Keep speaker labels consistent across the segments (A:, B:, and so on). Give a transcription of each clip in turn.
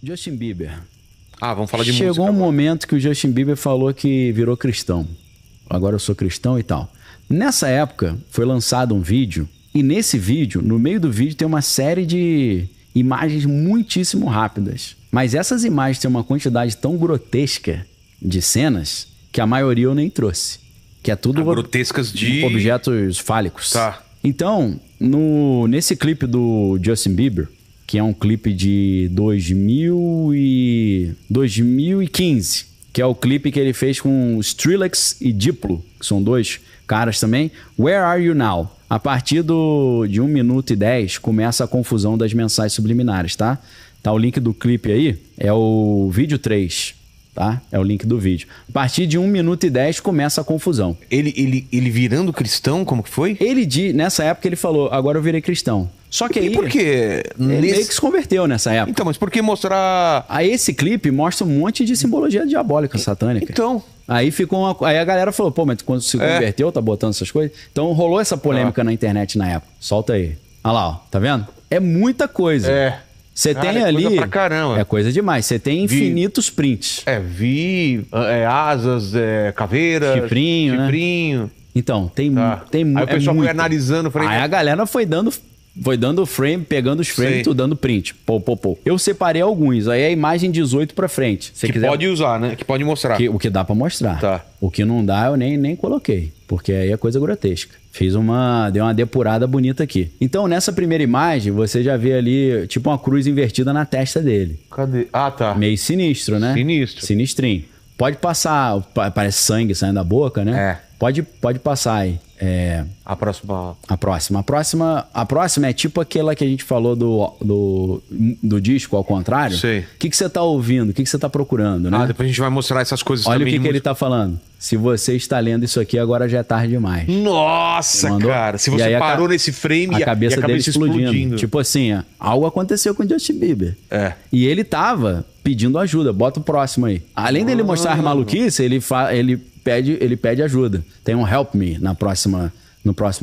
A: Justin Bieber.
B: Vamos falar de música.
A: Chegou um momento que o Justin Bieber falou que virou cristão. Agora eu sou cristão e tal. Nessa época, foi lançado um vídeo. E nesse vídeo, no meio do vídeo, tem uma série de imagens muitíssimo rápidas. Mas essas imagens têm uma quantidade tão grotesca de cenas que a maioria eu nem trouxe. Que é tudo
B: grotescas de
A: objetos fálicos.
B: Tá.
A: Então, nesse clipe do Justin Bieber, que é um clipe de 2015, que é o clipe que ele fez com Skrillex e Diplo, que são dois caras também. Where Are You Now? A partir de 1 minuto e 10 começa a confusão das mensagens subliminares, tá? Tá o link do clipe aí, é o vídeo 3, tá? É o link do vídeo. A partir de 1 minuto e 10 começa a confusão.
B: Ele virando cristão, como que foi?
A: Nessa época ele falou, agora eu virei cristão. Só que aí...
B: E por quê?
A: Ele meio que se converteu nessa época.
B: Então, mas por que mostrar...
A: Aí esse clipe mostra um monte de simbologia diabólica, satânica.
B: Então...
A: Aí aí a galera falou, pô, mas quando se converteu, tá botando essas coisas? Então rolou essa polêmica na internet na época. Solta aí. Olha lá, ó. Tá vendo? É muita coisa. Você tem ali...
B: coisa pra caramba.
A: É coisa demais. Você tem infinitos prints.
B: Asas, caveira...
A: Chifrinho. Então, tem
B: Aí o pessoal foi analisando.
A: Aí a galera foi dando frame, pegando os frames, tudo dando print. Pô. Eu separei alguns. Aí é a imagem 18 pra frente. Se quiser...
B: pode usar, né? Que pode mostrar.
A: O que dá pra mostrar.
B: Tá.
A: O que não dá, eu nem coloquei. Porque aí é coisa grotesca. Dei uma depurada bonita aqui. Então, nessa primeira imagem, você já vê ali, tipo uma cruz invertida na testa dele.
B: Cadê? Ah, tá.
A: Meio sinistro, né?
B: Sinistro.
A: Sinistrinho. Pode passar, parece sangue saindo da boca, né? Pode passar aí.
B: A próxima
A: é tipo aquela que a gente falou do disco ao contrário.
B: Sei.
A: O que você tá ouvindo? O que você tá procurando, né?
B: Depois a gente vai mostrar essas coisas
A: Olha
B: também.
A: Olha o que ele tá falando. Se você está lendo isso aqui, agora já é tarde demais.
B: Nossa, cara. Se você parou nesse frame
A: a cabeça dele explodindo. Tipo assim, algo aconteceu com o Justin Bieber. E ele tava pedindo ajuda. Bota o próximo aí. Além dele mostrar as maluquices, ele pede ajuda. Tem um help me no próximo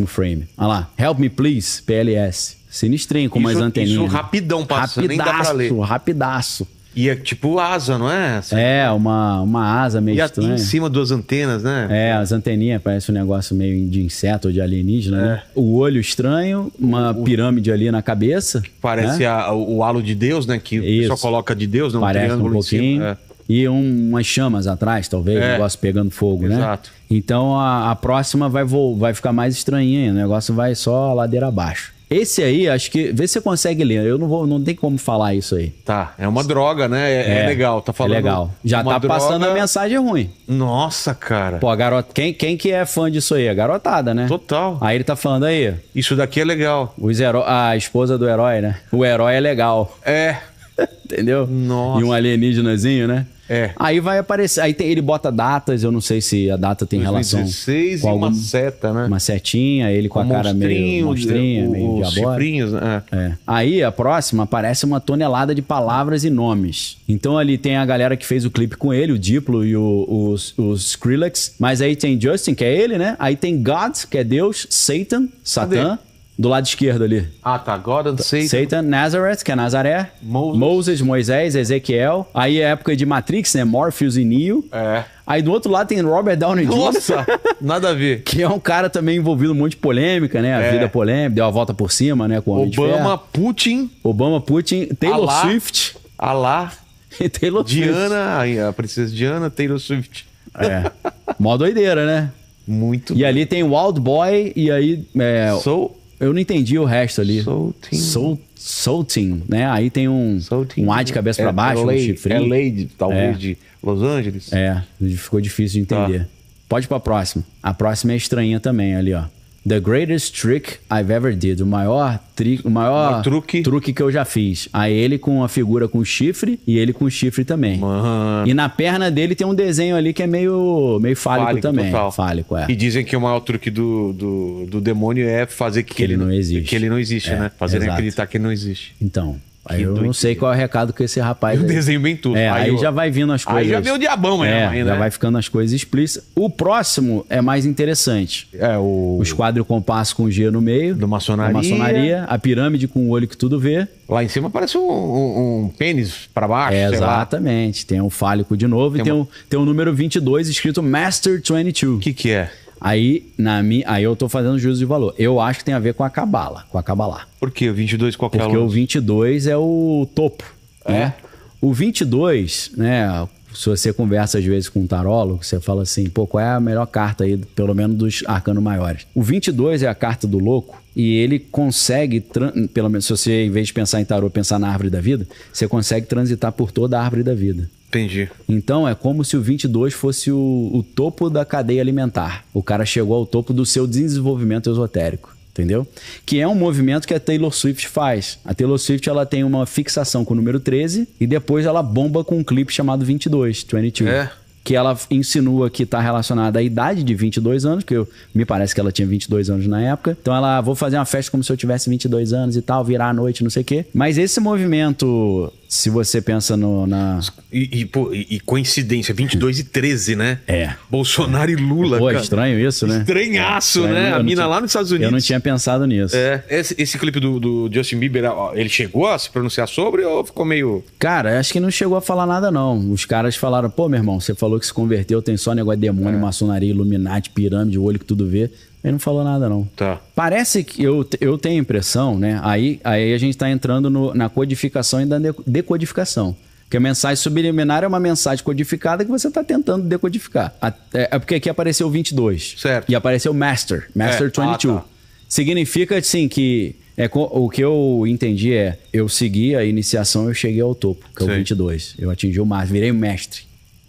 A: frame. Olha lá. Help me please, PLS. Sinistrinho, com umas anteninhas.
B: Isso rapidão passando, nem dá pra ler.
A: Rapidaço.
B: E é tipo asa, não é? Assim,
A: uma asa meio estranha.
B: E em cima duas antenas, né?
A: As anteninhas, parece um negócio meio de inseto ou de alienígena, né? O olho estranho, uma pirâmide ali na cabeça.
B: Parece o halo de Deus, né? Que só coloca de Deus, não?
A: Parece um pouquinho. E umas chamas atrás, talvez, o negócio pegando fogo, né?
B: Exato.
A: Então a próxima vai ficar mais estranhinha ainda. O negócio vai só ladeira abaixo. Esse aí, acho que... Vê se você consegue ler. Eu não tem como falar isso aí.
B: Tá, é uma droga, né? É legal, tá falando...
A: É legal. Já tá passando a mensagem ruim.
B: Nossa, cara.
A: Pô, a garota... Quem que é fã disso aí? A garotada, né?
B: Total.
A: Aí ele tá falando aí...
B: Isso daqui é legal.
A: A esposa do herói, né? O herói é legal. Entendeu?
B: Nossa.
A: E um alienígenazinho, né?
B: Aí
A: vai aparecer. Aí ele bota datas, eu não sei se a data tem
B: 2016
A: relação com
B: uma seta, né?
A: Uma setinha, ele com a cara meio monstrinha, meio diabólica.
B: Né?
A: Aí a próxima aparece uma tonelada de palavras e nomes. Então ali tem a galera que fez o clipe com ele, o Diplo e o Skrillex. Mas aí tem Justin, que é ele, né? Aí tem God, que é Deus, Satã. Do lado esquerdo ali.
B: Tá. God and Satan.
A: Satan, Nazareth, que é Nazaré. Moses, Moisés, Ezequiel. Aí é época de Matrix, né? Morpheus e Neo. Aí do outro lado tem Robert Downey Jr.
B: Nossa, nada a ver.
A: Que é um cara também envolvido em um monte de polêmica, né? A vida polêmica, deu a volta por cima, né? Com o Obama, Putin, Taylor Swift. E Taylor
B: Diana, a princesa Diana, Taylor Swift.
A: Mó doideira, né?
B: Muito.
A: E ali tem Wild Boy e aí... Eu não entendi o resto ali. Salting, né? Aí tem um A de cabeça pra baixo, um chifrinho.
B: LA, talvez, de Los Angeles.
A: Ficou difícil de entender. Pode ir pra próxima. A próxima é estranha também, ali, ó. The greatest trick I've ever did. O maior truque que eu já fiz. Aí ele com a figura com chifre e ele com chifre também.
B: Mano.
A: E na perna dele tem um desenho ali que é meio fálico também.
B: Total.
A: Fálico,
B: E dizem que o maior truque do demônio é fazer que ele não existe. Que ele não existe, né? Fazer ele acreditar que ele não existe.
A: Então, Aí eu não sei qual é o recado que esse rapaz...
B: Eu desenho bem tudo.
A: Aí já vai vindo as coisas...
B: Aí já veio o diabão mesmo. Aí, né?
A: Já vai ficando as coisas explícitas. O próximo é mais interessante. O esquadro compasso com G no meio.
B: Da maçonaria.
A: A pirâmide com o olho que tudo vê.
B: Lá em cima parece um pênis pra baixo,
A: exatamente. Lá. Tem um fálico de novo. Tem o número 22 escrito Master 22.
B: O que é?
A: Aí eu tô fazendo juízo de valor. Eu acho que tem a ver com a Cabala, com a Cabalá.
B: Por quê? O 22 qual que é o
A: Porque o 22 é o topo.
B: É?
A: Né? O 22, né? Se você conversa às vezes com um tarólogo, você fala assim, pô, qual é a melhor carta aí, pelo menos dos arcanos maiores? O 22 é a carta do louco e ele consegue, pelo menos se você, em vez de pensar em tarô, pensar na árvore da vida, você consegue transitar por toda a árvore da vida.
B: Entendi.
A: Então é como se o 22 fosse o topo da cadeia alimentar. O cara chegou ao topo do seu desenvolvimento esotérico. Entendeu? Que é um movimento que a Taylor Swift faz. A Taylor Swift ela tem uma fixação com o número 13 e depois ela bomba com um clipe chamado 22. Que ela insinua que está relacionada à idade de 22 anos, porque me parece que ela tinha 22 anos na época. Então ela, vou fazer uma festa como se eu tivesse 22 anos e tal, virar à noite, não sei o quê. Mas esse movimento, se você pensa
B: E coincidência, 22 e 13, né? Bolsonaro e Lula,
A: Pô,
B: cara.
A: estranho isso, né?
B: Estranhaço, né? A mina lá nos Estados Unidos.
A: Eu não tinha pensado nisso.
B: Esse clipe do Justin Bieber, ele chegou a se pronunciar sobre ou ficou meio...
A: Cara, acho que não chegou a falar nada, não. Os caras falaram, pô, meu irmão, você falou que se converteu, tem só negócio de demônio, maçonaria, Illuminati, pirâmide, o olho que tudo vê. Ele não falou nada, não.
B: Tá.
A: Parece que eu tenho a impressão, né? Aí a gente tá entrando na codificação e na decodificação. Porque a mensagem subliminar é uma mensagem codificada que você tá tentando decodificar. É porque aqui apareceu 22.
B: Certo.
A: E apareceu Master 22. Significa, assim, que... o que eu entendi eu segui a iniciação, eu cheguei ao topo, que é o 22. Eu atingi o máximo, virei mestre.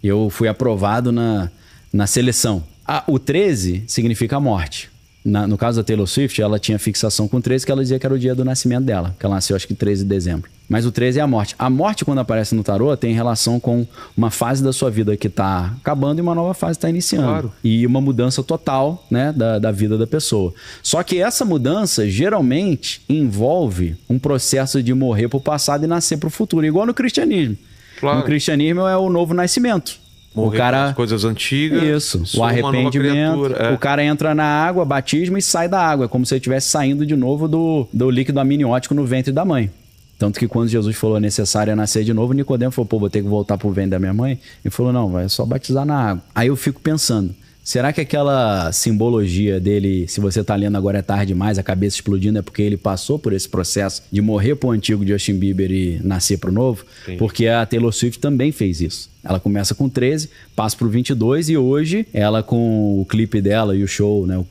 A: Eu fui aprovado na seleção. O 13 significa a morte. No caso da Taylor Swift, ela tinha fixação com 13, que ela dizia que era o dia do nascimento dela, que ela nasceu acho que 13 de dezembro. Mas o 13 é a morte. A morte, quando aparece no tarô, tem relação com uma fase da sua vida que está acabando e uma nova fase está iniciando.
B: Claro.
A: E uma mudança total, né, da vida da pessoa. Só que essa mudança, geralmente, envolve um processo de morrer para o passado e nascer para o futuro. Igual no cristianismo.
B: Claro.
A: No cristianismo é o novo nascimento.
B: Morrer
A: o cara,
B: com as coisas antigas.
A: Isso, o arrependimento. O cara entra na água, batismo e sai da água. É como se ele estivesse saindo de novo do líquido amniótico no ventre da mãe. Tanto que quando Jesus falou necessário é nascer de novo, Nicodemo falou, pô, vou ter que voltar pro ventre da minha mãe. Ele falou, não, vai só batizar na água. Aí eu fico pensando, será que aquela simbologia dele, se você tá lendo agora é tarde demais, a cabeça explodindo, é porque ele passou por esse processo de morrer pro antigo Justin Bieber e nascer pro novo? Sim. Porque a Taylor Swift também fez isso. Ela começa com 13, passa pro 22 e hoje ela com o clipe dela e o show, né,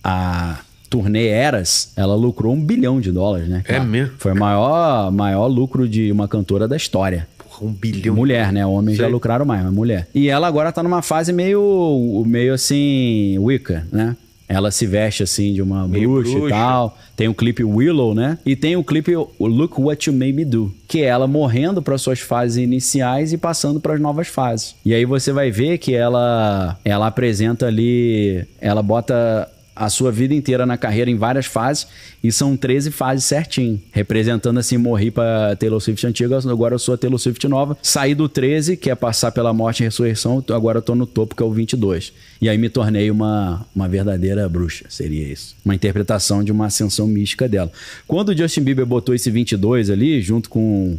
A: a turnê Eras, ela lucrou $1 bilhão, né?
B: É mesmo?
A: Foi o maior lucro de uma cantora da história.
B: $1 bilhão.
A: Mulher, né? Homens já lucraram mais, mas mulher. E ela agora tá numa fase meio assim, Wicca, né? Ela se veste assim de uma bruxa e tal. Tem o clipe Willow, né? E tem o clipe Look What You Made Me Do, que é ela morrendo para suas fases iniciais e passando para as novas fases. E aí você vai ver que ela apresenta ali, ela bota a sua vida inteira na carreira em várias fases e são 13 fases certinho, representando assim, morri pra Taylor Swift antiga, agora eu sou a Taylor Swift nova, saí do 13, que é passar pela morte e ressurreição, agora eu tô no topo, que é o 22. E aí me tornei uma verdadeira bruxa, seria isso. Uma interpretação de uma ascensão mística dela. Quando o Justin Bieber botou esse 22 ali, junto com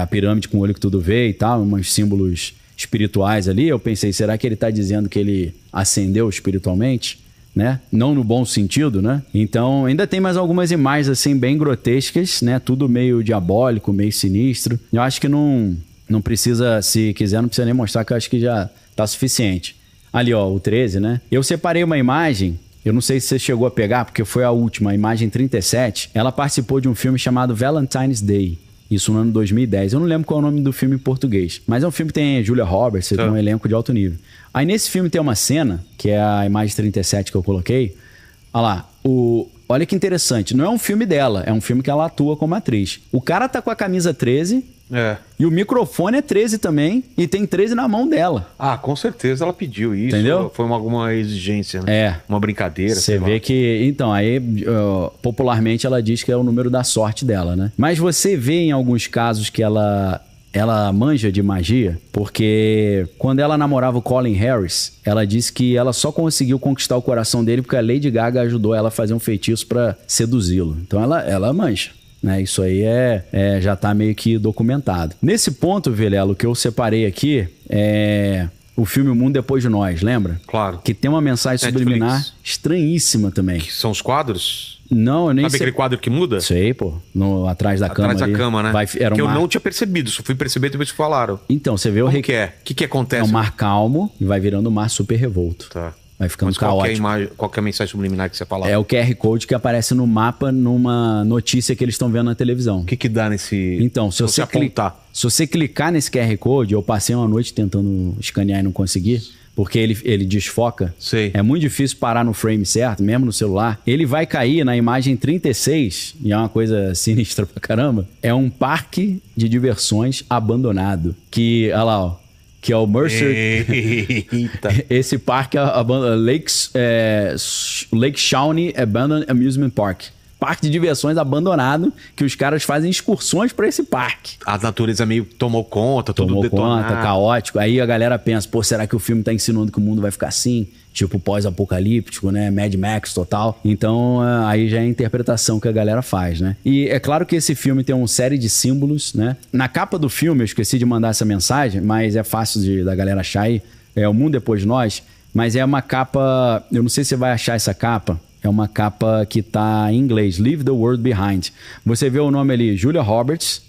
A: a pirâmide com o olho que tudo vê e tal, uns símbolos espirituais ali, eu pensei, será que ele tá dizendo que ele ascendeu espiritualmente? Né? Não no bom sentido, né? Então, ainda tem mais algumas imagens assim bem grotescas, né? Tudo meio diabólico, meio sinistro. Eu acho que não precisa, se quiser, não precisa nem mostrar, que eu acho que já tá suficiente. Ali, ó, o 13, né? Eu separei uma imagem, eu não sei se você chegou a pegar, porque foi a última, a imagem 37. Ela participou de um filme chamado Valentine's Day. Isso no ano 2010. Eu não lembro qual é o nome do filme em português. Mas é um filme que tem Julia Roberts, tem um elenco de alto nível. Aí nesse filme tem uma cena, que é a imagem 37 que eu coloquei. Olha lá, olha que interessante. Não é um filme dela, é um filme que ela atua como atriz. O cara tá com a camisa 13 E o microfone é 13 também, e tem 13 na mão dela.
B: Ah, com certeza ela pediu isso.
A: Entendeu?
B: Foi alguma exigência, né? Uma brincadeira.
A: Você vê que... Então, aí, popularmente, ela diz que é o número da sorte dela, né? Mas você vê em alguns casos que ela manja de magia, porque quando ela namorava o Colin Harris, ela disse que ela só conseguiu conquistar o coração dele porque a Lady Gaga ajudou ela a fazer um feitiço pra seduzi-lo. Então, ela manja. Né? Isso aí já tá meio que documentado. Nesse ponto, Vilela, o que eu separei aqui é o filme O Mundo Depois de Nós, lembra?
B: Claro.
A: Que tem uma mensagem subliminar estranhíssima também.
B: Que são os quadros?
A: Não, eu nem sei.
B: Sabe aquele quadro que muda?
A: Sei, pô. Atrás da cama.
B: Atrás da cama, né?
A: Era
B: que eu não tinha percebido, só fui perceber depois que falaram.
A: Então, você vê o...
B: Como que é? O que acontece?
A: É um mar calmo e vai virando um mar super revolto.
B: Tá.
A: Vai ficando caótico.
B: Qual que é a mensagem subliminar que você fala?
A: É o QR Code que aparece no mapa numa notícia que eles estão vendo na televisão.
B: O que dá nesse...
A: Então, se você apontar. Se você clicar nesse QR Code, eu passei uma noite tentando escanear e não consegui, porque ele desfoca.
B: Sei.
A: É muito difícil parar no frame certo, mesmo no celular. Ele vai cair na imagem 36, e é uma coisa sinistra pra caramba. É um parque de diversões abandonado. Que, olha lá, ó. Que é o Mercer...
B: Eita.
A: Esse parque é Lake Shawnee Abandoned Amusement Park. Parque de diversões abandonado, que os caras fazem excursões pra esse parque.
B: A natureza meio tomou conta, tudo detonado. Tomou conta,
A: caótico. Aí a galera pensa, pô, será que o filme tá ensinando que o mundo vai ficar assim? Tipo pós-apocalíptico, né? Mad Max total. Então, aí já é a interpretação que a galera faz, né? E é claro que esse filme tem uma série de símbolos, né? Na capa do filme, eu esqueci de mandar essa mensagem, mas é fácil da galera achar aí. É O Mundo Depois de Nós. Mas é uma capa... Eu não sei se você vai achar essa capa. É uma capa que tá em inglês. Leave the World Behind. Você vê o nome ali. Julia Roberts,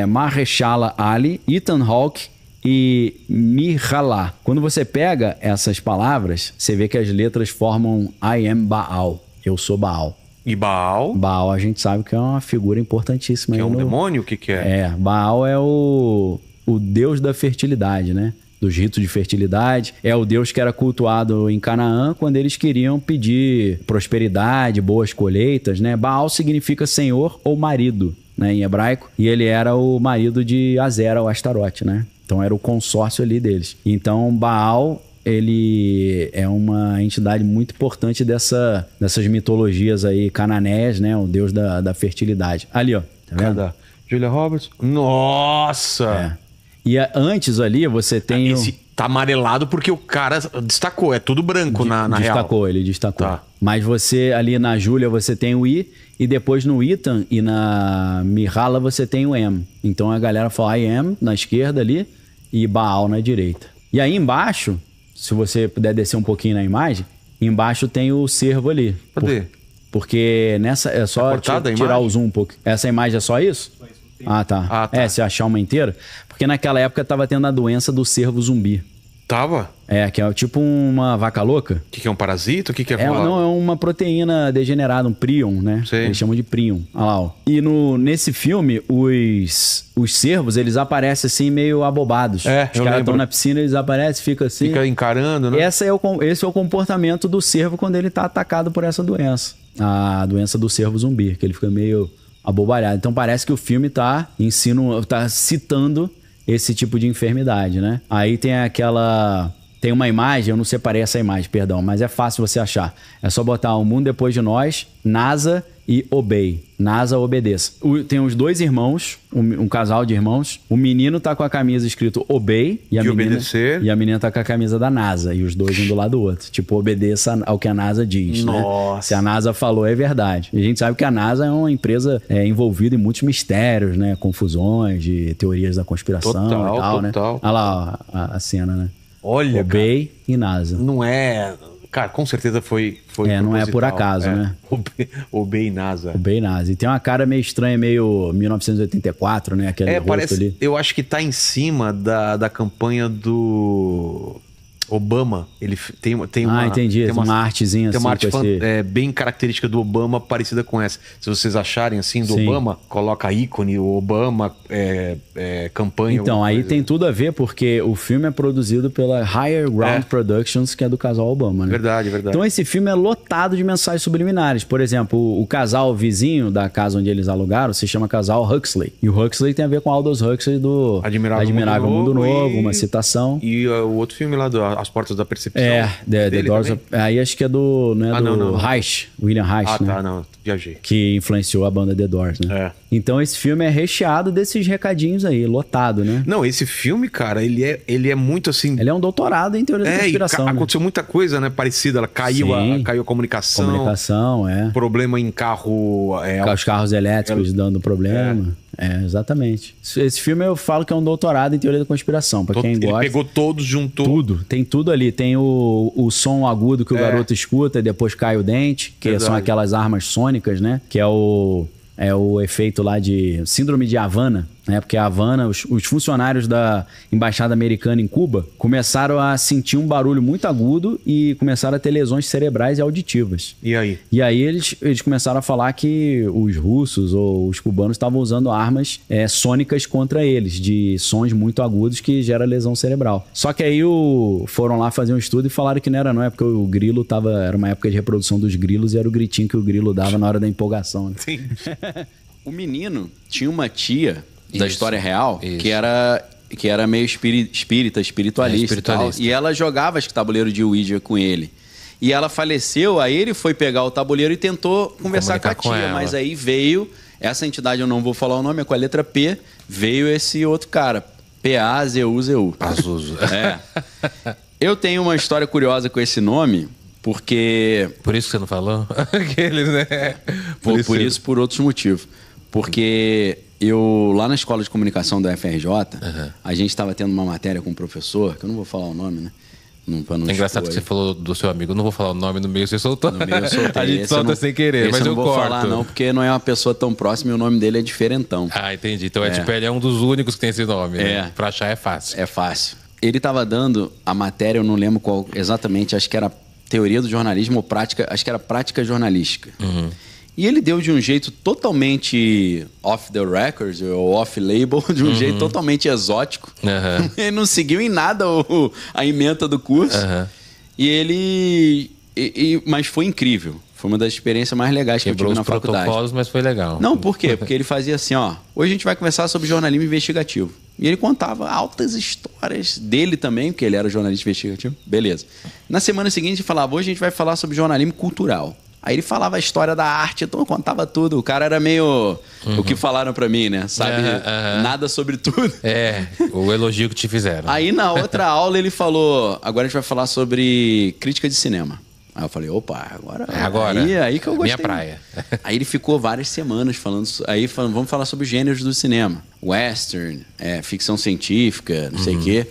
A: Mahershala Ali, Ethan Hawke e Mihala. Quando você pega essas palavras, você vê que as letras formam I am Baal. Eu sou Baal.
B: E Baal?
A: Baal a gente sabe que é uma figura importantíssima.
B: Que é um demônio? O que é?
A: Baal é o deus da fertilidade, né? Dos ritos de fertilidade. É o deus que era cultuado em Canaã quando eles queriam pedir prosperidade, boas colheitas, né? Baal significa senhor ou marido, né? Em hebraico. E ele era o marido de Azera, o Astarote, né? Então era o consórcio ali deles. Então Baal, ele é uma entidade muito importante dessas mitologias aí cananeias, né? O deus da fertilidade. Ali, ó. Tá vendo?
B: Julia Roberts. Nossa!
A: E antes ali você tem...
B: Esse tá amarelado porque o cara destacou. É tudo branco na real.
A: Ele destacou. Tá. Mas você ali na Júlia você tem o I. E depois no Ethan e na Mihala você tem o M. Então a galera fala I am na esquerda ali e Baal na direita. E aí embaixo, se você puder descer um pouquinho na imagem, embaixo tem o cervo ali.
B: Cadê?
A: Porque nessa... É só tirar o zoom um pouco. Essa imagem é só isso? Ah, tá. Se achar uma inteira. Porque naquela época tava tendo a doença do cervo zumbi.
B: Tava?
A: Que é tipo uma vaca louca.
B: O que é um parasita? O que é
A: Não, é uma proteína degenerada, um prion, né?
B: Sei.
A: Eles chamam de prion. Olha lá, ó. E nesse filme, os cervos, eles aparecem assim meio abobados. Os caras estão na piscina, eles aparecem, fica assim.
B: Fica encarando, né?
A: Esse é o comportamento do cervo quando ele tá atacado por essa doença. A doença do cervo zumbi, que ele fica meio abobalhado. Então parece que o filme tá citando esse tipo de enfermidade, né? Aí tem uma imagem, eu não separei essa imagem, perdão, mas é fácil você achar. É só botar O Mundo Depois de Nós, NASA e Obey. NASA, obedeça. Tem os dois irmãos, um casal de irmãos. O menino tá com a camisa escrito Obey e a menina tá com a camisa da NASA. E os dois um do lado do outro. Tipo, obedeça ao que a NASA diz,
B: Nossa.
A: né? Se a NASA falou, é verdade. E a gente sabe que a NASA é uma empresa envolvida em muitos mistérios, né? Confusões de teorias da conspiração e tal, né? Olha lá a cena, né?
B: Olha,
A: Obey e NASA.
B: Não é... Cara, com certeza foi
A: não é por acaso, né?
B: Obey NASA.
A: Obey NASA. E tem uma cara meio estranha, meio 1984, né? Aquele rosto
B: parece,
A: ali.
B: Eu acho que tá em cima da campanha do Obama, ele tem uma...
A: entendi. Tem uma artezinha
B: tem
A: assim.
B: Uma arte bem característica do Obama, parecida com essa. Se vocês acharem assim, do Obama, coloca ícone, o Obama, campanha...
A: Então, aí tem tudo a ver, porque o filme é produzido pela Higher Ground Productions, que é do casal Obama, né?
B: Verdade.
A: Então, esse filme é lotado de mensagens subliminares. Por exemplo, o casal vizinho da casa onde eles alugaram se chama casal Huxley. E o Huxley tem a ver com Aldous Huxley do Admirável Mundo Novo, uma citação.
B: E o outro filme lá, As Portas da Percepção.
A: The Doors of... Aí acho que é do... Não é do Reich, William Reich, né?
B: Não, viajei.
A: Que influenciou a banda The Doors, né? Então esse filme é recheado desses recadinhos aí, lotado, né?
B: Não, esse filme, cara, ele é muito assim...
A: Ele é um doutorado em teoria da conspiração.
B: Aconteceu muita coisa, né? Parecida. Ela caiu a comunicação. Problema em carro...
A: Os carros elétricos dando problema. Exatamente. Esse filme eu falo que é um doutorado em teoria da conspiração, pra quem gosta.
B: Ele pegou todos, juntou...
A: Tudo, tem tudo ali. Tem o som agudo que o garoto escuta e depois cai o dente, que são aquelas armas sônicas, né? Que é o efeito lá de síndrome de Havana, né? Porque a Havana, os funcionários da embaixada americana em Cuba começaram a sentir um barulho muito agudo e começaram a ter lesões cerebrais e auditivas.
B: E aí?
A: E aí eles começaram a falar que os russos ou os cubanos estavam usando armas sônicas contra eles, de sons muito agudos que gera lesão cerebral. Só que aí foram lá fazer um estudo e falaram que não era, porque o grilo era uma época de reprodução dos grilos e era o gritinho que o grilo dava na hora da empolgação. Né?
B: Sim.
C: O menino tinha uma tia da história real que era meio espiritualista. E tal, e ela jogava acho que tabuleiro de Ouija com ele. E ela faleceu, aí ele foi pegar o tabuleiro e tentou conversar com a tia. Mas aí veio, essa entidade eu não vou falar o nome, é com a letra P, veio esse outro cara, P-A-Z-U-Z-U.
B: Pazuzu.
C: Eu tenho uma história curiosa com esse nome, porque...
B: Por isso que você não falou? Aqueles, né?
C: Por isso, por outros motivos. Porque lá na escola de comunicação da FRJ, a gente estava tendo uma matéria com um professor, que eu não vou falar o nome, né?
B: É engraçado que você falou do seu amigo, eu não vou falar o nome, no meio você soltou.
C: No meio eu soltei.
B: A gente solta sem querer, mas eu
C: não vou falar não, porque não é uma pessoa tão próxima e o nome dele é diferentão.
B: Ah, entendi. Então ele é um dos únicos que tem esse nome, né? Pra achar é fácil.
C: É fácil. Ele estava dando a matéria, eu não lembro qual exatamente, acho que era teoria do jornalismo ou prática, acho que era prática jornalística. E ele deu de um jeito totalmente off the records, ou off-label, de um jeito totalmente exótico. Ele não seguiu em nada a ementa do curso. E mas foi incrível. Foi uma das experiências mais legais que eu tive na faculdade. Quebrou os protocolos,
B: mas foi legal.
C: Não, por quê? Porque ele fazia assim, hoje a gente vai conversar sobre jornalismo investigativo. E ele contava altas histórias dele também, porque ele era jornalista investigativo. Beleza. Na semana seguinte ele falava, hoje a gente vai falar sobre jornalismo cultural. Aí ele falava a história da arte, então contava tudo. O cara era meio o que falaram pra mim, né? Sabe nada sobre tudo.
B: O elogio que te fizeram.
C: Aí na outra aula ele falou, agora a gente vai falar sobre crítica de cinema. Aí eu falei, opa, agora. Aí que eu gostei.
B: Minha praia.
C: Aí ele ficou várias semanas falando, vamos falar sobre os gêneros do cinema. Western, ficção científica, não sei o quê.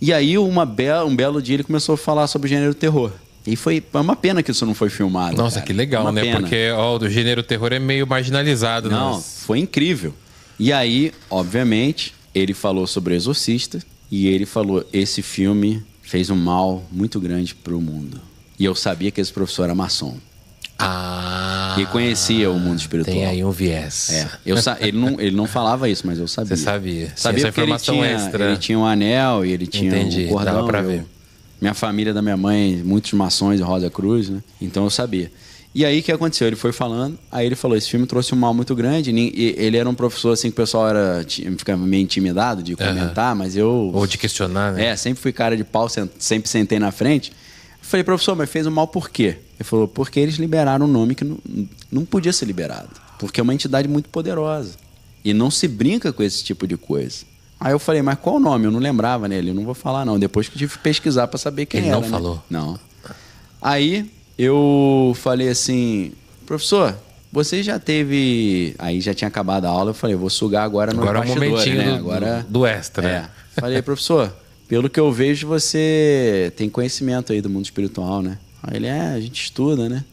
C: E aí um belo dia ele começou a falar sobre o gênero terror. E foi uma pena que isso não foi filmado.
B: Nossa, cara. Que legal, né? Pena. Porque o gênero terror é meio marginalizado.
C: Não, foi incrível. E aí, obviamente, ele falou sobre o Exorcista. E ele falou, esse filme fez um mal muito grande pro mundo. E eu sabia que esse professor era maçom. E conhecia o mundo espiritual.
B: Tem aí um viés.
C: Ele não falava isso, mas eu sabia.
B: Você sabia.
C: Sabia
B: essa informação extra.
C: Ele tinha um anel e ele tinha um cordão.
B: Dava pra ver.
C: Minha família da minha mãe, muitos maçons e Rosa Cruz, né? Então eu sabia. E aí o que aconteceu? Ele foi falando, aí ele falou, esse filme trouxe um mal muito grande. E ele era um professor assim que o pessoal ficava meio intimidado de comentar, mas eu...
B: Ou de questionar, né?
C: Sempre fui cara de pau, sempre sentei na frente. Eu falei, professor, mas fez um mal por quê? Ele falou, porque eles liberaram um nome que não podia ser liberado. Porque é uma entidade muito poderosa. E não se brinca com esse tipo de coisa. Aí eu falei, mas qual o nome? Eu não lembrava nele, eu não vou falar não. Depois que eu tive que pesquisar para saber quem era.
B: Ele não falou?
C: Não. Aí eu falei assim, professor, você já teve... Aí já tinha acabado a aula, eu falei, vou sugar agora no bastidor,
B: um momentinho
C: né?
B: do extra.
C: Falei, professor, pelo que eu vejo, você tem conhecimento aí do mundo espiritual, né? Aí ele, a gente estuda, né?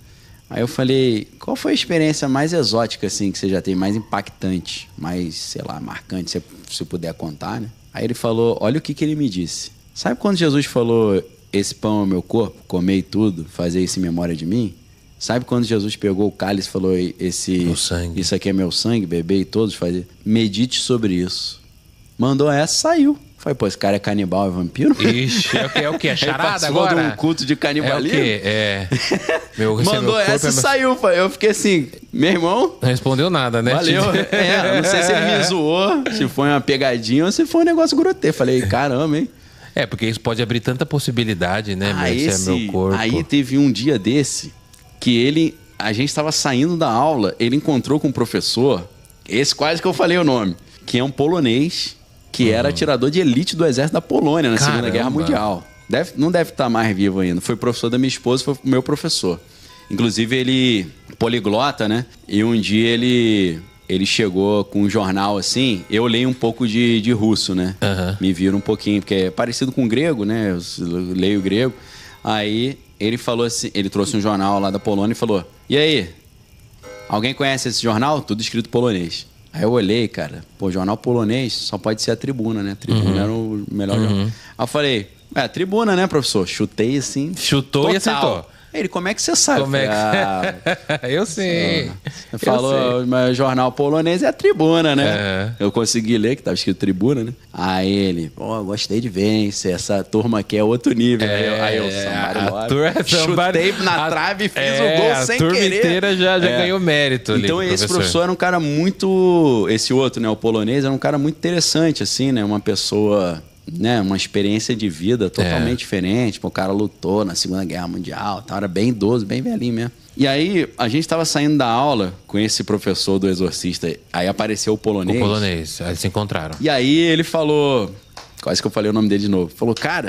C: Aí eu falei, qual foi a experiência mais exótica, assim, que você já tem, mais impactante, mais, sei lá, marcante, se puder contar, né? Aí ele falou, olha o que ele me disse. Sabe quando Jesus falou, esse pão é o meu corpo, comei tudo, fazer isso em memória de mim. Sabe quando Jesus pegou o cálice e falou, isso aqui é meu sangue, bebei e todos fazer? Medite sobre isso. Mandou essa, saiu. Falei, pô, esse cara é canibal, é vampiro?
D: Ixi, é o quê? É charada agora?
C: De um culto de canibalismo?
D: É o quê?
C: Mandou essa e saiu. Eu fiquei assim, meu irmão...
D: Não respondeu nada, né?
C: Valeu. Não sei se ele me zoou, se foi uma pegadinha ou se foi um negócio grotesco. Falei, caramba, hein?
D: Porque isso pode abrir tanta possibilidade, né? Esse é meu corpo.
C: Aí teve um dia desse que a gente estava saindo da aula, ele encontrou com um professor, esse quase que eu falei o nome, que é um polonês, que era atirador de elite do exército da Polônia na Segunda Guerra Mundial. Não deve estar mais vivo ainda. Foi professor da minha esposa, foi meu professor. Inclusive, ele poliglota, né? E um dia ele chegou com um jornal assim, eu leio um pouco de russo, né? Me vira um pouquinho, porque é parecido com grego, né? Eu leio grego. Aí ele falou assim, ele trouxe um jornal lá da Polônia e falou, e aí, alguém conhece esse jornal? Tudo escrito polonês. Aí eu olhei, cara, jornal polonês só pode ser a Tribuna, né? Tribuna era o melhor jornal. Aí eu falei, Tribuna, né, professor? Chutei assim.
D: Chutou total. E acertou.
C: Ele, como é que você sabe?
D: Como é que... Eu sei.
C: Falou, mas jornal polonês é a Tribuna, né? Eu consegui ler, que estava escrito Tribuna, né? Aí ele, gostei de ver, hein? Essa turma aqui é outro nível. Aí eu, chutei na trave e fiz o gol sem querer. A turma inteira
D: já ganhou mérito ali.
C: Então esse professor era um cara muito... Esse outro, né, o polonês, era um cara muito interessante, assim, né? Uma pessoa... Né, uma experiência de vida totalmente diferente. O cara lutou na Segunda Guerra Mundial, era bem idoso, bem velhinho mesmo. E aí, a gente estava saindo da aula com esse professor do Exorcista, aí apareceu o polonês.
D: O polonês, aí se encontraram.
C: E aí ele falou, quase que eu falei o nome dele de novo, falou, cara,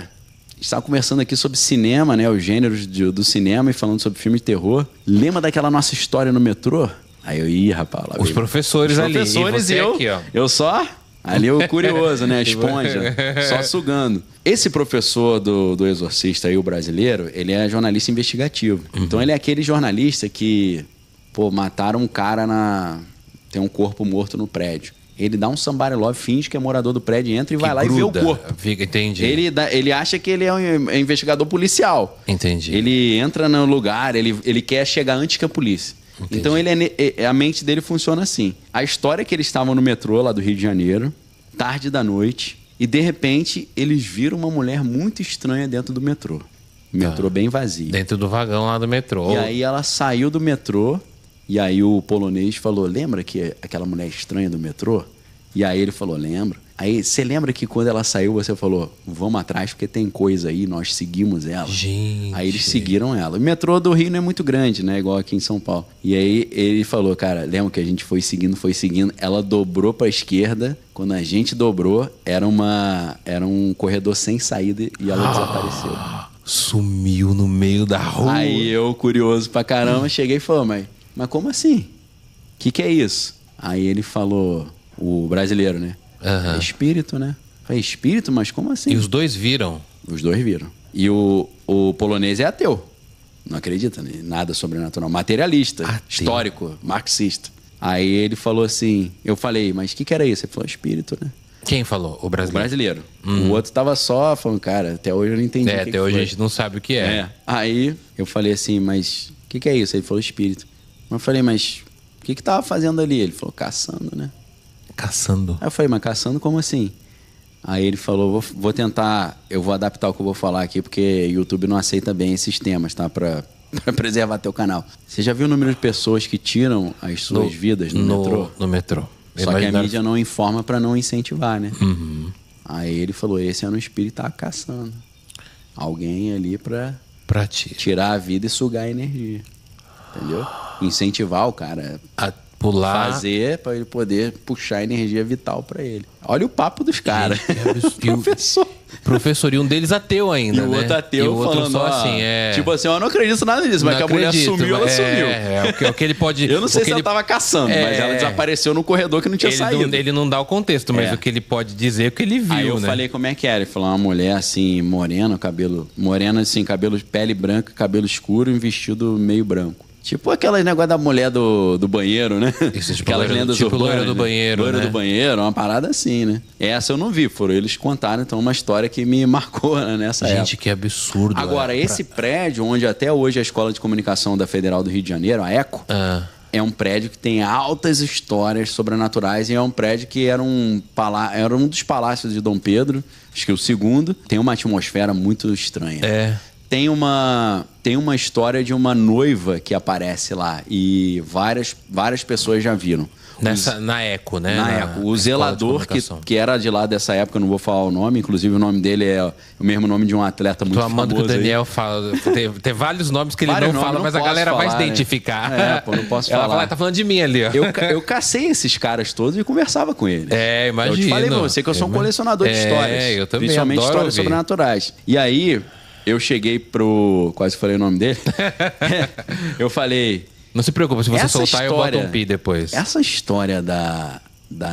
C: a gente estava conversando aqui sobre cinema, né, os gêneros do cinema e falando sobre filme de terror. Lembra daquela nossa história no metrô? Aí eu, rapaz... Lá
D: os professores ali,
C: e você aqui, ó. Eu só... Ali o curioso, né? A esponja, só sugando. Esse professor do Exorcista aí, o brasileiro, ele é jornalista investigativo. Então ele é aquele jornalista que, mataram um cara tem um corpo morto no prédio. Ele dá um somebody love, finge que é morador do prédio, entra e vai lá e vê o corpo.
D: Entendi.
C: Ele acha que ele é um investigador policial.
D: Entendi.
C: Ele entra no lugar, ele quer chegar antes que a polícia. Entendi. Então a mente dele funciona assim. A história é que eles estavam no metrô lá do Rio de Janeiro, tarde da noite, e de repente eles viram uma mulher muito estranha dentro do metrô. Metrô bem vazio.
D: Dentro do vagão lá do metrô.
C: E aí ela saiu do metrô, e aí o polonês falou, lembra que aquela mulher estranha do metrô? E aí ele falou, lembro. Aí você lembra que quando ela saiu, você falou, vamos atrás porque tem coisa aí, nós seguimos ela.
D: Gente.
C: Aí eles seguiram ela. O metrô do Rio não é muito grande, né? Igual aqui em São Paulo. E aí ele falou, cara, lembra que a gente foi seguindo. Ela dobrou pra esquerda. Quando a gente dobrou, era um corredor sem saída e ela desapareceu.
D: Sumiu no meio da rua.
C: Aí eu, curioso pra caramba, cheguei e falei, mas como assim? O que é isso? Aí ele falou, o brasileiro, né? É espírito, né? Falei, espírito? Mas como assim?
D: E os dois viram?
C: Os dois viram. E o polonês é ateu. Não acredita em nada sobrenatural. Materialista, histórico, marxista. Aí ele falou assim, eu falei, mas o que era isso? Ele falou, espírito, né?
D: Quem falou? O brasileiro?
C: O brasileiro. O outro tava só falando, cara, até hoje eu não entendi o que
D: até hoje a gente não sabe o que é.
C: Aí eu falei assim, mas o que é isso? Ele falou, espírito. Eu falei, mas o que tava fazendo ali? Ele falou, caçando, né?
D: Caçando.
C: Aí eu falei, mas caçando como assim? Aí ele falou, vou tentar, eu vou adaptar o que eu vou falar aqui, porque YouTube não aceita bem esses temas, tá? Pra preservar teu canal. Você já viu o número de pessoas que tiram as suas vidas no metrô?
D: No metrô.
C: Só que a mídia não informa pra não incentivar, né? Aí ele falou, esse ano o espírito tá caçando alguém ali pra tirar a vida e sugar a energia. Entendeu? Incentivar o cara
D: a pular,
C: fazer para ele poder puxar energia vital para ele. Olha o papo dos caras.
D: Professor, e um deles ateu ainda,
C: e o outro ateu,
D: e o outro falando
C: só assim, tipo assim, eu não acredito nada nisso, mas que a mulher sumiu, ela sumiu.
D: O que ele pode...
C: Eu não sei se ela tava caçando, mas ela desapareceu no corredor que não tinha saído.
D: Ele não dá o contexto, mas o que ele pode dizer é o que ele viu,
C: Aí eu falei como é que era. Ele falou, uma mulher assim, morena, cabelo... Morena assim, cabelo, pele branca, cabelo escuro e um vestido meio branco. Tipo aquela negócio da mulher do banheiro, né?
D: Isso, tipo,
C: aquelas lendas
D: tipo
C: urbanas,
D: loira do banheiro,
C: loira
D: né?
C: do banheiro, uma parada assim, né? Essa eu não vi, foram eles contaram, então uma história que me marcou, né, nessa época.
D: Gente, que absurdo.
C: Agora, esse prédio, onde até hoje a Escola de Comunicação da Federal do Rio de Janeiro, a ECO, é um prédio que tem altas histórias sobrenaturais e é um prédio que era um dos palácios de Dom Pedro, acho que o segundo. Tem uma atmosfera muito estranha. Tem uma história de uma noiva que aparece lá e várias pessoas já viram.
D: Na ECO, né?
C: Na ECO. O zelador, que era de lá dessa época, eu não vou falar o nome, inclusive o nome dele é o mesmo nome de um atleta muito famoso.
D: Tô amando que o Daniel fala. Tem vários nomes que ele não fala, mas a galera vai se identificar.
C: Né? Pô, não posso falar.
D: Ela fala, tá falando de mim ali, ó.
C: Eu cacei esses caras todos e conversava com eles.
D: Imagina.
C: Eu te falei pra você que eu sou um colecionador de histórias.
D: Eu também
C: principalmente
D: adoro
C: histórias
D: ouvir.
C: sobrenaturais. E aí, eu cheguei pro... Quase falei o nome dele. Eu falei...
D: Não se preocupe, se você
C: essa
D: soltar,
C: história,
D: eu boto um pi depois.
C: Essa história da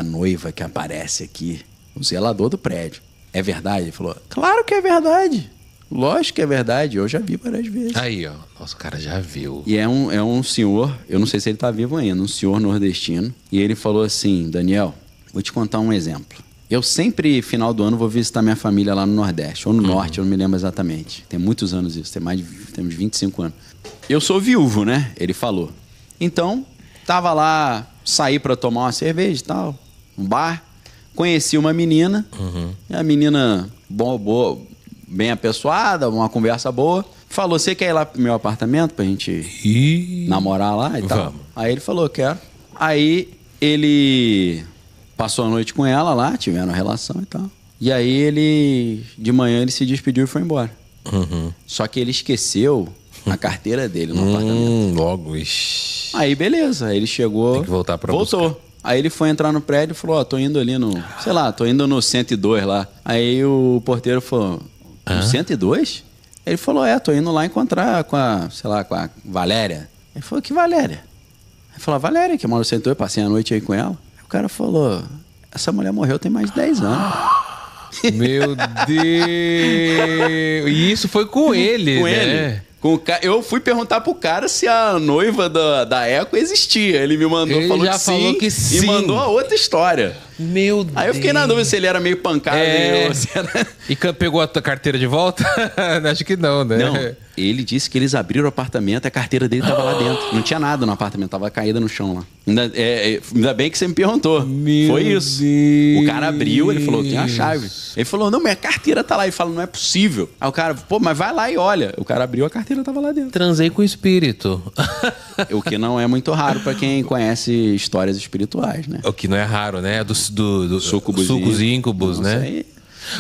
C: noiva que aparece aqui, o zelador do prédio, é verdade? Ele falou, claro que é verdade. Lógico que é verdade, eu já vi várias vezes.
D: Aí, ó, nosso cara já viu.
C: E é um senhor, eu não sei se ele tá vivo ainda, um senhor nordestino. E ele falou assim, Daniel, vou te contar um exemplo. Eu sempre, final do ano, vou visitar minha família lá no Nordeste, ou no Norte, eu não me lembro exatamente. Tem muitos anos isso, temos 25 anos. Eu sou viúvo, né? Ele falou. Então, tava lá, saí pra tomar uma cerveja e tal, um bar. Conheci uma menina, e a menina boa, bem apessoada, uma conversa boa. Falou, você quer ir lá pro meu apartamento pra gente namorar lá e tal? Aí ele falou, quero. Aí ele passou a noite com ela lá, tiveram relação e tal. E aí de manhã ele se despediu e foi embora. Só que ele esqueceu a carteira dele no apartamento.
D: Logo,
C: Aí beleza, aí ele chegou,
D: tem que voltar pra
C: voltou.
D: buscar.
C: Aí ele foi entrar no prédio e falou, tô indo ali tô indo no 102 lá. Aí o porteiro falou, no 102? Ele falou, tô indo lá encontrar com a Valéria. Ele falou, que Valéria? Ele falou, a Valéria, que mora no 102, passei a noite aí com ela. Aí o cara falou, essa mulher morreu tem mais de 10 anos.
D: Meu Deus! E isso foi com ele,
C: com
D: né?
C: ele. Eu fui perguntar pro cara se a noiva da ECO existia. Ele me mandou,
D: Ele
C: falou
D: já
C: que
D: falou
C: sim,
D: que sim.
C: E mandou a outra história.
D: Meu Deus.
C: Aí eu fiquei na dúvida se ele era meio pancado. Ou se era...
D: E pegou a tua carteira de volta? Acho que não, né?
C: Não, ele disse que eles abriram o apartamento e a carteira dele tava lá dentro. Não tinha nada no apartamento, tava caída no chão lá. Ainda bem que você me perguntou. Foi isso.
D: Deus.
C: O cara abriu, ele falou, tem a chave. Ele falou, não, minha carteira tá lá. Ele falou, não é possível. Aí o cara, pô, mas vai lá e olha. O cara abriu, a carteira tava lá dentro.
D: Transei com o espírito.
C: O que não é muito raro pra quem conhece histórias espirituais, né?
D: O que não é raro, né? Do
C: Sucubus
D: e íncubus, né?
C: Aí...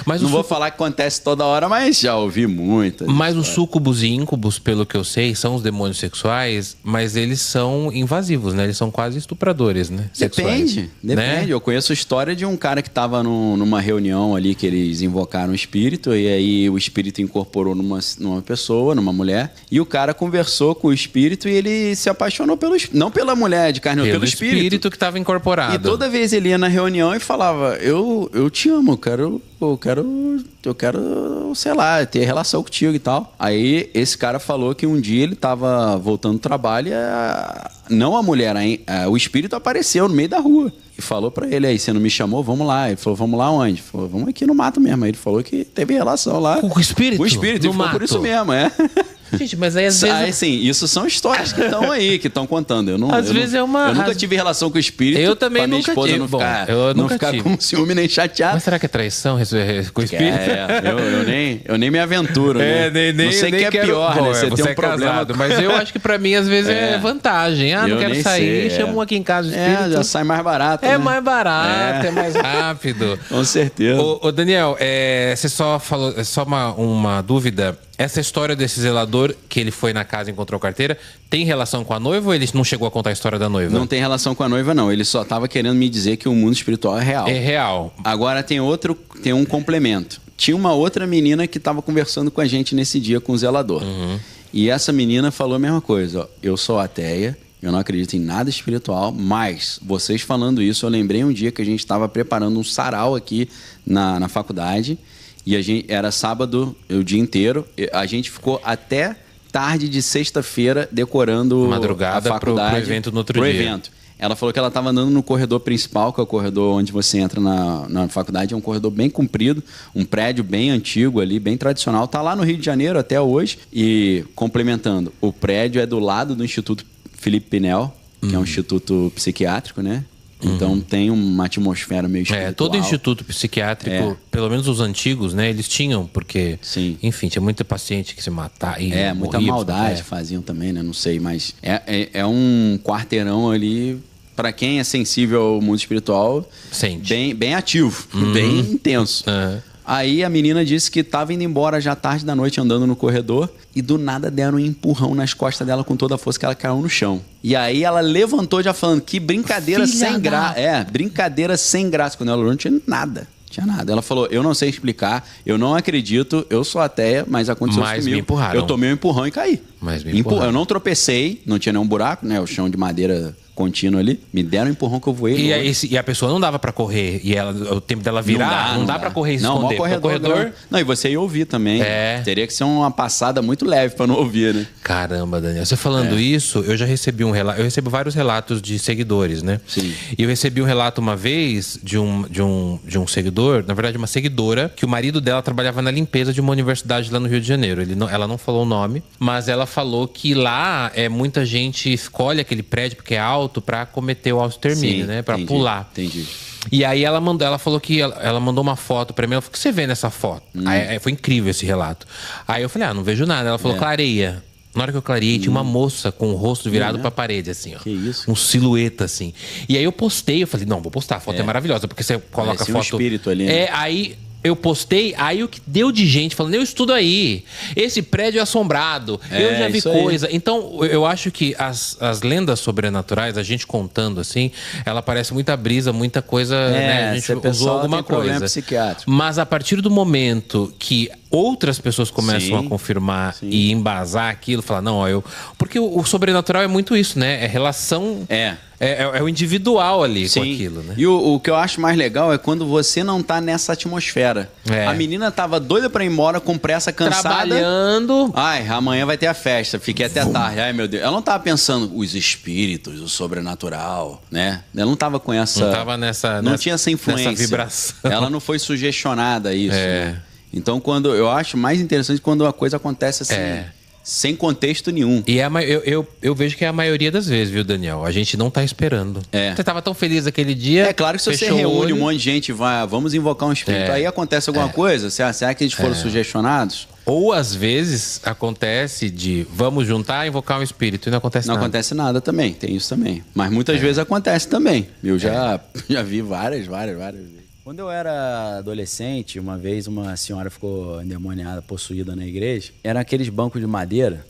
D: Mas
C: não vou falar que acontece toda hora, mas já ouvi muitas.
D: Mas os súcubus e íncubos, pelo que eu sei, são os demônios sexuais, mas eles são invasivos, né? Eles são quase estupradores, né?
C: Depende.
D: Né?
C: Eu conheço a história de um cara que estava numa reunião ali que eles invocaram o espírito e aí o espírito incorporou numa pessoa, numa mulher, e o cara conversou com o espírito e ele se apaixonou não pela mulher de carne, pelo espírito
D: que estava incorporado.
C: E toda vez ele ia na reunião e falava, eu te amo, eu quero, sei lá, ter relação contigo e tal. Aí esse cara falou que um dia ele tava voltando do trabalho e não a mulher, o espírito apareceu no meio da rua. E falou pra ele, aí, você não me chamou? Vamos lá. Ele falou, vamos lá onde? Ele falou, vamos aqui no mato mesmo. Aí ele falou que teve relação lá.
D: Com o espírito?
C: Com o espírito, e ficou por isso mesmo,
D: Gente, mas aí às vezes...
C: Aí, sim, isso são histórias que estão aí, que estão contando. Eu nunca tive relação com o espírito.
D: Eu também
C: minha
D: nunca
C: esposa
D: tive.
C: não ficar com ciúme nem chateado.
D: Mas será que é traição com o espírito?
C: Eu nem me aventuro, né?
D: Não
C: sei que é pior, né? Você tem um problema.
D: Casado, mas eu acho que pra mim, às vezes, é vantagem. Não quero sair, chama um aqui em casa o espírito.
C: Já sai mais barato,
D: né? Mais barato, é mais rápido.
C: Com certeza.
D: Ô Daniel, você só falou, só uma dúvida. Essa história desse zelador, que ele foi na casa e encontrou a carteira, tem relação com a noiva ou ele não chegou a contar a história da noiva?
C: Não tem relação com a noiva, não. Ele só estava querendo me dizer que o mundo espiritual é real.
D: É real.
C: Agora tem um complemento. Tinha uma outra menina que estava conversando com a gente nesse dia com o zelador. E essa menina falou a mesma coisa. Ó, eu sou ateia, eu não acredito em nada espiritual, mas vocês falando isso, eu lembrei um dia que a gente estava preparando um sarau aqui na faculdade. E era sábado, o dia inteiro. A gente ficou até tarde de sexta-feira decorando
D: Madrugada
C: a faculdade
D: pro evento no outro dia.
C: evento. Ela falou que ela estava andando no corredor principal, que é o corredor onde você entra na faculdade. É um corredor bem comprido, um prédio bem antigo ali, bem tradicional. Tá lá no Rio de Janeiro até hoje. E, complementando, o prédio é do lado do Instituto Felipe Pinel, que é um instituto psiquiátrico, né? Então tem uma atmosfera meio espiritual.
D: Todo instituto psiquiátrico, pelo menos os antigos, né? Eles tinham, porque, enfim, tinha muita paciente que se matava.
C: Muita maldade faziam também, né? Não sei, mas é um quarteirão ali, para quem é sensível ao mundo espiritual, bem ativo, bem intenso. Aí a menina disse que estava indo embora já tarde da noite, andando no corredor, e do nada deram um empurrão nas costas dela com toda a força, que ela caiu no chão. E aí ela levantou já falando que brincadeira sem graça. Brincadeira sem graça. Quando ela olhou, não tinha nada. Ela falou, eu não sei explicar, eu não acredito, eu sou ateia, mas aconteceu isso comigo.
D: Me empurraram.
C: Eu tomei um empurrão e caí.
D: Mas me empurraram.
C: Eu não tropecei, não tinha nenhum buraco, né? O chão de madeira contínuo ali. Me deram um empurrão que eu voei.
D: E a pessoa não dava pra correr. E o tempo dela virar, não dá pra correr e se esconder.
C: Corredor. Não, e você ia ouvir também. Teria que ser uma passada muito leve pra não ouvir, né?
D: Caramba, Daniel. Você falando isso, eu já recebi um relato. Eu recebo vários relatos de seguidores, né?
C: Sim.
D: E eu recebi um relato uma vez de um seguidor, na verdade uma seguidora, que o marido dela trabalhava na limpeza de uma universidade lá no Rio de Janeiro. Ela não falou o nome, mas ela falou que lá muita gente escolhe aquele prédio porque é alto para cometer o autoextermínio, né? Para pular.
C: Entendi.
D: E aí ela falou que ela mandou uma foto para mim. Ela falou, o que você vê nessa foto? Aí, foi incrível esse relato. Aí eu falei, não vejo nada. Ela falou, clareia. Na hora que eu clareei, tinha uma moça com o rosto virado pra parede, assim, ó.
C: Que isso?
D: Um silhueta, assim. E aí eu postei, eu falei, não, vou postar, a foto é maravilhosa, porque você coloca a foto...
C: um espírito ali, né?
D: Aí eu postei, aí o que deu de gente falando, eu estudo aí, esse prédio é assombrado, eu já vi coisa. Então, eu acho que as lendas sobrenaturais, a gente contando assim, ela parece muita brisa, muita coisa, né? A gente usou alguma coisa. Mas a partir do momento que outras pessoas começam a confirmar e embasar aquilo, falar, não, porque o sobrenatural é muito isso, né? É relação... É o individual ali com aquilo, né?
C: E o que eu acho mais legal é quando você não tá nessa atmosfera. A menina tava doida pra ir embora, com pressa, cansada.
D: Trabalhando.
C: Ai, amanhã vai ter a festa, fiquei até tarde. Ai, meu Deus. Ela não tava pensando os espíritos, o sobrenatural, né? Ela não tava com essa...
D: Não tava
C: Não tinha essa influência.
D: Nessa vibração.
C: Ela não foi sugestionada a isso. Né? Então, eu acho mais interessante quando a coisa acontece assim... Sem contexto nenhum.
D: E eu vejo que é a maioria das vezes, viu, Daniel? A gente não tá esperando. Você tava tão feliz aquele dia.
C: É claro que se você reúne um monte de gente, vamos invocar um espírito, aí acontece alguma coisa, será que eles foram sugestionados?
D: Ou às vezes acontece de vamos juntar e invocar um espírito e não acontece nada.
C: Não acontece nada também, tem isso também. Mas muitas vezes acontece também. Eu já vi várias vezes. Quando eu era adolescente, uma vez uma senhora ficou endemoniada, possuída na igreja. Eram aqueles bancos de madeira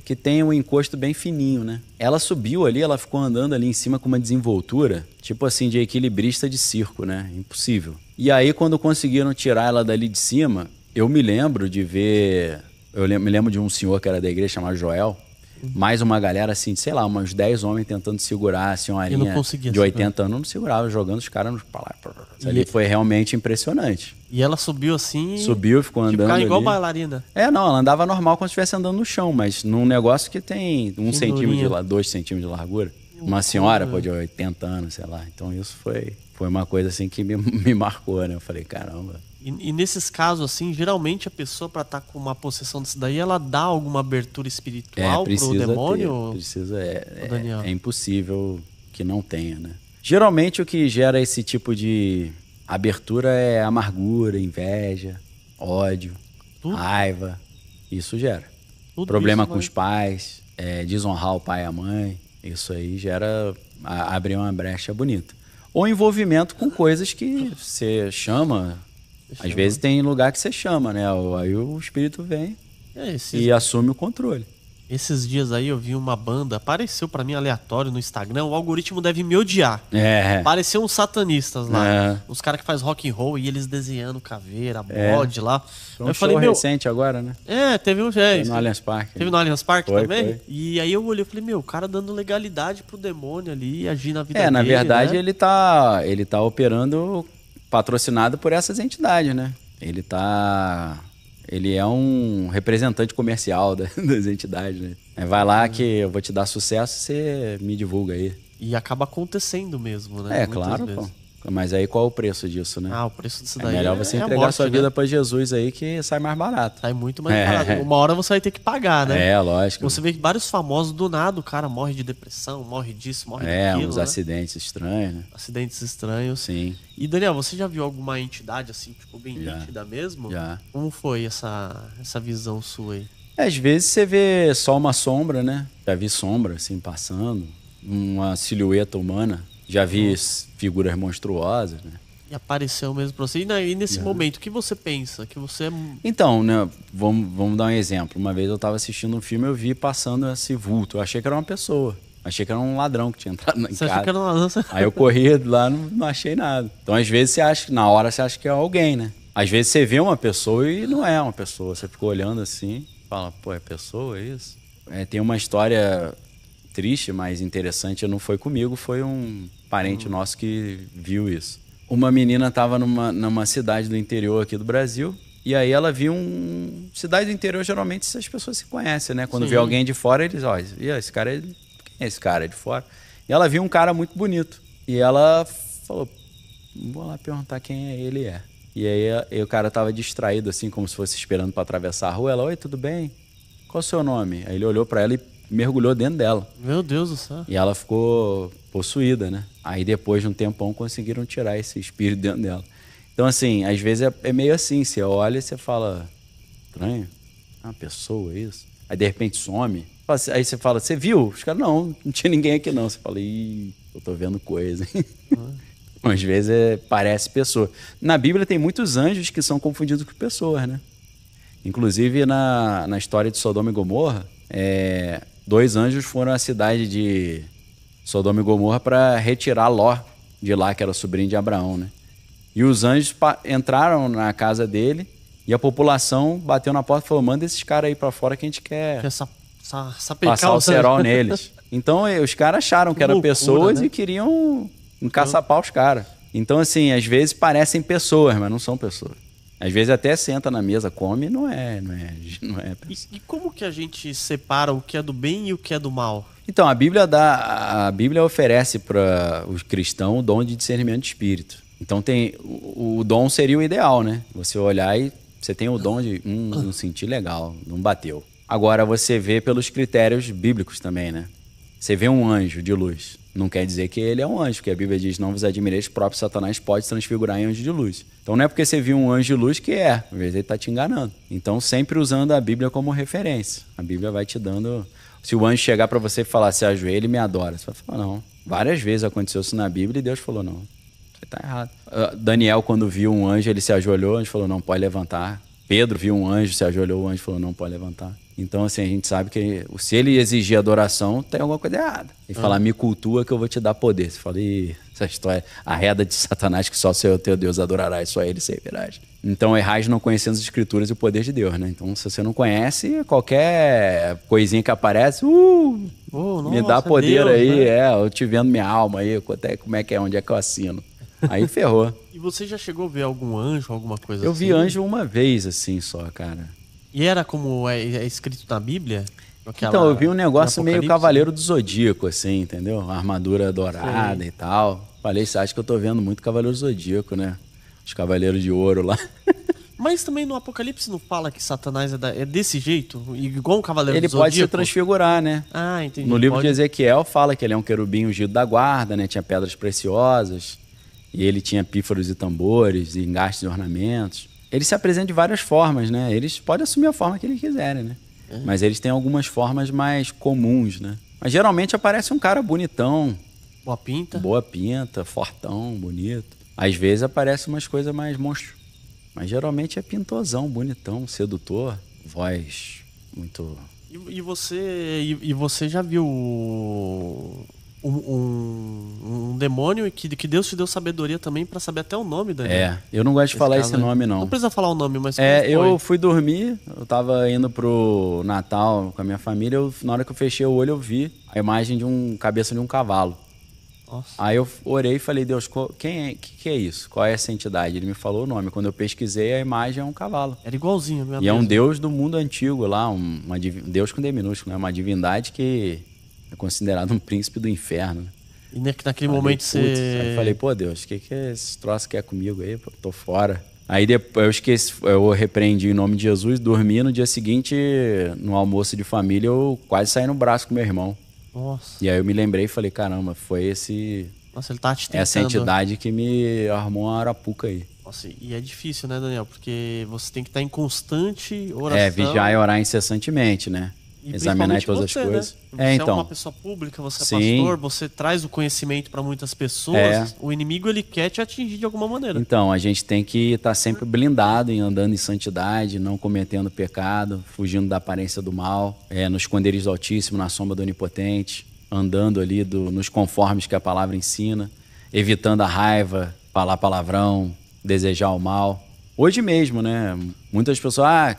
C: que tem um encosto bem fininho, né? Ela subiu ali, ela ficou andando ali em cima com uma desenvoltura, tipo assim, de equilibrista de circo, né? Impossível. E aí, quando conseguiram tirar ela dali de cima, eu me lembro de ver... me lembro de um senhor que era da igreja, chamado Joel. Mais uma galera assim, sei lá, uns 10 homens tentando segurar a senhorinha de 80 anos, não segurava, jogando os caras pra lá. Ali foi realmente impressionante.
E: E ela subiu assim...
C: Subiu, ficou andando
E: ficava igual
C: ali.
E: Bailarina.
C: Não, ela andava normal como se estivesse andando no chão, mas num negócio que tem 1 centímetro, 2 centímetros de largura. Uma senhora, de 80 anos, sei lá. Então isso foi uma coisa assim que me marcou, né? Eu falei, caramba...
E: E nesses casos, assim, geralmente a pessoa, para estar com uma possessão disso daí, ela dá alguma abertura espiritual pro demônio?
C: Precisa, é impossível que não tenha, né? Geralmente o que gera esse tipo de abertura é amargura, inveja, ódio, raiva. Isso gera. Problema com os pais, desonrar o pai e a mãe. Isso aí abre uma brecha bonita. Ou envolvimento com coisas que você chama... Às vezes tem lugar que você chama, né? Aí o espírito vem e assume o controle.
E: Esses dias aí eu vi uma banda, apareceu pra mim aleatório no Instagram, o algoritmo deve me odiar. Apareceu uns satanistas lá, os caras que faz rock and roll e eles desenhando caveira, bode lá.
C: Foi um show recente agora, né?
E: Teve um
C: no Allianz Parque.
E: Teve no Allianz Parque também?
C: Foi.
E: E aí eu olhei e falei, o cara dando legalidade pro demônio ali, agir na vida dele.
C: Na verdade, né? ele tá operando... patrocinado por essas entidades, né? Ele tá
A: Ele é um representante comercial das entidades, né? Vai lá que eu vou te dar sucesso, você me divulga aí.
E: E acaba acontecendo mesmo, né?
A: Muitas claro, vezes. Pô. Mas aí qual é o preço disso, né?
E: O preço disso daí
A: é melhor você entregar sua vida para Jesus aí que sai mais barato.
E: Sai muito mais barato. Uma hora você vai ter que pagar, né?
A: Lógico.
E: Você vê que vários famosos do nada, o cara morre de depressão, morre disso, morre daquilo,
A: uns acidentes estranhos, né?
E: Acidentes estranhos.
A: Sim.
E: E Daniel, você já viu alguma entidade assim, tipo, bem nítida mesmo?
A: Já.
E: Como foi essa visão sua aí?
A: Às vezes você vê só uma sombra, né? Já vi sombra, assim, passando. Uma silhueta humana. Já vi figuras monstruosas, né?
E: E apareceu mesmo pra você. E nesse momento, o que você pensa? Que você...
A: Então, né? Vamos dar um exemplo. Uma vez eu tava assistindo um filme, eu vi passando esse vulto. Eu achei que era uma pessoa. Achei que era um ladrão que tinha entrado na casa.
E: Você achou que era um ladrão?
A: Aí eu corri lá, não achei nada. Então, às vezes, na hora você acha que é alguém, né? Às vezes você vê uma pessoa e não é uma pessoa. Você ficou olhando assim, fala, pô, é pessoa, é isso? Tem uma história triste, mas interessante. Não foi comigo, foi um parente nosso que viu isso. Uma menina estava numa cidade do interior aqui do Brasil, e aí ela viu cidade do interior, geralmente as pessoas se conhecem, né? Quando vê alguém de fora, eles olham, esse cara quem é esse cara de fora? E ela viu um cara muito bonito. E ela falou, vou lá perguntar quem ele é. E aí o cara tava distraído, assim, como se fosse esperando para atravessar a rua. Ela, oi, tudo bem? Qual o seu nome? Aí ele olhou para ela e mergulhou dentro dela.
E: Meu Deus do céu.
A: E ela ficou possuída, né? Aí depois de um tempão conseguiram tirar esse espírito dentro dela. Então, assim, às vezes é meio assim, você olha e você fala, estranho, é uma pessoa isso? Aí de repente some. Aí você fala, você viu? Os caras, não tinha ninguém aqui não. Você fala, ih, eu tô vendo coisa. Às vezes parece pessoa. Na Bíblia tem muitos anjos que são confundidos com pessoas, né? Inclusive na história de Sodoma e Gomorra, 2 anjos foram à cidade de Sodoma e Gomorra para retirar Ló de lá, que era sobrinho de Abraão, né? E os anjos entraram na casa dele e a população bateu na porta e falou, manda esses caras aí para fora que a gente quer passar o cerol neles. Então os caras acharam que eram pessoas, né? E queriam encaçapar os caras. Então, assim, às vezes parecem pessoas, mas não são pessoas. Às vezes até senta na mesa, come e não é pessoa.
E: E como que a gente separa o que é do bem e o que é do mal?
A: Então, a Bíblia oferece para os cristãos o dom de discernimento de espírito. Então, o dom seria o ideal, né? Você olhar e você tem o dom de não senti legal, não bateu. Agora, você vê pelos critérios bíblicos também, né? Você vê um anjo de luz. Não quer dizer que ele é um anjo, porque a Bíblia diz, não vos admireis, o próprio Satanás pode se transfigurar em anjo de luz. Então não é porque você viu um anjo de luz que às vezes ele está te enganando. Então sempre usando a Bíblia como referência. A Bíblia vai te dando... Se o anjo chegar para você e falar, se ajoelha e me adora, você vai falar, não. Várias vezes aconteceu isso na Bíblia e Deus falou, não, você está errado. Daniel, quando viu um anjo, ele se ajoelhou, o anjo falou, não, pode levantar. Pedro viu um anjo, se ajoelhou, o anjo falou, não, pode levantar. Então, assim, a gente sabe que se ele exigir adoração, tem alguma coisa errada. E falar, me cultua que eu vou te dar poder. Você fala, essa história, a reda de Satanás que só o teu Deus adorarás, só ele servirás. Então, errais não conhecendo as escrituras e o poder de Deus, né? Então, se você não conhece, qualquer coisinha que aparece, me dá poder Deus, aí, né? Eu te vendo minha alma aí, como é que é, onde é que eu assino. Aí ferrou.
E: E você já chegou a ver algum anjo, alguma coisa
A: assim? Eu vi anjo
E: né?
A: uma vez, assim, só, cara.
E: E era como é escrito na Bíblia?
A: Então, eu vi um negócio meio Cavaleiro do Zodíaco, assim, entendeu? Uma armadura dourada e tal. Falei, você acha que eu tô vendo muito Cavaleiro do Zodíaco, né? Os Cavaleiros de Ouro lá.
E: Mas também no Apocalipse não fala que Satanás é desse jeito? Igual um Cavaleiro do Zodíaco?
A: Ele pode se transfigurar, né?
E: Ah, entendi.
A: No livro de Ezequiel fala que ele é um querubim ungido da guarda, né? Tinha pedras preciosas. E ele tinha pífaros e tambores, e engastes e ornamentos. Eles se apresentam de várias formas, né? Eles podem assumir a forma que eles quiserem, né? Mas eles têm algumas formas mais comuns, né? Mas geralmente aparece um cara bonitão. Boa pinta, fortão, bonito. Às vezes aparece umas coisas mais monstros. Mas geralmente é pintosão, bonitão, sedutor. Voz muito...
E: E você já viu um demônio que Deus te deu sabedoria também pra saber até o nome, Daniel?
A: Eu não gosto de falar esse nome, não.
E: Não precisa falar o nome, mas
A: eu fui dormir, eu tava indo pro Natal com a minha família, na hora que eu fechei o olho eu vi a imagem de cabeça de um cavalo. Nossa. Aí eu orei e falei, Deus, que é isso? Qual é essa entidade? Ele me falou o nome. Quando eu pesquisei, a imagem é um cavalo.
E: Era igualzinho.
A: E é um deus do mundo antigo lá, um deus com D minúsculo, né? Uma divindade que é considerado um príncipe do inferno.
E: E naquele momento você...
A: Aí eu falei, pô, Deus, o que esse troço quer comigo aí? Pô, tô fora. Aí depois eu esqueci, eu repreendi em nome de Jesus, dormi, no dia seguinte, no almoço de família, eu quase saí no braço com meu irmão.
E: Nossa.
A: E aí eu me lembrei e falei, caramba, foi esse...
E: Nossa, ele tá te tentando.
A: Essa entidade que me armou uma arapuca aí.
E: Nossa, e é difícil, né, Daniel? Porque você tem que estar em constante oração.
A: Vigiar e orar incessantemente, né?
E: E
A: examinar todas
E: você,
A: as coisas.
E: Né? Você é uma pessoa pública, você é pastor, você traz o conhecimento para muitas pessoas. O inimigo, ele quer te atingir de alguma maneira.
A: Então, a gente tem que estar sempre blindado, andando em santidade, não cometendo pecado, fugindo da aparência do mal, no esconderijo do Altíssimo, na sombra do Onipotente, andando ali nos conformes que a palavra ensina, evitando a raiva, falar palavrão, desejar o mal. Hoje mesmo, né? Muitas pessoas,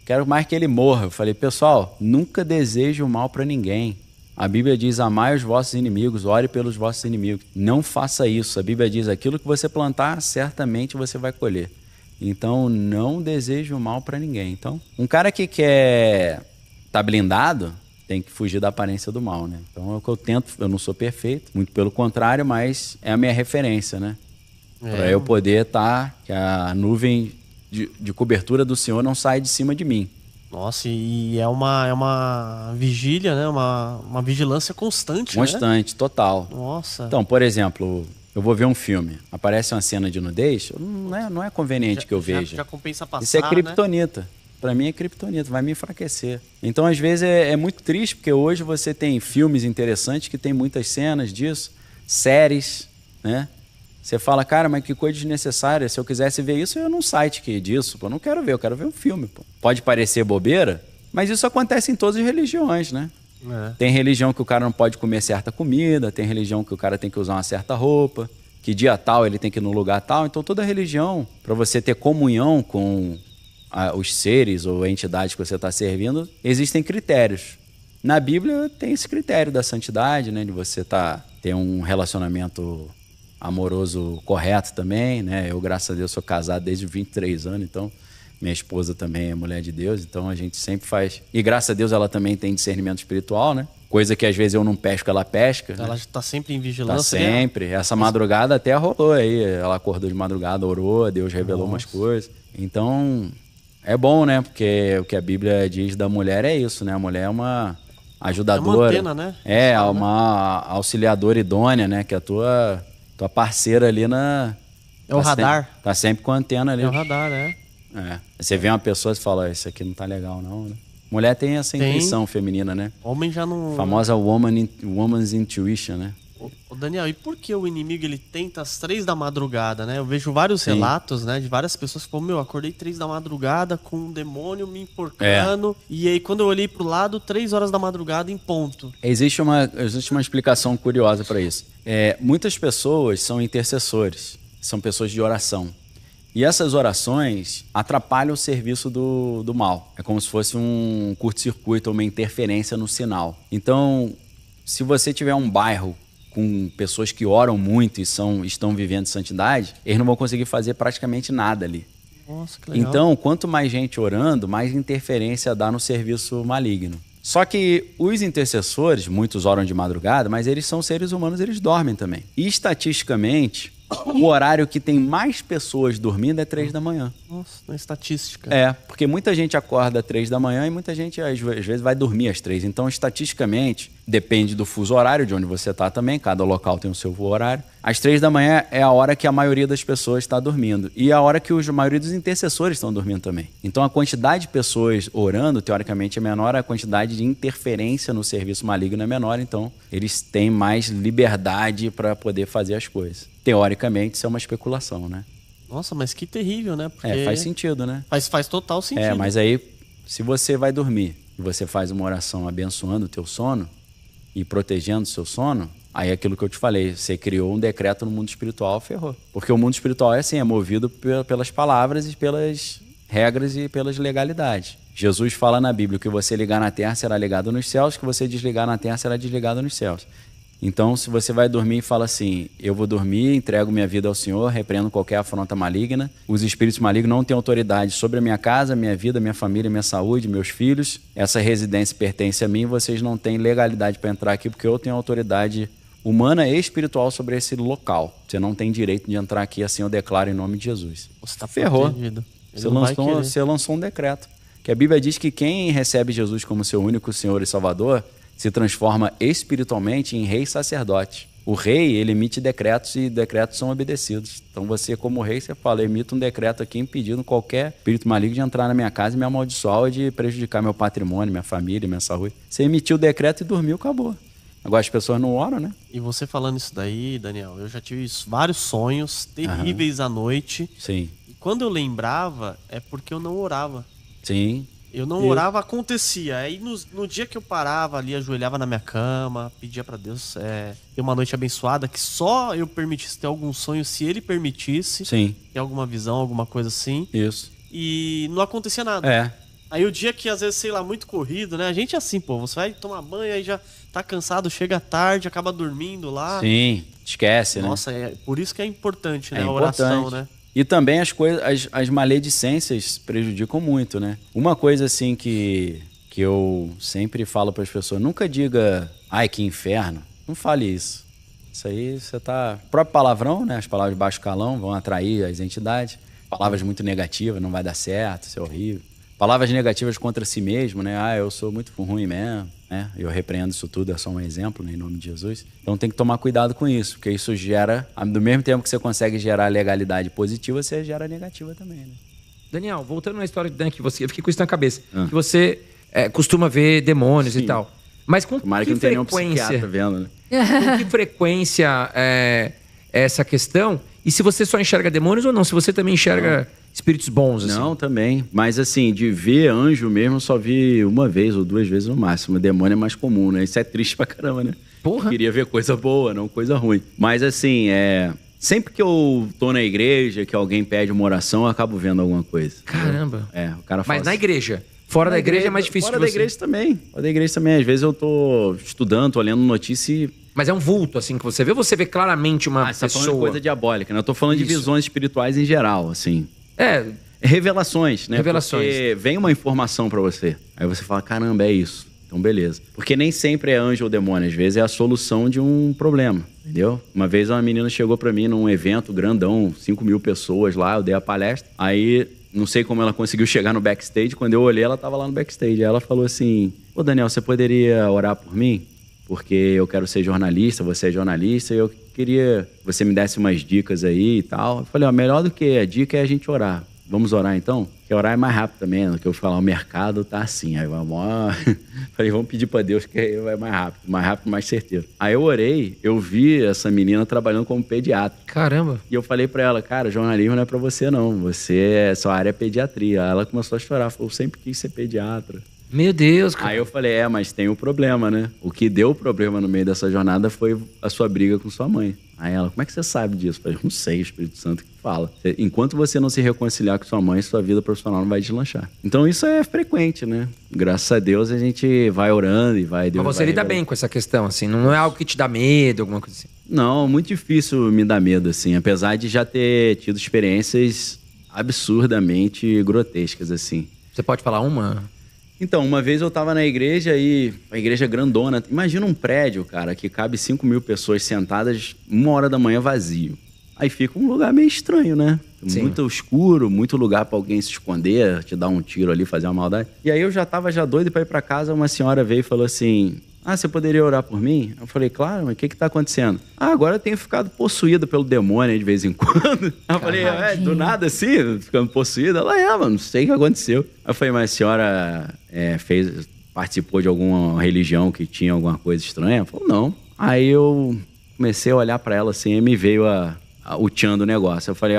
A: quero mais que ele morra. Eu falei, pessoal, nunca deseje o mal para ninguém. A Bíblia diz, amai os vossos inimigos, ore pelos vossos inimigos. Não faça isso. A Bíblia diz, aquilo que você plantar, certamente você vai colher. Então, não deseje o mal para ninguém. Então, um cara que quer estar blindado, tem que fugir da aparência do mal, né? Então, é o que eu tento. Eu não sou perfeito, muito pelo contrário, mas é a minha referência, né? Para eu poder que a nuvem de cobertura do Senhor não sai de cima de mim.
E: Nossa, e é uma vigília, né? Uma vigilância constante,
A: Constante, né? Total.
E: Nossa.
A: Então, por exemplo, eu vou ver um filme, aparece uma cena de nudez, não é conveniente que eu veja.
E: Já compensa passar,
A: isso é criptonita. Né? Para mim é criptonita, vai me enfraquecer. Então, às vezes, é muito triste, porque hoje você tem filmes interessantes que tem muitas cenas disso, séries, né? Você fala, cara, mas que coisa desnecessária. Se eu quisesse ver isso, eu ia num site disso. Pô, eu não quero ver, eu quero ver um filme. Pô. Pode parecer bobeira, mas isso acontece em todas as religiões, né? Tem religião que o cara não pode comer certa comida, tem religião que o cara tem que usar uma certa roupa, que dia tal ele tem que ir no lugar tal. Então, toda religião, para você ter comunhão com os seres ou entidades que você está servindo, existem critérios. Na Bíblia tem esse critério da santidade, né? De você ter um relacionamento amoroso correto também, né? Eu, graças a Deus, sou casado desde 23 anos, então minha esposa também é mulher de Deus, então a gente sempre faz... E graças a Deus ela também tem discernimento espiritual, né? Coisa que às vezes eu não pesco, ela pesca.
E: Ela está sempre em vigilância.
A: Tá sempre. Né? Essa madrugada até rolou aí. Ela acordou de madrugada, orou, Deus revelou umas coisas. Então, é bom, né? Porque o que a Bíblia diz da mulher é isso, né? A mulher é uma ajudadora.
E: É uma antena, né?
A: Uma auxiliadora idônea, né? Que é a tua parceira ali
E: É o radar.
A: Tá sempre com a antena ali.
E: É o radar,
A: Você vê uma pessoa e fala, isso aqui não tá legal não, né? Mulher tem essa intuição feminina, né?
E: Homem já não...
A: Famosa woman's intuition, né?
E: Ô Daniel, e por que o inimigo ele tenta às 3 da madrugada, né? Eu vejo vários relatos, né? De várias pessoas que falam, acordei 3 da madrugada com um demônio me enforcando. E aí quando eu olhei pro lado, 3 horas da madrugada em ponto.
A: Existe uma explicação curiosa para isso. Muitas pessoas são intercessores, são pessoas de oração. E essas orações atrapalham o serviço do mal. É como se fosse um curto-circuito ou uma interferência no sinal. Então, se você tiver um bairro com pessoas que oram muito e estão vivendo santidade, eles não vão conseguir fazer praticamente nada ali.
E: Nossa, que legal.
A: Então, quanto mais gente orando, mais interferência dá no serviço maligno. Só que os intercessores, muitos oram de madrugada, mas eles são seres humanos, eles dormem também. E estatisticamente, o horário que tem mais pessoas dormindo é 3 da manhã.
E: Nossa, na estatística.
A: Porque muita gente acorda às 3 da manhã e muita gente às vezes vai dormir às 3. Então, estatisticamente, depende do fuso horário de onde você está também, cada local tem o seu horário. Às 3 da manhã é a hora que a maioria das pessoas está dormindo. E é a hora que a maioria dos intercessores estão dormindo também. Então, a quantidade de pessoas orando, teoricamente, é menor, a quantidade de interferência no serviço maligno é menor. Então, eles têm mais liberdade para poder fazer as coisas. Teoricamente, isso é uma especulação, né?
E: Nossa, mas que terrível, né? Porque
A: faz sentido, né?
E: Faz total sentido.
A: Mas aí, se você vai dormir e você faz uma oração abençoando o teu sono e protegendo o seu sono, aí aquilo que eu te falei, você criou um decreto no mundo espiritual, ferrou. Porque o mundo espiritual é movido pelas palavras e pelas regras e pelas legalidades. Jesus fala na Bíblia que você ligar na terra será ligado nos céus, que você desligar na terra será desligado nos céus. Então, se você vai dormir e fala assim, eu vou dormir, entrego minha vida ao Senhor, repreendo qualquer afronta maligna, os espíritos malignos não têm autoridade sobre a minha casa, minha vida, minha família, minha saúde, meus filhos, essa residência pertence a mim, vocês não têm legalidade para entrar aqui porque eu tenho autoridade humana e espiritual sobre esse local. Você não tem direito de entrar aqui, assim eu declaro em nome de Jesus.
E: Você tá
A: ferrou. Você lançou um decreto. Que a Bíblia diz que quem recebe Jesus como seu único Senhor e Salvador se transforma espiritualmente em rei e sacerdote. O rei, ele emite decretos e decretos são obedecidos. Então você, como rei, você fala, emita um decreto aqui impedindo qualquer espírito maligno de entrar na minha casa e me amaldiçoar ou de prejudicar meu patrimônio, minha família, minha saúde. Você emitiu o decreto e dormiu, acabou. Agora as pessoas não oram, né?
E: E você falando isso daí, Daniel, eu já tive vários sonhos terríveis à noite.
A: Sim.
E: E quando eu lembrava, é porque eu não orava.
A: Sim.
E: Eu não orava, acontecia. Aí no dia que eu parava ali, ajoelhava na minha cama, pedia pra Deus ter uma noite abençoada, que só eu permitisse ter algum sonho, se Ele permitisse.
A: Sim.
E: Ter alguma visão, alguma coisa assim.
A: Isso.
E: E não acontecia nada.
A: É.
E: Aí o dia que, às vezes, sei lá, muito corrido, né? A gente é assim, pô, você vai tomar banho, aí já tá cansado, chega tarde, acaba dormindo lá.
A: Sim, esquece, né?
E: Nossa, por isso que é importante, né?
A: É
E: a oração, né?
A: E também as maledicências prejudicam muito, né? Uma coisa assim que eu sempre falo para as pessoas, nunca diga, ai, que inferno. Não fale isso. Isso aí você tá... O próprio palavrão, né? As palavras de baixo calão vão atrair as entidades. Palavras muito negativas, não vai dar certo, isso é horrível. Palavras negativas contra si mesmo, né? Ah, eu sou muito ruim mesmo, né? Eu repreendo isso tudo, é só um exemplo, né? Em nome de Jesus. Então tem que tomar cuidado com isso, porque isso gera, do mesmo tempo que você consegue gerar legalidade positiva, você gera negativa também, né?
F: Daniel, voltando na história do Dan, que você, eu fiquei com isso na cabeça, que você costuma ver demônios e tal. Mas com
A: Tomara
F: que
A: que não tenha nenhum
F: frequência...
A: psiquiatra vendo, né?
F: Com que frequência essa questão? E se você só enxerga demônios ou não? Se você também enxerga espíritos bons, assim?
A: Não, também. Mas assim, de ver anjo mesmo, eu só vi uma vez ou duas vezes no máximo. Demônio é mais comum, né? Isso é triste pra caramba, né?
F: Porra!
A: Eu queria ver coisa boa, não coisa ruim. Mas assim, sempre que eu tô na igreja, que alguém pede uma oração, eu acabo vendo alguma coisa.
F: Caramba!
A: O cara fala
F: Mas na igreja? Fora da igreja é mais difícil
A: Fora da igreja também. Fora da igreja também. Às vezes eu tô estudando, tô lendo notícia e...
F: Mas é um vulto, assim, que você vê? Ou você vê claramente uma
A: você
F: pessoa?
A: Tá falando de coisa diabólica, né? Eu tô falando de visões espirituais em geral, assim. Revelações, né?
F: Revelações.
A: Porque vem uma informação pra você. Aí você fala, caramba, é isso. Então, beleza. Porque nem sempre é anjo ou demônio. Às vezes é a solução de um problema, entendeu? Uma vez uma menina chegou pra mim num evento grandão, 5.000 pessoas lá, eu dei a palestra. Aí, não sei como ela conseguiu chegar no backstage. Quando eu olhei, ela tava lá no backstage. Aí ela falou assim, ô Daniel, você poderia orar por mim? Porque eu quero ser jornalista, você é jornalista, e eu queria que você me desse umas dicas aí e tal. Eu falei, melhor do que a dica é a gente orar. Vamos orar então? Porque orar é mais rápido também, né? Que eu falar, o mercado tá assim. Aí vamos, falei, vamos pedir pra Deus que aí vai mais rápido, mais certeiro. Aí eu orei, eu vi essa menina trabalhando como pediatra.
F: Caramba!
A: E eu falei pra ela, cara, jornalismo não é pra você não, sua área é pediatria. Aí ela começou a chorar, falou, eu sempre quis ser pediatra.
F: Meu Deus, cara.
A: Aí eu falei, mas tem um problema, né? O que deu problema no meio dessa jornada foi a sua briga com sua mãe. Aí ela, como é que você sabe disso? Eu falei, não sei, o Espírito Santo que fala. Enquanto você não se reconciliar com sua mãe, sua vida profissional não vai deslanchar. Então isso é frequente, né? Graças a Deus a gente vai orando e vai...
F: Mas você lida bem com essa questão, assim? Não é algo que te dá medo, alguma coisa assim?
A: Não, muito difícil me dar medo, assim. Apesar de já ter tido experiências absurdamente grotescas, assim.
F: Você pode falar uma...
A: Então, uma vez eu tava na igreja e a igreja grandona. Imagina um prédio, cara, que cabe 5.000 pessoas sentadas 1h da manhã vazio. Aí fica um lugar meio estranho, né? Sim. Muito escuro, muito lugar pra alguém se esconder, te dar um tiro ali, fazer uma maldade. E aí eu já tava doido pra ir pra casa, uma senhora veio e falou assim... você poderia orar por mim? Eu falei, claro, mas o que tá acontecendo? Agora eu tenho ficado possuído pelo demônio de vez em quando. Eu falei, do nada assim, ficando possuído? Ela, mano, não sei o que aconteceu. Eu falei, mas a senhora participou de alguma religião que tinha alguma coisa estranha? Ela falou, não. Aí eu comecei a olhar pra ela assim e me veio o tchan do negócio. Eu falei,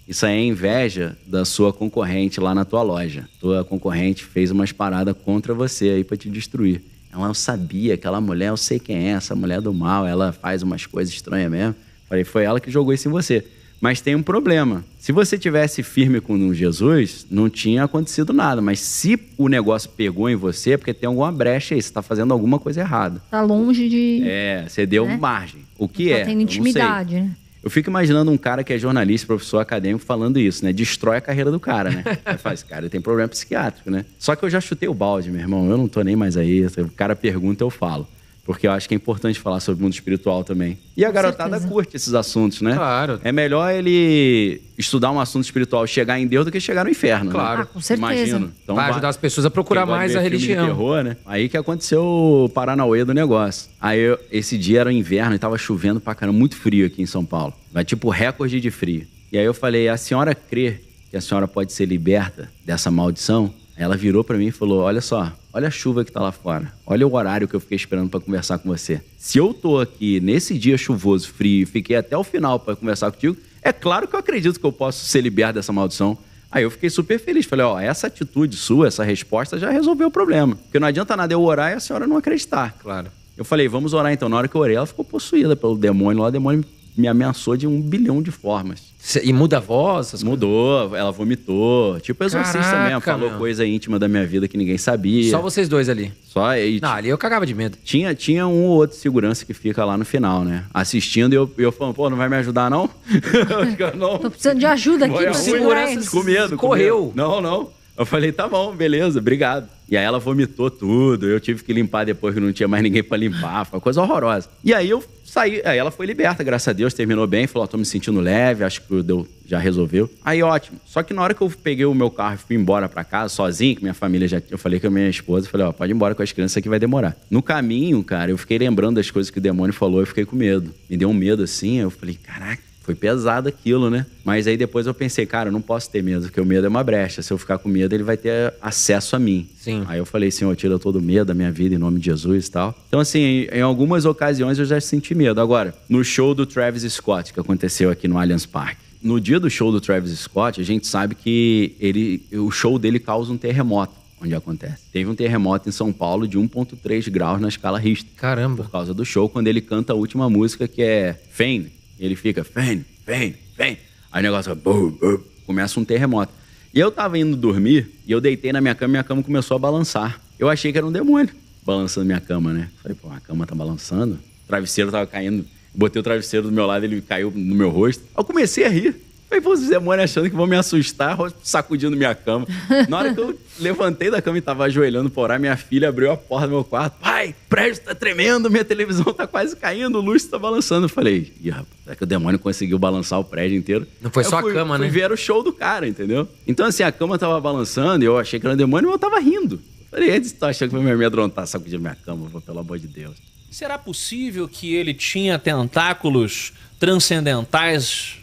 A: isso aí é inveja da sua concorrente lá na tua loja. Tua concorrente fez umas paradas contra você aí pra te destruir. Eu sabia, aquela mulher, eu sei quem é, essa mulher do mal, ela faz umas coisas estranhas mesmo. Falei, foi ela que jogou isso em você. Mas tem um problema. Se você tivesse firme com Jesus, não tinha acontecido nada. Mas se o negócio pegou em você, é porque tem alguma brecha aí. Você tá fazendo alguma coisa errada.
G: Tá longe de...
A: Você deu margem. O que
G: tá tendo intimidade, né?
A: Eu fico imaginando um cara que é jornalista, professor acadêmico, falando isso, né? Destrói a carreira do cara, né? Aí fala, esse cara tem problema psiquiátrico, né? Só que eu já chutei o balde, meu irmão. Eu não tô nem mais aí. O cara pergunta, eu falo. Porque eu acho que é importante falar sobre o mundo espiritual também. E a garotada curte esses assuntos, né?
F: Claro.
A: É melhor ele estudar um assunto espiritual, chegar em Deus, do que chegar no inferno.
F: Claro.
A: Né?
G: Com certeza.
A: Imagino. Então,
F: vai ajudar as pessoas a procurar mais a religião.
A: De terror, né? Aí que aconteceu o Paranauê do negócio. Aí esse dia era inverno e tava chovendo pra caramba, muito frio aqui em São Paulo. Vai tipo recorde de frio. E aí eu falei, a senhora crê que a senhora pode ser liberta dessa maldição? Ela virou pra mim e falou, olha só, olha a chuva que tá lá fora. Olha o horário que eu fiquei esperando pra conversar com você. Se eu tô aqui nesse dia chuvoso, frio, e fiquei até o final pra conversar contigo, é claro que eu acredito que eu posso ser liberto dessa maldição. Aí eu fiquei super feliz. Falei, essa atitude sua, essa resposta já resolveu o problema. Porque não adianta nada eu orar e a senhora não acreditar.
F: Claro.
A: Eu falei, vamos orar então. Na hora que eu orei, ela ficou possuída pelo demônio lá. O demônio me ameaçou de 1 bilhão de formas.
F: E muda a voz?
A: Mudou, ela vomitou. Tipo exorcista mesmo, falou coisa íntima da minha vida que ninguém sabia.
F: Só vocês dois ali?
A: Só
F: não, ali eu cagava de medo.
A: Tinha um ou outro segurança que fica lá no final, né? Assistindo e eu falando, pô, não vai me ajudar não?
G: Não. Tô precisando de ajuda aqui.
F: Segurança
A: com medo.
F: Correu.
A: Não. Eu falei, tá bom, beleza, obrigado. E aí ela vomitou tudo, eu tive que limpar depois que não tinha mais ninguém pra limpar, foi uma coisa horrorosa. E aí eu saí, aí ela foi liberta, graças a Deus, terminou bem, falou, tô me sentindo leve, acho que já resolveu. Aí ótimo. Só que na hora que eu peguei o meu carro e fui embora pra casa, sozinho, que minha família eu falei com a minha esposa, falei, pode ir embora com as crianças, aqui vai demorar. No caminho, cara, eu fiquei lembrando das coisas que o demônio falou, eu fiquei com medo. Me deu um medo assim, eu falei, caraca. Foi pesado aquilo, né? Mas aí depois eu pensei, cara, eu não posso ter medo, porque o medo é uma brecha. Se eu ficar com medo, ele vai ter acesso a mim.
F: Sim.
A: Aí eu falei, Senhor, tira todo o medo da minha vida em nome de Jesus e tal. Então, assim, em algumas ocasiões eu já senti medo. Agora, no show do Travis Scott, que aconteceu aqui no Allianz Parque. No dia do show do Travis Scott, a gente sabe que o show dele causa um terremoto. Onde acontece. Teve um terremoto em São Paulo de 1,3 graus na escala Richter.
F: Caramba.
A: Por causa do show, quando ele canta a última música, que é Fame. Ele fica, vem. Aí o negócio, começa um terremoto. E eu tava indo dormir, e eu deitei na minha cama começou a balançar. Eu achei que era um demônio balançando minha cama, né? Falei, pô, a cama tá balançando, o travesseiro tava caindo. Botei o travesseiro do meu lado, ele caiu no meu rosto. Aí eu comecei a rir. Falei, pô, os demônios achando que vão me assustar, sacudindo minha cama. Na hora que eu levantei da cama e tava ajoelhando pra orar, minha filha abriu a porta do meu quarto. Pai, o prédio tá tremendo, minha televisão tá quase caindo, o luz tá balançando. Eu falei, rapaz, é que o demônio conseguiu balançar o prédio inteiro.
F: Não foi só a cama, né?
A: Fui ver o show do cara, entendeu? Então, assim, a cama tava balançando e eu achei que era um demônio, mas eu tava rindo. Eu falei, ele tá achando que vai me amedrontar, sacudindo minha cama, pelo amor de Deus.
H: Será possível que ele tinha tentáculos transcendentais?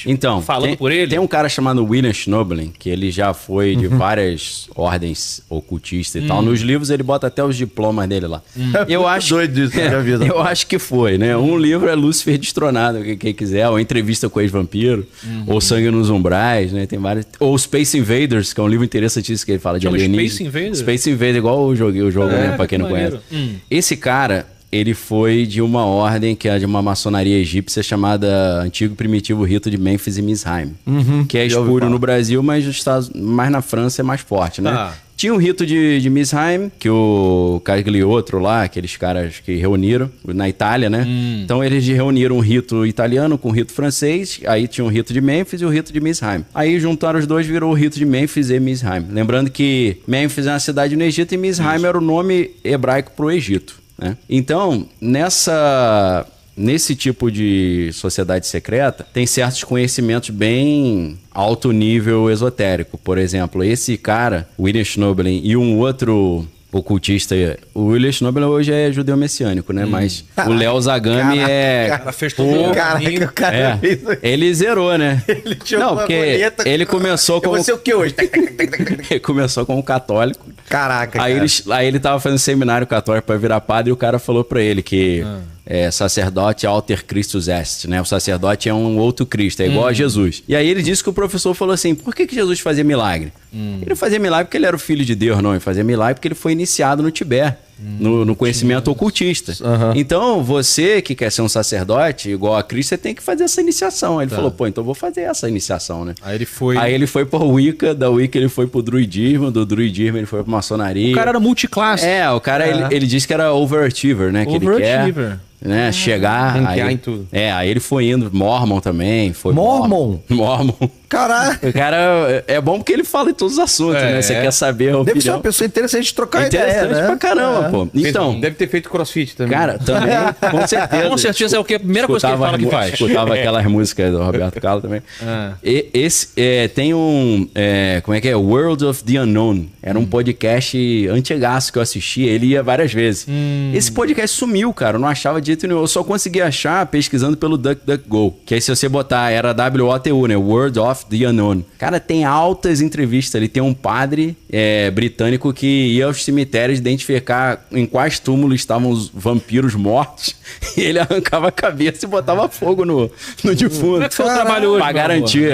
A: Então,
H: falando por ele?
A: Tem um cara chamado William Schnoebelen, que ele já foi de várias ordens ocultistas e tal. Nos livros ele bota até os diplomas dele lá. Eu acho
B: doido disso, já vi.
A: Eu acho que foi, né? Um livro é Lúcifer Destronado, quem quiser, ou Entrevista com o Ex-Vampiro, ou Sangue nos Umbrais, né? Tem vários. Ou Space Invaders, que é um livro interessantíssimo que ele fala de alienígenas. Space Invaders? Space Invaders, igual o jogo, né? Pra quem não conhece. Esse cara, ele foi de uma ordem que é de uma maçonaria egípcia chamada Antigo Primitivo Rito de Mênfis e Misraim, que é espúrio no Brasil, mas na França é mais forte, né? Tinha um rito de Misraim, que o Cagliostro lá, aqueles caras que reuniram na Itália, né? Então eles reuniram um rito italiano com um rito francês, aí tinha um rito de Mênfis e o rito de Misraim. Aí juntaram os dois, virou o rito de Mênfis e Misraim. Lembrando que Mênfis é uma cidade no Egito e Misraim era o nome hebraico para o Egito. Né? Então, nesse tipo de sociedade secreta, tem certos conhecimentos bem alto nível esotérico. Por exemplo, esse cara, William Schnoebelen, e um outro ocultista, o William Schnoebelen hoje é judeu messiânico, né? Mas o Léo Zagami
H: fez todo o
B: cara fez...
A: Ele zerou, né?
B: Ele
A: não, porque ele começou com...
B: Você o que hoje?
A: Ele começou como católico.
B: Caraca,
A: aí ele tava fazendo seminário católico pra virar padre e o cara falou pra ele que sacerdote alter Christus est, né? O sacerdote é um outro Cristo, é igual a Jesus. E aí ele disse que o professor falou assim, por que Jesus fazia milagre? Ele não fazia milagre porque ele era o filho de Deus, não. Ele fazia milagre porque ele foi iniciado no Tibete. No conhecimento ocultista. Então, você que quer ser um sacerdote igual a Cristo, você tem que fazer essa iniciação. Aí ele falou, pô, então eu vou fazer essa iniciação, né?
B: Aí ele foi
A: pro Wicca, da Wicca ele foi pro druidismo, do druidismo ele foi pra maçonaria.
B: O cara era multiclasse.
A: O cara, ele disse que era overachiever, né? Que ele quer, né, chegar...
B: Ranquear em tudo.
A: Aí ele foi indo, Mormon também. Foi
I: Mormon? Caralho.
A: O cara é bom porque ele fala em todos os assuntos, né? Você quer saber a opinião.
I: Deve ser uma pessoa interessante de trocar ideia, né?
A: Interessante pra caramba, pô. Então...
B: Deve ter feito crossfit também.
A: Cara, também, com certeza.
H: Com certeza é o que a primeira coisa que ele fala que faz.
A: Escutava aquelas músicas do Roberto Carlos também. Tem um... como é que é? World of the Unknown. Era um podcast antigaço que eu assistia. Ele ia várias vezes. Esse podcast sumiu, cara. Eu não achava de jeito nenhum. Eu só consegui achar pesquisando pelo DuckDuckGo. Que aí se você botar, era WOTU, né? World of the Unknown. Cara, tem altas entrevistas. Ele tem um padre britânico que ia aos cemitérios identificar em quais túmulos estavam os vampiros mortos. E ele arrancava a cabeça e botava fogo no defunto.
H: Como é que foi o trabalho hoje?
A: Pra garantir,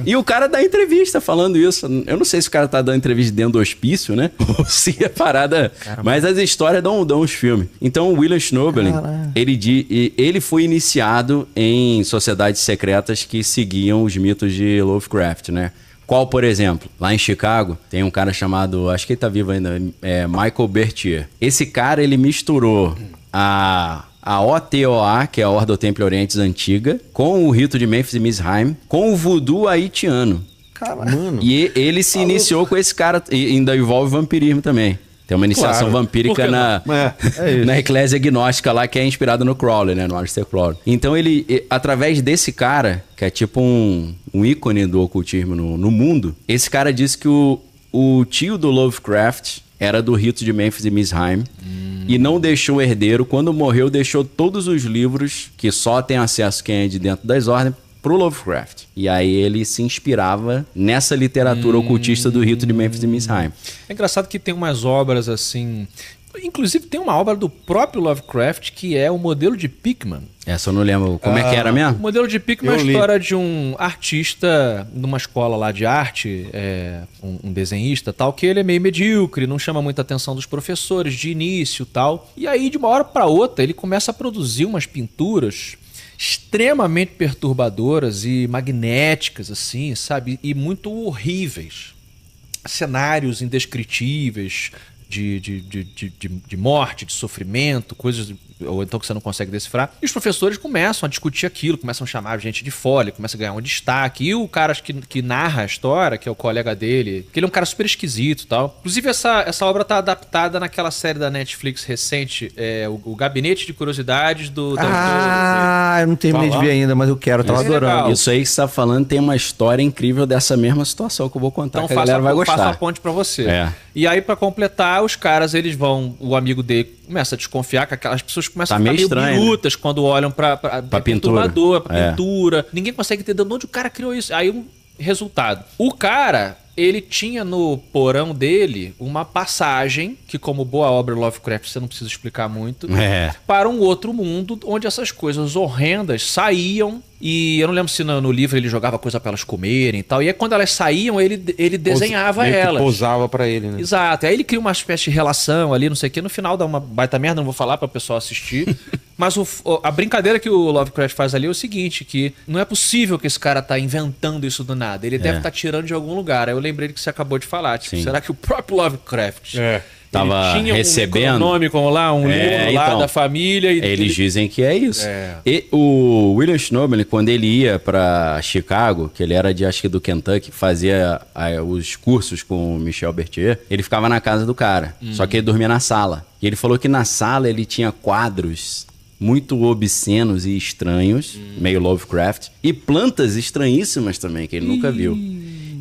A: E o cara dá entrevista falando isso. Eu não sei se o cara tá dando entrevista dentro do hospício, né? Ou se é parada... Caramba. Mas as histórias dão os filmes. Então o William Schnoebelen, ele foi iniciado em sociedades secretas que seguiam os mitos de Lovecraft, né? Qual, por exemplo? Lá em Chicago, tem um cara chamado, acho que ele tá vivo ainda, Michael Bertier. Esse cara, ele misturou a OTOA, que é a Ordem do Templo Orientes Antiga, com o rito de Memphis e Mizraim, com o voodoo haitiano.
I: Caralho.
A: E ele se iniciou com esse cara, e ainda envolve vampirismo também. Tem uma iniciação vampírica na eclésia gnóstica lá, que é inspirada no Crowley, né? No Aleister Crowley. Então ele, através desse cara, que é tipo um ícone do ocultismo no mundo, esse cara disse que o tio do Lovecraft era do rito de Memphis e Mizraim e não deixou herdeiro. Quando morreu, deixou todos os livros que só tem acesso quem é de dentro das ordens pro Lovecraft. E aí ele se inspirava nessa literatura ocultista do rito de Memphis e Mizraim.
H: É engraçado que tem umas obras assim... Inclusive tem uma obra do próprio Lovecraft que é o modelo de Pickman.
A: Essa eu não lembro. Como é que era mesmo?
H: O modelo de Pickman é a história de um artista numa escola lá de arte, um desenhista tal, que ele é meio medíocre, não chama muita atenção dos professores de início tal. E aí, de uma hora para outra, ele começa a produzir umas pinturas extremamente perturbadoras e magnéticas, assim, sabe? E muito horríveis. Cenários indescritíveis de morte, de sofrimento, coisas... ou então que você não consegue decifrar. E os professores começam a discutir aquilo, começam a chamar a gente de fora, começa a ganhar um destaque. E o cara que narra a história, que é o colega dele, que ele é um cara super esquisito e tal. Inclusive, essa obra tá adaptada naquela série da Netflix recente, o Gabinete de Curiosidades do...
I: eu não terminei de ver ainda, mas eu quero, tava adorando.
A: Legal. Isso aí que você tá falando tem uma história incrível dessa mesma situação que eu vou contar, então, que a galera vai gostar.
H: Faço a ponte pra você. E aí, pra completar, os caras, eles vão... O amigo dele começa a desconfiar que aquelas pessoas começam a ficar meio birutas, né? Quando olham pra pintura. Pra pintura. Ninguém consegue entender de onde o cara criou isso. Aí, resultado. O cara, ele tinha no porão dele uma passagem, que como boa obra Lovecraft, você não precisa explicar muito, para um outro mundo, onde essas coisas horrendas saíam. E eu não lembro se no livro ele jogava coisa pra elas comerem e tal. E aí quando elas saíam, ele desenhava elas.
B: Posava pra ele, né?
H: Exato. Aí ele cria uma espécie de relação ali, não sei o que. No final dá uma baita merda, não vou falar pra pessoa assistir. Mas a brincadeira que o Lovecraft faz ali é o seguinte, que não é possível que esse cara tá inventando isso do nada. Ele deve estar tirando de algum lugar. Aí eu lembrei do que você acabou de falar. Tipo, será que o próprio Lovecraft...
A: Tava
H: tinha
A: recebendo
H: um Necronômico lá, um livro lá da família. E
A: eles dizem que é isso. E o William Schnoebelen, quando ele ia para Chicago, que ele era de, acho que do Kentucky, fazia os cursos com o Michel Bertier, ele ficava na casa do cara. Só que ele dormia na sala. E ele falou que na sala ele tinha quadros muito obscenos e estranhos, meio Lovecraft, e plantas estranhíssimas também, que ele nunca viu.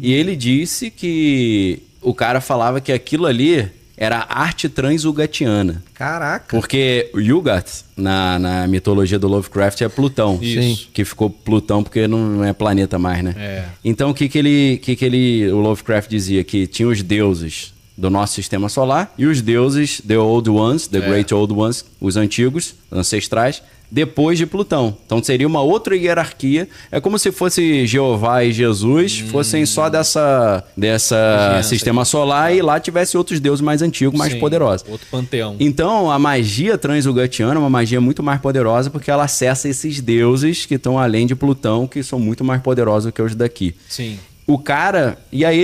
A: E ele disse que o cara falava que aquilo ali era arte transulgatiana.
I: Caraca! Porque
A: o Yugat, na mitologia do Lovecraft, é Plutão.
H: Isso.
A: Que ficou Plutão porque não é planeta mais, né? Então, o Lovecraft dizia? Que tinha os deuses do nosso sistema solar, e os deuses, the old ones, the great old ones, os antigos, ancestrais, depois de Plutão. Então seria uma outra hierarquia. É como se fosse Jeová e Jesus fossem só dessa sistema solar e lá tivesse outros deuses mais antigos, mais poderosos.
H: Outro panteão.
A: Então a magia transurgatiana é uma magia muito mais poderosa porque ela acessa esses deuses que estão além de Plutão, que são muito mais poderosos que os daqui.
H: Sim.
A: O cara... E aí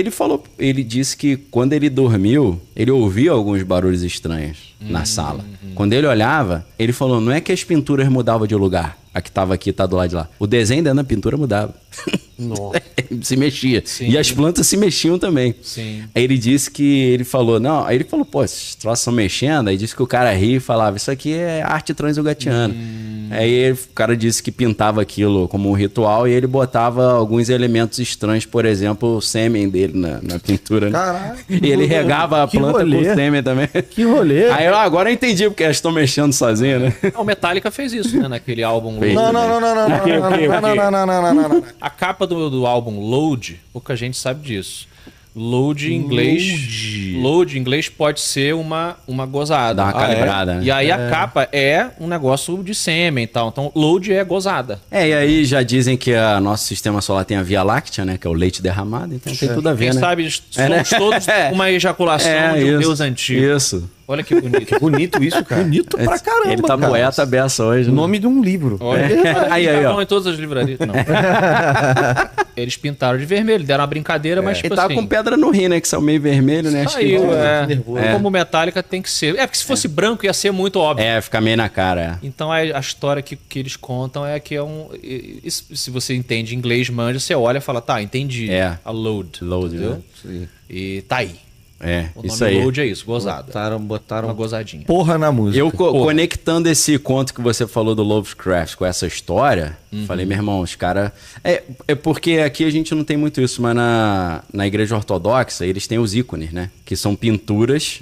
A: ele disse que quando ele dormiu, ele ouvia alguns barulhos estranhos na sala. Quando ele olhava, ele falou, não é que as pinturas mudavam de lugar. A que estava aqui tá do lado de lá. O desenho dentro da pintura mudava. Nossa. Se mexia.
H: Sim.
A: E as plantas se mexiam também.
H: Sim.
A: Aí ele disse que ele falou, não, aí ele falou, pô, esses troços estão mexendo. Aí disse que o cara ria e falava, isso aqui é arte transurgatiana. Aí o cara disse que pintava aquilo como um ritual e ele botava alguns elementos estranhos, por exemplo, o sêmen dele na pintura.
I: Caralho.
A: E ele regava a planta com sêmen também.
I: Que rolê.
A: Aí agora eu entendi porque elas estão mexendo sozinhas, né?
H: O Metallica fez isso, né? Naquele álbum
A: Fez.
H: Load.
I: Não.
H: A capa do álbum Load, pouca gente sabe disso. Load em inglês. Load em inglês pode ser uma gozada.
A: Dá uma calibrada, né?
H: E aí a capa é um negócio de sêmen e tal. Então, load é gozada.
A: E aí já dizem que o nosso sistema solar tem a Via Láctea, né? Que é o leite derramado, então tem tudo a ver,
H: Quem
A: né?
H: sabe somos todos uma ejaculação de um deus antigo.
A: Isso.
H: Olha que bonito.
I: Que bonito isso, cara. Bonito pra caramba,
A: Ele tá
I: cara.
A: poeta beça hoje.
I: O nome de um livro.
H: Olha,
A: Aí, ó.
H: em todas as livrarias. Não. Eles pintaram de vermelho, deram uma brincadeira, mas tipo
A: Ele tá
H: assim...
A: com pedra no rim, né? Que são meio vermelho, né? Acho que...
H: Saiu, Como Metallica tem que ser. Porque se fosse branco ia ser muito óbvio.
A: Fica meio na cara.
H: Então a história que eles contam é que é um... Se você entende inglês, manja, você olha e fala, tá, entendi. A load.
A: Load,
H: entendeu?
A: né? Sim.
H: E tá aí. O
A: isso
H: nome
A: aí.
H: load é isso, gozada.
I: Botaram
H: uma gozadinha.
I: Porra na música.
A: Eu conectando esse conto que você falou do Lovecraft com essa história, falei, meu irmão, os caras... É porque aqui a gente não tem muito isso, mas na igreja ortodoxa eles têm os ícones, né? Que são pinturas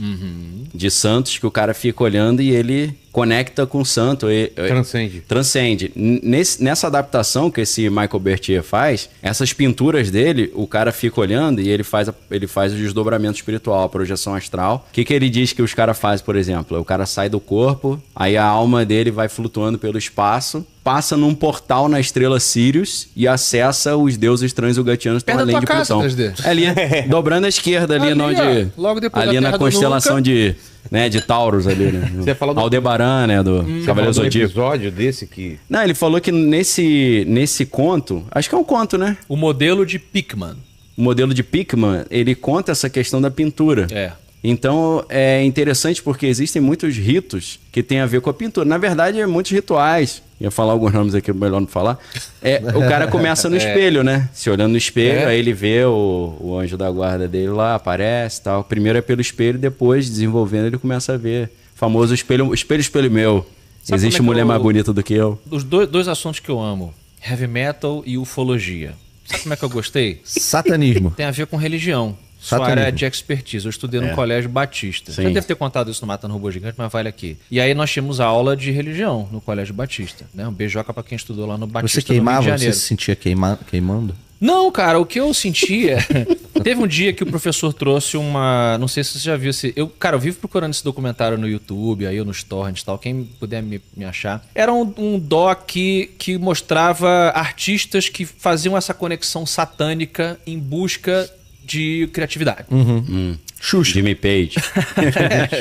A: de santos que o cara fica olhando e ele conecta com o santo. Transcende. Nessa adaptação que esse Michael Bertier faz, essas pinturas dele, o cara fica olhando e ele faz o desdobramento espiritual, a projeção astral. O que ele diz que os caras fazem, por exemplo? O cara sai do corpo, aí a alma dele vai flutuando pelo espaço, passa num portal na estrela Sirius e acessa os deuses transurgatianos que estão além de Plutão. Ali, dobrando à esquerda, ali onde...
H: Logo depois
A: ali na constelação de Taurus ali, né?
B: Você falou
A: Aldebaran, né? Do Cavaleiro Zodíaco.
B: Episódio desse que...
A: Não, ele falou que nesse conto... Acho que é um conto, né?
H: O modelo de Pickman.
A: O modelo de Pickman, ele conta essa questão da pintura. Então, é interessante porque existem muitos ritos que têm a ver com a pintura. Na verdade, muitos rituais. Ia falar alguns nomes aqui, melhor não falar. O cara começa no espelho, né? Se olhando no espelho, aí ele vê o anjo da guarda dele lá, aparece e tal. Primeiro é pelo espelho, depois, desenvolvendo, ele começa a ver. O famoso espelho meu.
H: Sabe
A: Existe mulher mais bonita do que eu.
H: Os dois assuntos que eu amo. Heavy metal e ufologia. Sabe como é que eu gostei?
I: Satanismo.
H: Tem a ver com religião. Sua área de expertise. Eu estudei no Colégio Batista. Já deve ter contado isso no Matando Robô Gigante, mas vale aqui. E aí nós tínhamos aula de religião no Colégio Batista. Né? Um beijoca pra quem estudou lá no Batista.
I: Você queimava?
H: No Rio de Janeiro.
I: Você se sentia queimando?
H: Não, cara, o que eu sentia... Teve um dia que o professor trouxe uma... Não sei se você já viu esse... Eu vivo procurando esse documentário no YouTube, aí nos torrents e tal, quem puder me achar. Era um doc que mostrava artistas que faziam essa conexão satânica em busca de criatividade.
A: Xuxa. Jimmy Page.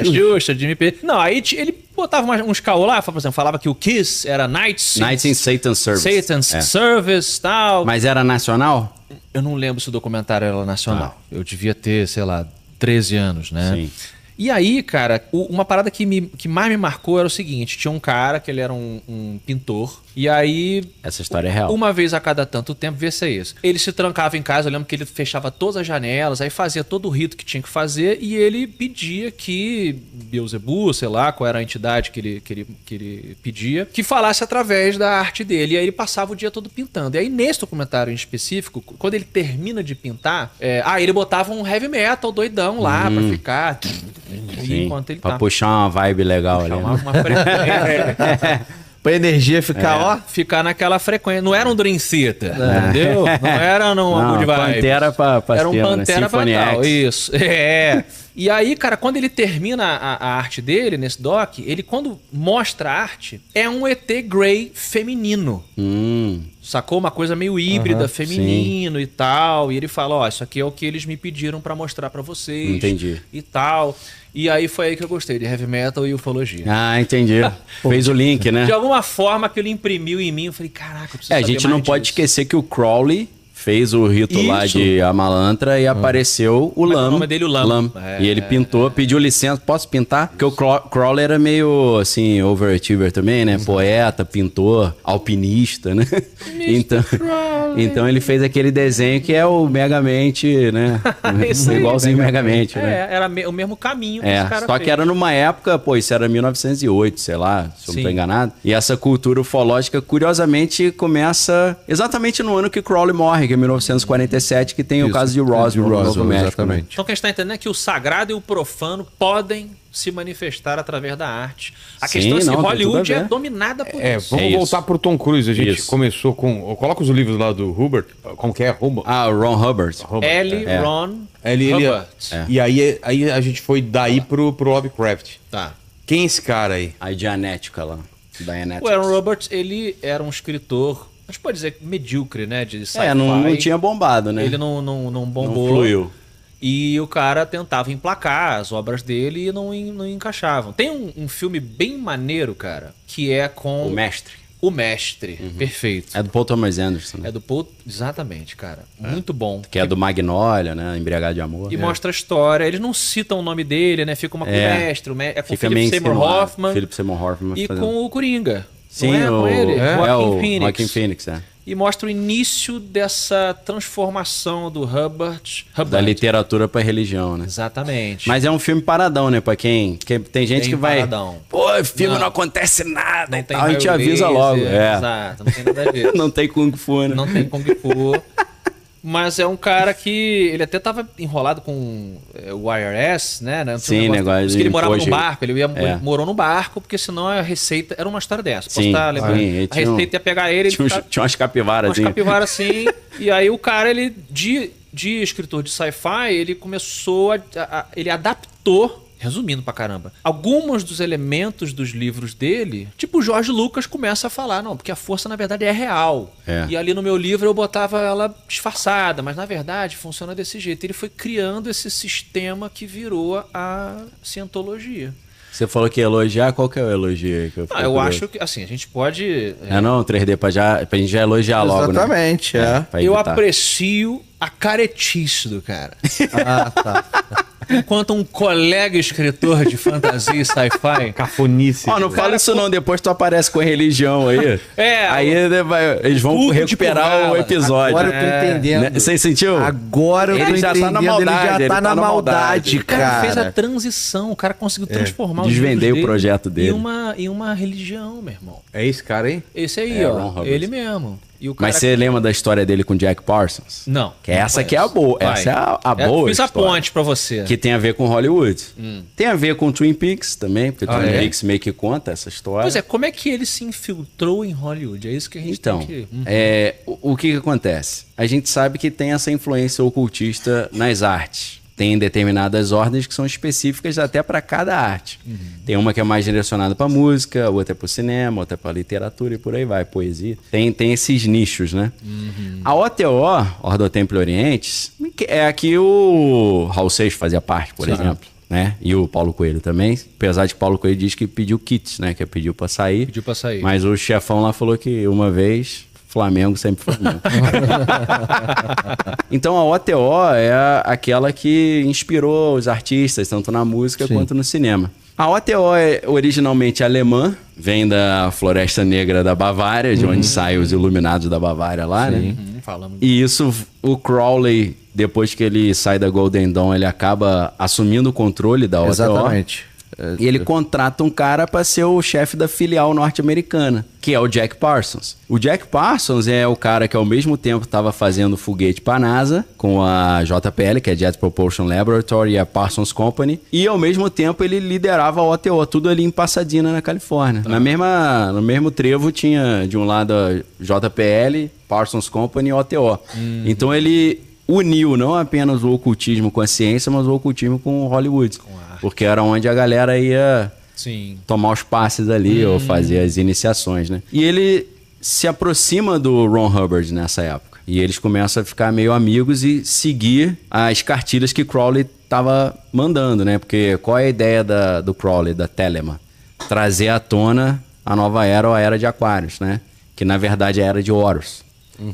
H: Xuxa, Jimmy Page. Não, aí ele botava uns caô lá, por exemplo, falava que o Kiss era Nights
A: in Satan's Service.
H: Satan's Service e tal.
A: Mas era nacional?
H: Eu não lembro se o documentário era nacional. Eu devia ter, sei lá, 13 anos, né?
A: Sim.
H: E aí, cara, uma parada que mais me marcou era o seguinte. Tinha um cara que ele era um pintor. E aí...
A: Essa história é real.
H: Uma vez a cada tanto tempo, vê se é isso. Ele se trancava em casa, eu lembro que ele fechava todas as janelas, aí fazia todo o rito que tinha que fazer e ele pedia que Beelzebub, sei lá, qual era a entidade que ele pedia, que falasse através da arte dele. E aí ele passava o dia todo pintando. E aí nesse documentário em específico, quando ele termina de pintar, ele botava um heavy metal doidão lá pra ficar... Enquanto ele
A: pra puxar uma vibe legal ali.
H: Uma frequência.
I: Pra energia ficar,
H: ficar naquela frequência. Não era um Dream Theater, entendeu? Não era uma good vibe.
A: Pantera pra
H: era um Pantera pra tal. Isso. E aí, cara, quando ele termina a arte dele, nesse doc, ele quando mostra a arte, é um ET Grey feminino. Sacou? Uma coisa meio híbrida, feminino e tal. E ele fala, ó, isso aqui é o que eles me pediram pra mostrar pra vocês.
A: Entendi.
H: E tal. E aí foi aí que eu gostei, de heavy metal e ufologia.
A: Ah, entendi. Fez o link, né?
H: De alguma forma que ele imprimiu em mim, eu falei, caraca, eu preciso
A: a gente não pode esquecer que o Crowley fez o rito lá de Amalantra e apareceu o Lam.
H: O nome dele, o Lam.
A: E ele pintou, pediu licença, posso pintar? Porque o Crowley era meio, assim, overachiever também, né? Poeta, pintor, alpinista, né? Então ele fez aquele desenho que é o Megamente, né? Igualzinho o Megamente, né?
H: Era o mesmo caminho que esse cara
A: só
H: fez.
A: que era numa época, pô, isso era 1908, sei lá, se eu não tô enganado. E essa cultura ufológica, curiosamente, começa exatamente no ano que Crowley morre, que é 1947, que tem o caso de Roswell, no Novo México.
H: Exatamente. Então o que a gente está entendendo é que o sagrado e o profano podem se manifestar através da arte. A questão é que Hollywood é dominada por isso.
B: Vamos voltar pro Tom Cruise. A gente começou com... Coloca os livros lá do Hubbard. Como que é?
A: Ron Hubbard.
H: Ron
B: Hubbard. E aí a gente foi daí pro Lovecraft.
H: Tá.
B: Quem é esse cara aí?
A: A Dianética lá.
H: O Aaron Roberts, ele era um escritor... A gente pode dizer medíocre, né? De sci-fi.
A: Não tinha bombado, né?
H: Ele não bombou.
A: Não fluiu.
H: E o cara tentava emplacar as obras dele e não encaixavam. Tem um filme bem maneiro, cara, que é com...
A: O Mestre.
H: O Mestre, perfeito.
A: É do Paul Thomas Anderson. Né?
H: É do Paul... Exatamente, cara. Muito bom.
A: Que é do Magnolia, né? Embriagado de Amor.
H: E mostra a história. Eles não citam o nome dele, né? Fica uma com o Mestre. É com o Philip Seymour Hoffman. E com o Coringa.
A: Sim,
H: com ele?
A: Joaquin Phoenix,
H: E mostra o início dessa transformação do Hubbard.
A: Da literatura pra religião, né?
H: Exatamente.
A: Mas é um filme paradão, né? Pra quem... Tem gente que vai...
H: Paradão.
A: Pô, filme não acontece nada e tal. A gente
H: avisa
A: logo.
H: Exato, não tem nada a ver.
A: Não tem Kung Fu, né?
H: Não tem Kung Fu. Mas é um cara que... Ele até tava enrolado com o IRS, né?
A: Sim, negócio de...
H: Ele morava no barco. Ele morou no barco, porque senão a receita... Era uma história dessa. Posso estar lembrando? A receita ia pegar ele...
A: Tinha umas capivaras.
H: Umas capivaras, assim. E aí o cara, ele... De escritor de sci-fi, ele começou ele adaptou... Resumindo pra caramba, alguns dos elementos dos livros dele, tipo o George Lucas começa a falar, não, porque a força na verdade é real. E ali no meu livro eu botava ela disfarçada, mas na verdade funciona desse jeito. Ele foi criando esse sistema que virou a cientologia.
A: Você falou que ia elogiar, qual que é o elogio aí?
H: Eu acho que, assim, a gente pra
A: 3D, pra gente já elogiar logo, né?
I: Exatamente,
H: Eu aprecio a caretice do cara.
I: Tá.
H: Enquanto um colega escritor de fantasia e sci-fi...
B: Cafonice.
A: Não fala isso não, depois tu aparece com a religião aí. Aí eles vão recuperar o episódio.
I: Agora eu tô entendendo.
A: Você sentiu?
I: Agora eu tô entendendo. Ele já tá na maldade, cara.
H: O cara fez a transição, o cara conseguiu transformar
A: Desvendei o projeto dele.
H: Em uma religião, meu irmão.
B: É esse cara aí?
H: Esse aí, ó. Ele mesmo.
A: Mas você lembra da história dele com Jack Parsons?
H: Não.
A: Que essa aqui é a boa. Essa é a boa.
H: Fiz a ponte pra você.
A: Que tem a ver com Hollywood. Tem a ver com Twin Peaks também, porque Twin Peaks meio que conta essa história.
H: Pois é, como é que ele se infiltrou em Hollywood? É isso que a gente tem que...
A: O que acontece? A gente sabe que tem essa influência ocultista nas artes. Tem determinadas ordens que são específicas até para cada arte. Tem uma que é mais direcionada para música, outra é para o cinema, outra é para literatura e por aí vai, poesia. Tem esses nichos, né? A OTO, Ordo Templi Orientis, é a que o Raul Seixas fazia parte, por exemplo. Né? E o Paulo Coelho também, apesar de que Paulo Coelho diz que pediu kits, né? Que pediu para sair. Mas o chefão lá falou que uma vez... Flamengo sempre Flamengo. Então a OTO é aquela que inspirou os artistas, tanto na música quanto no cinema. A OTO é originalmente alemã, vem da Floresta Negra da Bavária, de onde saem os Iluminados da Bavária lá, né? E isso, o Crowley, depois que ele sai da Golden Dawn, ele acaba assumindo o controle da OTO.
I: Exatamente.
A: E ele contrata um cara para ser o chefe da filial norte-americana, que é o Jack Parsons. O Jack Parsons é o cara que ao mesmo tempo estava fazendo foguete para a NASA, com a JPL, que é Jet Propulsion Laboratory, e a Parsons Company, e ao mesmo tempo ele liderava a OTO, tudo ali em Pasadena, na Califórnia. No mesmo trevo tinha de um lado a JPL, Parsons Company e OTO. Então uniu não apenas o ocultismo com a ciência, mas o ocultismo com Hollywood. Porque era onde a galera ia tomar os passes ali ou fazer as iniciações, né? E ele se aproxima do Ron Hubbard nessa época. E eles começam a ficar meio amigos e seguir as cartilhas que Crowley estava mandando, né? Porque qual é a ideia do Crowley, da Telema? Trazer à tona a nova era ou a era de Aquários, né? Que na verdade é a era de Horus,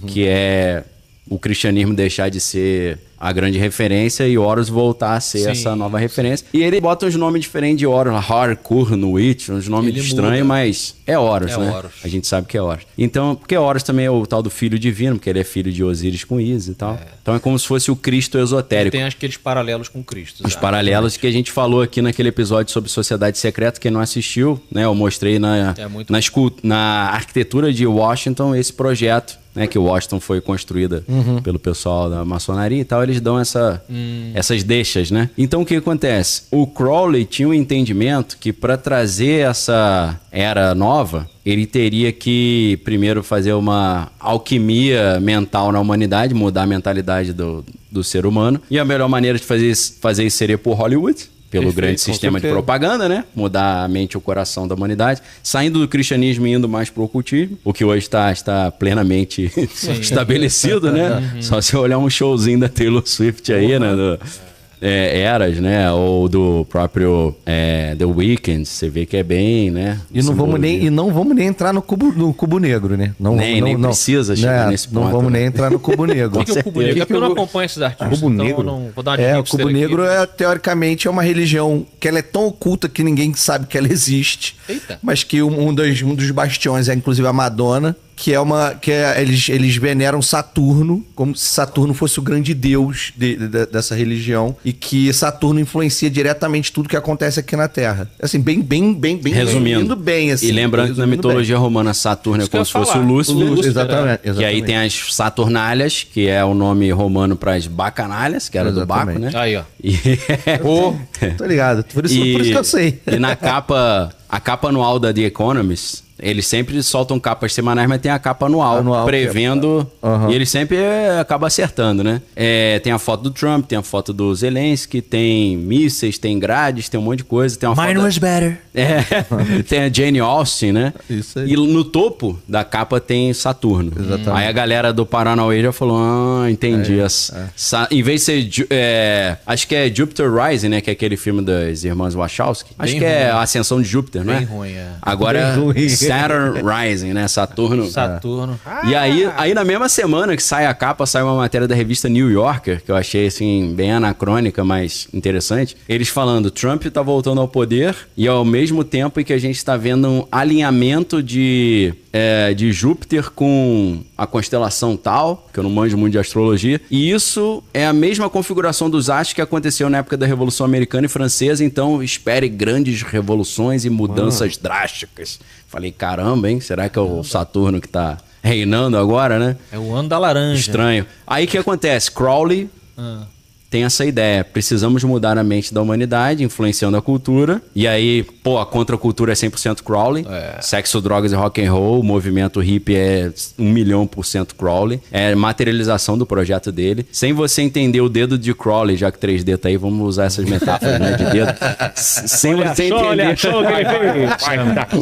A: que é o cristianismo deixar de ser a grande referência e Horus voltar a ser essa nova referência. E ele bota uns nomes diferentes de Horus, Harkur, Nuit, uns nomes estranhos, mas é Horus, né? Horus. A gente sabe que é Horus. Então, porque Horus também é o tal do filho divino, porque ele é filho de Osíris com Isis e tal. Então é como se fosse o Cristo esotérico.
H: E tem aqueles paralelos com Cristo.
A: Os paralelos que a gente falou aqui naquele episódio sobre Sociedade Secreta, quem não assistiu, né? Eu mostrei na arquitetura de Washington esse projeto, né, que Washington foi construída pelo pessoal da maçonaria e tal, eles dão essas deixas, né? Então o que acontece? O Crowley tinha um entendimento que para trazer essa era nova, ele teria que primeiro fazer uma alquimia mental na humanidade, mudar a mentalidade do ser humano. E a melhor maneira de fazer isso seria por Hollywood, pelo grande sistema de propaganda, né? Mudar a mente e o coração da humanidade. Saindo do cristianismo e indo mais pro ocultismo, o que hoje está plenamente estabelecido, né? Só se olhar um showzinho da Taylor Swift aí, né? Eras, né? Ou do próprio The Weeknd, você vê que é bem, né?
I: E não vamos nem entrar no cubo negro, né?
A: Nem precisa chegar nesse ponto.
I: Não vamos nem entrar no cubo negro.
H: O que é o cubo negro? Porque eu não acompanho esses artistas.
I: Cubo negro? O cubo negro teoricamente é uma religião que ela é tão oculta que ninguém sabe que ela existe. Eita. Mas que um dos bastiões é inclusive a Madonna. Eles veneram Saturno, como se Saturno fosse o grande deus dessa religião, e que Saturno influencia diretamente tudo que acontece aqui na Terra. Assim, bem
A: resumindo bem, assim. E lembrando que na mitologia romana Saturno é como se fosse o Lúcifer.
I: Exatamente.
A: E aí tem as Saturnalhas, que é o nome romano para as bacanalhas, que era do Baco, né?
H: Aí, ó.
I: Tô ligado. Por isso que eu sei.
A: E na capa, a capa anual da The Economist, eles sempre soltam capas semanais, mas tem a capa anual prevendo. E ele sempre acaba acertando, né? Tem a foto do Trump, tem a foto do Zelensky, tem mísseis, tem grades, tem um monte de coisa. Tem uma
I: Mine was better.
A: Tem a Jane Austen, né?
I: Isso aí.
A: E no topo da capa tem Saturno.
I: Exatamente.
A: Aí a galera do Paranauê já falou: entendi. Em vez de ser. Acho que é Jupiter Rising, né? Que é aquele filme das irmãs Wachowski. Acho que é a Ascensão de Júpiter, né?
H: Bem ruim,
A: Agora Saturn Rising, né? Saturno. E aí na mesma semana que sai a capa, sai uma matéria da revista New Yorker, que eu achei assim bem anacrônica, mas interessante. Eles falando: Trump tá voltando ao poder e ao mesmo tempo que a gente está vendo um alinhamento de Júpiter com a constelação tal, que eu não manjo muito de astrologia, e isso é a mesma configuração dos astros que aconteceu na época da Revolução Americana e Francesa, então espere grandes revoluções e mudanças drásticas. Falei, caramba, hein? Será que é o Saturno que tá reinando agora, né?
H: É o ano da laranja.
A: Estranho. Aí o que acontece? Crowley tem essa ideia. Precisamos mudar a mente da humanidade, influenciando a cultura. E aí, a contracultura é 100% Crowley. Sexo, drogas e rock and roll. O movimento hippie é 1.000.000% Crowley. É materialização do projeto dele. Sem você entender o dedo de Crowley, já que 3D tá aí, vamos usar essas metáforas, né, de dedo. Sem você entender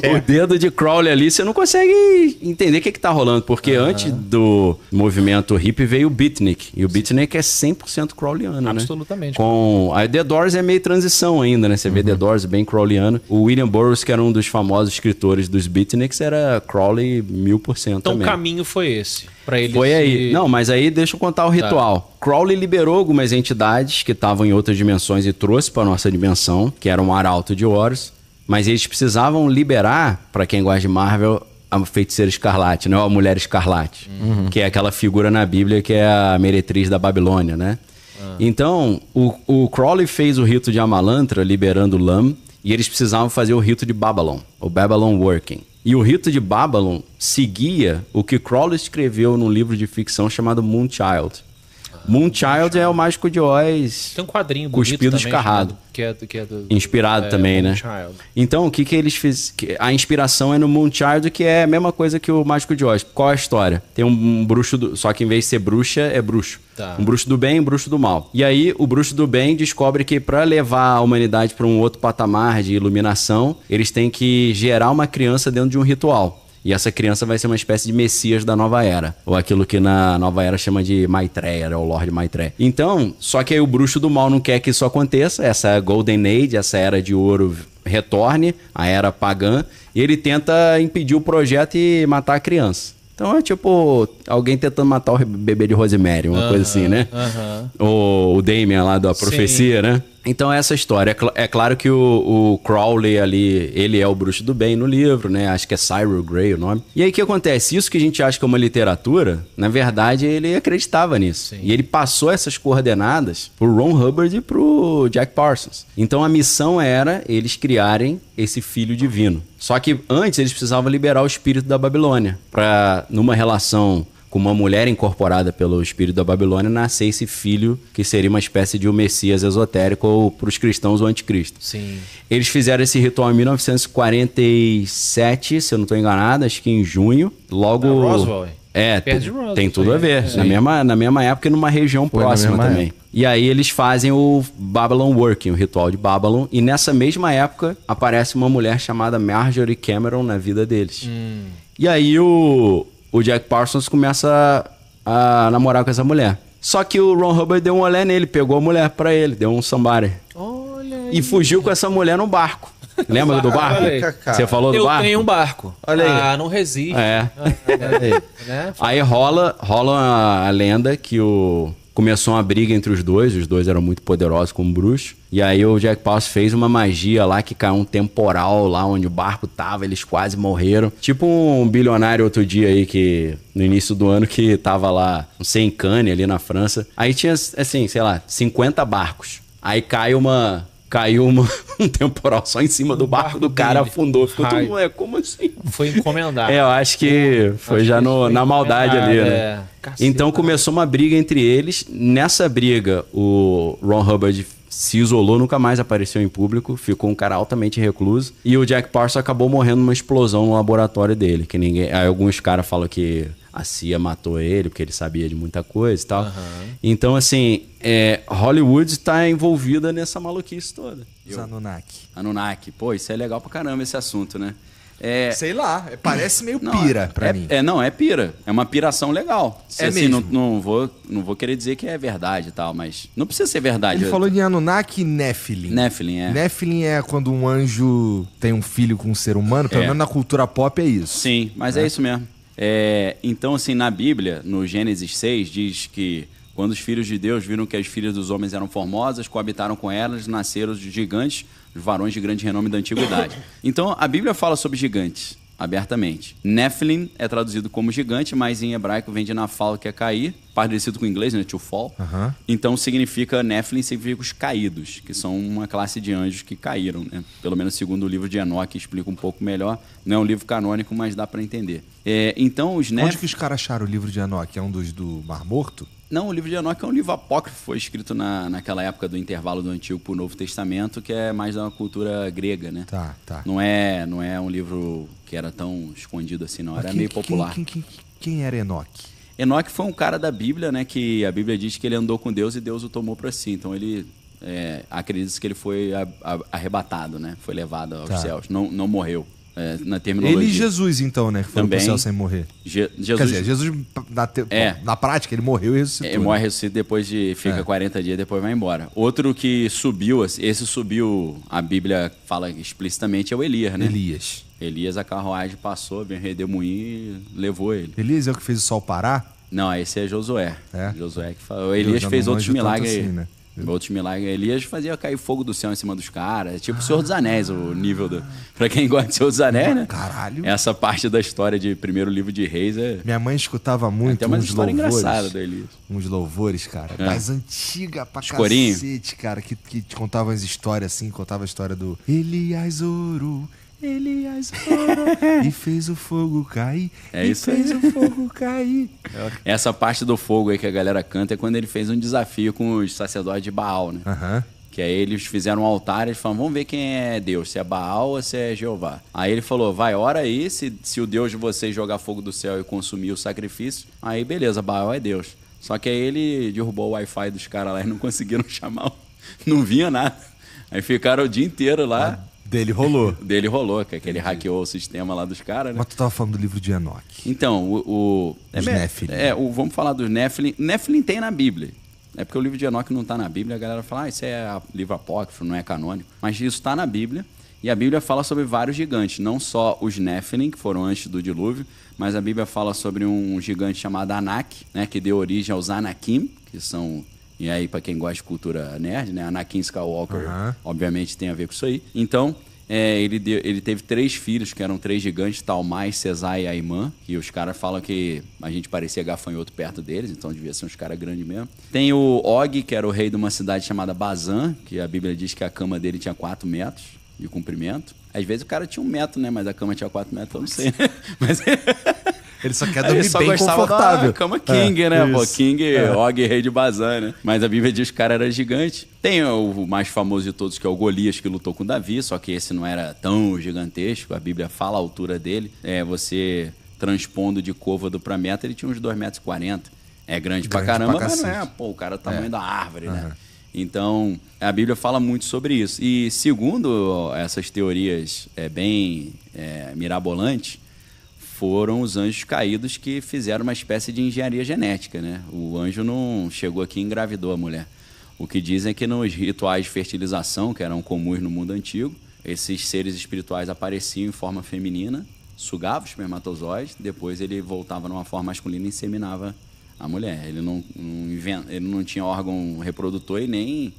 A: o dedo de Crowley ali, você não consegue entender o que tá rolando. Porque antes do movimento hippie veio o beatnik. E o beatnik é 100% Crowleyano.
H: Absolutamente.
A: Né? Com a The Doors é meio transição ainda, né? Você vê The Doors bem Crowleyano. O William Burroughs, que era um dos famosos escritores dos Beatniks, era Crowley 1000%
H: então
A: também.
H: O caminho foi esse, pra ele.
A: Foi aí. Não, mas aí deixa eu contar o ritual. Crowley liberou algumas entidades que estavam em outras dimensões e trouxe para nossa dimensão, que era um arauto de Horus, mas eles precisavam liberar, para quem gosta de Marvel, a Feiticeira Escarlate, né? Ou a Mulher Escarlate, que é aquela figura na Bíblia que é a meretriz da Babilônia, né? Então, o Crowley fez o rito de Amalantra, liberando Lam, e eles precisavam fazer o rito de Babylon, o Babylon Working. E o rito de Babylon seguia o que Crowley escreveu num livro de ficção chamado Moonchild. Moonchild é o Mágico de Oz.
H: Tem um quadrinho
A: cuspido escarrado.
H: Que é do
A: inspirado também, né?
H: Moonchild.
A: Então, o que eles fizeram? A inspiração é no Moonchild, que é a mesma coisa que o Mágico de Oz. Qual é a história? Tem um bruxo, só que em vez de ser bruxa, é bruxo.
H: Tá.
A: Um bruxo do bem e um bruxo do mal. E aí, o bruxo do bem descobre que para levar a humanidade para um outro patamar de iluminação, eles têm que gerar uma criança dentro de um ritual. E essa criança vai ser uma espécie de messias da nova era. Ou aquilo que na nova era chama de Maitreya, ou Lord Maitreya. Então, só que aí o bruxo do mal não quer que isso aconteça. Essa Golden Age, essa era de ouro retorne, a era pagã. E ele tenta impedir o projeto e matar a criança. Então é tipo alguém tentando matar o bebê de Rosemary, uma coisa assim, né? O Damien lá da profecia, né? Então é essa história. É claro que o Crowley ali, ele é o bruxo do bem no livro, né? Acho que é Cyril Grey o nome. E aí o que acontece? Isso que a gente acha que é uma literatura, na verdade ele acreditava nisso. Sim. E ele passou essas coordenadas pro Ron Hubbard e pro Jack Parsons. Então a missão era eles criarem esse filho divino. Só que antes eles precisavam liberar o espírito da Babilônia para, numa relação com uma mulher incorporada pelo espírito da Babilônia, nascer esse filho que seria uma espécie de um messias esotérico ou para os cristãos o anticristo.
H: Sim.
A: Eles fizeram esse ritual em 1947, se eu não estou enganado, acho que em junho. Logo...
H: Roswell.
A: Tem tudo a ver. Na mesma época e numa região próxima também. E aí eles fazem o Babylon Working, o ritual de Babylon. E nessa mesma época aparece uma mulher chamada Marjorie Cameron na vida deles. E aí o Jack Parsons começa a namorar com essa mulher. Só que o Ron Hubbard deu um olé nele, pegou a mulher pra ele, deu um somebody.
H: Olha aí.
A: E fugiu com essa mulher no barco. Lembra do barco? Você falou do barco?
H: Eu tenho um barco.
I: Olha aí.
H: Ah, não resiste.
A: Aí rola a lenda que começou uma briga entre os dois eram muito poderosos como bruxos. E aí o Jack Parsons fez uma magia lá que caiu um temporal lá onde o barco tava, eles quase morreram. Tipo um bilionário outro dia aí que no início do ano que tava lá, não sei, em Cannes, ali na França. Aí tinha, assim, sei lá, 50 barcos. Aí caiu um temporal só em cima do barco do cara, afundou. Ficou tudo, como assim?
H: Foi encomendado.
A: Eu acho que foi já na maldade ali, né? Então começou uma briga entre eles. Nessa briga, o Ron Hubbard se isolou, nunca mais apareceu em público, ficou um cara altamente recluso. E o Jack Parsons acabou morrendo numa explosão no laboratório dele. Aí alguns caras falam que a CIA matou ele, porque ele sabia de muita coisa e tal. Então, assim, Hollywood está envolvida nessa maluquice toda.
J: Os
A: Anunnaki. Pô, isso é legal pra caramba esse assunto, né?
J: Sei lá, parece meio pira pra mim.
A: É pira. É uma piração legal. Assim,
J: mesmo.
A: Não vou querer dizer que é verdade e tal, mas não precisa ser verdade.
J: Ele falou de Anunnaki e Nephilim. Nephilim é quando um anjo tem um filho com um ser humano, pelo menos na cultura pop é isso.
A: Sim, mas é isso mesmo. Então, assim, na Bíblia, no Gênesis 6, diz que quando os filhos de Deus viram que as filhas dos homens eram formosas, coabitaram com elas, nasceram os gigantes, os varões de grande renome da antiguidade. Então, a Bíblia fala sobre gigantes, abertamente. Nephilim é traduzido como gigante, mas em hebraico vem de Nafal, que é cair, parecido com o inglês, né? To fall. Então, Nephilim significa os caídos, que são uma classe de anjos que caíram, né? Pelo menos segundo o livro de Enoque, explica um pouco melhor. Não é um livro canônico, mas dá para entender. Então, os
J: Onde que os caras acharam o livro de Enoque? É um dos do Mar Morto?
A: Não, o livro de Enoque é um livro apócrifo, foi escrito naquela época do intervalo do Antigo para o Novo Testamento, que é mais da cultura grega, né?
J: Tá.
A: Não é um livro que era tão escondido assim, não. Era meio popular.
J: Quem era Enoque?
A: Enoque foi um cara da Bíblia, né? Que a Bíblia diz que ele andou com Deus e Deus o tomou para si. Então ele acredita-se que ele foi arrebatado, né? Foi levado aos céus. Não morreu. Na terminologia.
J: Ele e Jesus, então, né? Que foram pro céu sem morrer.
A: Jesus...
J: Quer dizer, Jesus, na prática, ele morreu e ressuscitou.
A: Ele morre e ressuscita, depois fica 40 dias, depois vai embora. Outro que subiu, a Bíblia fala explicitamente, é o Elias, né? Elias, a carruagem passou, veio redemoinho e levou ele.
J: Elias é o que fez o sol parar?
A: Não, esse é Josué. Josué que falou. O Elias fez outros milagres. Assim, né? Outros milagres. Elias fazia cair fogo do céu em cima dos caras. Tipo o Senhor dos Anéis, o nível do... Pra quem gosta de Senhor dos Anéis, né?
J: Caralho.
A: Essa parte da história de primeiro livro de Reis
J: Minha mãe escutava muito
A: tem uma história engraçada do Elias.
J: Uns louvores, cara. Das antigas pra
A: Escorinho.
J: cacete, cara. Que te contavam as histórias assim. Contava a história do Elias Ouro, Elias orou e fez o fogo cair.
C: Isso aí.
J: Fez o fogo cair.
C: Essa parte do fogo aí que a galera canta é quando ele fez um desafio com os sacerdotes de Baal, né? Que aí eles fizeram um altar e eles falaram, vamos ver quem é Deus, se é Baal ou se é Jeová. Aí ele falou, vai, ora aí, se o Deus de vocês jogar fogo do céu e consumir o sacrifício, aí beleza, Baal é Deus. Só que aí ele derrubou o Wi-Fi dos caras lá e não conseguiram chamar, não vinha nada. Aí ficaram o dia inteiro lá.
J: Dele rolou.
C: Dele rolou, que ele hackeou o sistema lá dos caras, né?
J: Mas tu tava falando do livro de Enoque.
C: Então,
J: os Nephilim.
C: Vamos falar dos Nephilim. Nephilim tem na Bíblia. É porque o livro de Enoque não está na Bíblia, a galera fala, isso é livro apócrifo, não é canônico. Mas isso está na Bíblia, e a Bíblia fala sobre vários gigantes, não só os Nephilim, que foram antes do dilúvio, mas a Bíblia fala sobre um gigante chamado Anak, né, que deu origem aos Anakim, que são, e aí para quem gosta de cultura nerd, né, Anakin Skywalker, obviamente tem a ver com isso aí. Então, ele teve 3 filhos, que eram 3 gigantes, Talmai, Cesai e Aimã, e os caras falam que a gente parecia gafanhoto perto deles, então devia ser uns caras grandes mesmo. Tem o Og, que era o rei de uma cidade chamada Bazan, que a Bíblia diz que a cama dele tinha 4 metros de comprimento. Às vezes o cara tinha 1 metro, né, mas a cama tinha 4 metros, eu não sei, né? Mas...
J: Ele só quer dormir bem confortável.
C: Cama King, né? Pô, King, Og, rei de Bazan, né? Mas a Bíblia diz que o cara era gigante. Tem o mais famoso de todos, que é o Golias, que lutou com Davi, só que esse não era tão gigantesco. A Bíblia fala a altura dele. Você transpondo de côvado para metro, ele tinha uns 2,40 metros. É grande pra caramba, mas não é, pô, o cara é o tamanho da árvore, né? Então, a Bíblia fala muito sobre isso. E segundo essas teorias bem mirabolantes, foram os anjos caídos que fizeram uma espécie de engenharia genética, né? O anjo não chegou aqui e engravidou a mulher. O que dizem é que nos rituais de fertilização, que eram comuns no mundo antigo, esses seres espirituais apareciam em forma feminina, sugavam os espermatozoides, depois ele voltava numa forma masculina e inseminava a mulher. Ele não tinha órgão reprodutor e nem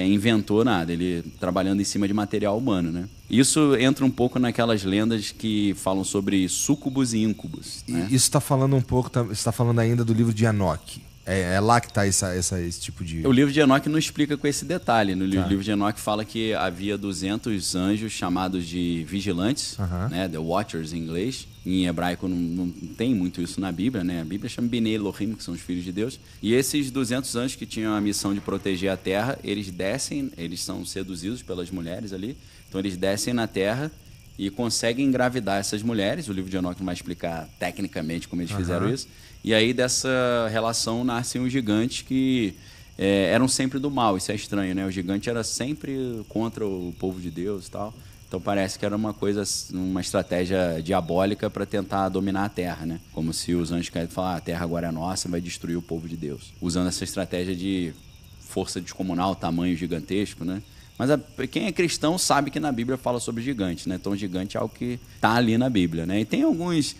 C: inventou nada, ele trabalhando em cima de material humano, né? Isso entra um pouco naquelas lendas que falam sobre súcubos e íncubos, né?
J: Isso está falando um pouco, está falando ainda do livro de Enoque. É lá que está esse tipo de...
C: O livro de Enoque não explica com esse detalhe. No livro de Enoque fala que havia 200 anjos chamados de vigilantes, né? The Watchers em inglês. Em hebraico não tem muito isso na Bíblia, né? A Bíblia chama Bnei Elohim, que são os filhos de Deus. E esses 200 anjos que tinham a missão de proteger a terra, eles descem, eles são seduzidos pelas mulheres ali. Então eles descem na terra e conseguem engravidar essas mulheres. O livro de Enoque não vai explicar tecnicamente como eles fizeram isso. E aí dessa relação nascem os gigantes que eram sempre do mal. Isso é estranho, né? O gigante era sempre contra o povo de Deus e tal. Então parece que era uma estratégia diabólica para tentar dominar a terra, né? Como se os anjos caídos falassem, a terra agora é nossa, vai destruir o povo de Deus. Usando essa estratégia de força descomunal, tamanho gigantesco, né? Mas quem é cristão sabe que na Bíblia fala sobre gigante, né? Então gigante é algo que está ali na Bíblia, né? E tem algumas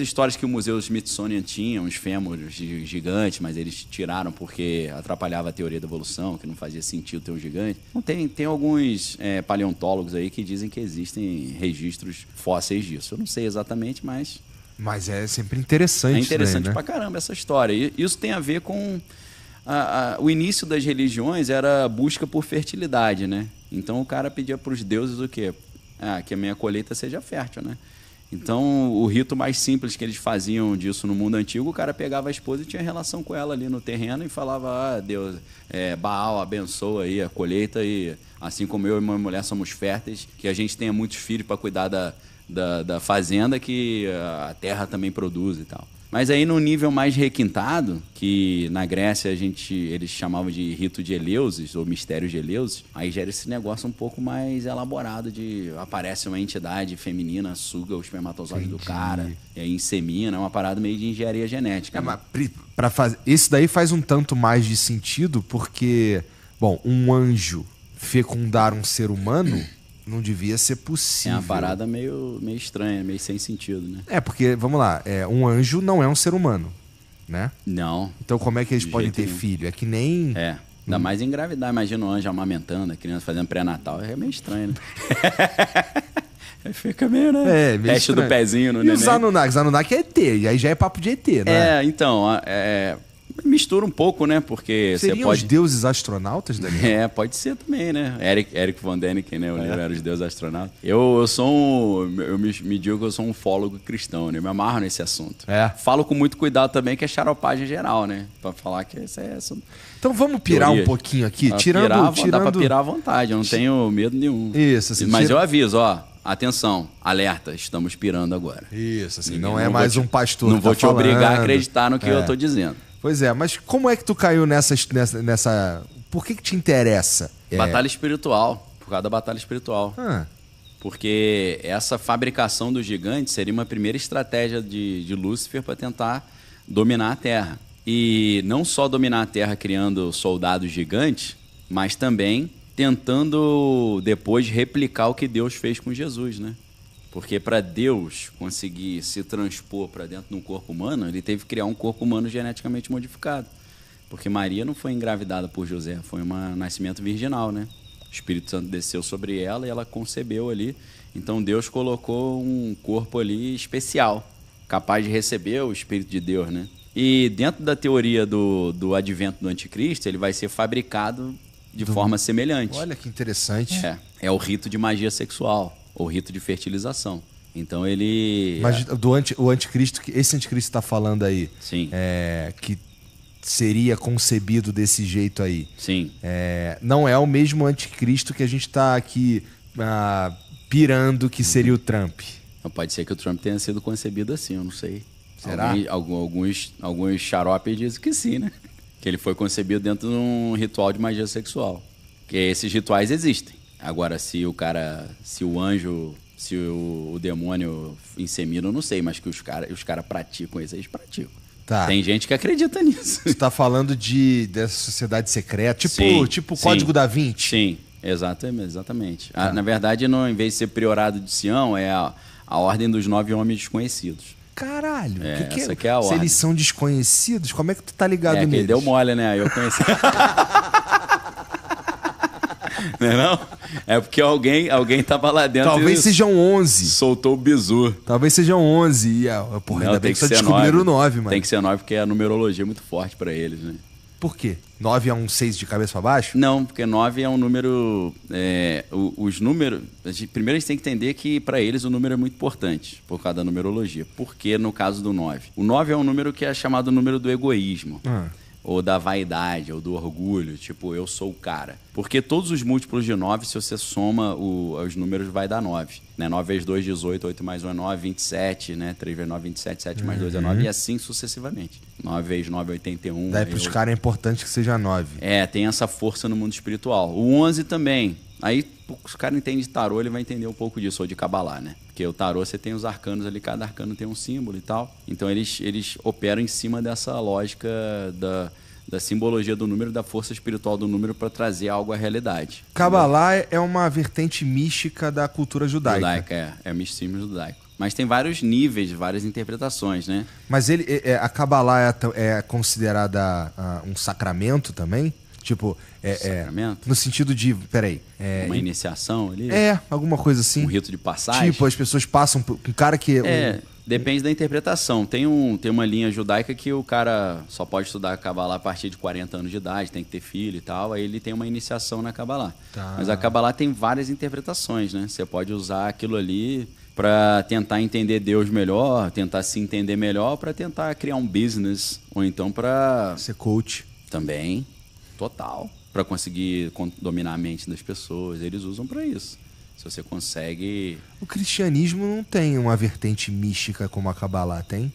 C: histórias que o Museu Smithsonian tinha, uns fêmures gigantes, mas eles tiraram porque atrapalhava a teoria da evolução, que não fazia sentido ter um gigante. Então, tem alguns paleontólogos aí que dizem que existem registros fósseis disso. Eu não sei exatamente, mas...
J: Mas é sempre interessante.
C: É interessante pra caramba essa história. E isso tem a ver com... o início das religiões era a busca por fertilidade, né? Então o cara pedia para os deuses o quê? Que a minha colheita seja fértil, né? Então, o rito mais simples que eles faziam disso no mundo antigo, o cara pegava a esposa e tinha relação com ela ali no terreno e falava, Deus, Baal abençoa aí a colheita e assim como eu e minha mulher somos férteis, que a gente tenha muitos filhos para cuidar da fazenda, que a terra também produz e tal. Mas aí no nível mais requintado, que na Grécia eles chamavam de rito de Eleusis, ou mistério de Eleusis, aí gera esse negócio um pouco mais elaborado de aparece uma entidade feminina, suga o espermatozoide do cara, e aí insemina, é uma parada meio de engenharia genética.
J: Mas isso daí faz um tanto mais de sentido, porque, bom, um anjo fecundar um ser humano... não devia ser possível.
C: É uma parada meio estranha, meio sem sentido, né?
J: Porque, vamos lá, um anjo não é um ser humano, né?
C: Não.
J: Então como é que eles podem ter filho? É que nem...
C: Ainda mais engravidar. Imagina o anjo amamentando, a criança fazendo pré-natal. É meio estranho, né? Aí fica meio, né? Teste do pezinho no neném.
J: E os Anunnaki? Os Anunnaki é ET, e aí já é papo de ET, né?
C: Então...
A: Mistura um pouco, né? Porque
J: seriam
A: você pode...
J: os deuses astronautas, Daniel?
A: Pode ser também, né? Eric von Däniken, né? O livro era os deuses astronautas. Eu sou eu me digo que eu sou um fólogo cristão, né? Eu me amarro nesse assunto. Falo com muito cuidado também, que é xaropagem geral, né? Pra falar que isso é...
J: Então vamos pirar um pouquinho aqui.
A: Dá pra pirar à vontade, eu não tenho medo nenhum.
J: Isso, assim.
A: Mas eu aviso, atenção, alerta, estamos pirando agora.
J: Isso, assim, não é mais um pastor.
A: Não vou te obrigar a acreditar no que eu tô dizendo.
J: Pois é, mas como é que tu caiu nessa... Por que te interessa?
A: Batalha espiritual, por causa da batalha espiritual. Porque essa fabricação do gigante seria uma primeira estratégia de Lúcifer para tentar dominar a Terra. E não só dominar a Terra criando soldados gigantes, mas também tentando depois replicar o que Deus fez com Jesus, né? Porque para Deus conseguir se transpor para dentro de um corpo humano, ele teve que criar um corpo humano geneticamente modificado. Porque Maria não foi engravidada por José, foi um nascimento virginal, né? O Espírito Santo desceu sobre ela e ela concebeu ali. Então Deus colocou um corpo ali especial, capaz de receber o Espírito de Deus, né? E dentro da teoria do advento do anticristo, ele vai ser fabricado de forma semelhante.
J: Olha que interessante.
A: É o rito de magia sexual, ou rito de fertilização. Então ele...
J: Mas o anticristo, esse anticristo está falando aí,
A: sim,
J: que seria concebido desse jeito aí.
A: Sim.
J: Não é o mesmo anticristo que a gente está aqui pirando que seria o Trump.
A: Pode ser que o Trump tenha sido concebido assim, eu não sei.
J: Será?
A: Alguns xaropes dizem que sim, né? Que ele foi concebido dentro de um ritual de magia sexual. Que esses rituais existem. Agora, se o anjo, se o demônio insemina, eu não sei, mas que os cara praticam isso, eles praticam.
J: Tá.
A: Tem gente que acredita nisso.
J: Você tá falando dessa sociedade secreta, tipo o
A: sim,
J: Código da Vinci.
A: Sim, exatamente. Na verdade, em vez de ser priorado de Sião, é a ordem dos 9 homens desconhecidos.
J: Caralho,
A: essa que é a ordem.
J: Se eles são desconhecidos, como é que tu tá ligado neles?
A: Ele deu mole, né? Eu conheci. Não? É porque alguém tava lá dentro.
J: Talvez sejam 11.
A: Soltou o bizu.
J: Talvez sejam 11. E, ainda bem que só descobriram o 9, mano.
A: Tem que ser 9 porque a numerologia é muito forte pra eles, né?
J: Por quê? 9 é um 6 de cabeça pra baixo?
A: Não, porque 9 é um número... os números... Primeiro a gente tem que entender que para eles o número é muito importante, por causa da numerologia. Por que no caso do 9? O 9 é um número que é chamado número do egoísmo. Ou da vaidade, ou do orgulho. Tipo, eu sou o cara. Porque todos os múltiplos de 9, se você soma os números, vai dar 9. Né? 9 vezes 2, 18. 8 mais 1 é 9, 27. Né? 3 vezes 9, 27. 7 mais 2 é 9. E assim sucessivamente. 9 vezes 9 é 81.
J: Daí pros caras é importante que seja 9.
A: Tem essa força no mundo espiritual. O 11 também. Aí, os caras entendem de tarô, ele vai entender um pouco disso, ou de Cabalá, né? Porque o tarô, você tem os arcanos ali, cada arcano tem um símbolo e tal. Então, eles operam em cima dessa lógica da simbologia do número, da força espiritual do número para trazer algo à realidade.
J: Cabalá é uma vertente mística da cultura judaica.
A: É misticismo judaico. Mas tem vários níveis, várias interpretações, né?
J: Mas a Cabalá é considerada um sacramento também? Tipo,
A: sacramento?
J: No sentido de, peraí...
A: uma iniciação ali?
J: Alguma coisa assim.
A: Um rito de passagem?
J: Tipo, as pessoas passam por um cara que...
A: Depende da interpretação. Tem uma linha judaica que o cara só pode estudar Cabalá a partir de 40 anos de idade, tem que ter filho e tal, aí ele tem uma iniciação na Cabalá.
J: Tá.
A: Mas a Cabalá tem várias interpretações, né? Você pode usar aquilo ali para tentar entender Deus melhor, tentar se entender melhor, para tentar criar um business, ou então para...
J: ser coach.
A: Também. Total. Para conseguir dominar a mente das pessoas. Eles usam para isso. Se você consegue...
J: O cristianismo não tem uma vertente mística como a Cabalá, tem?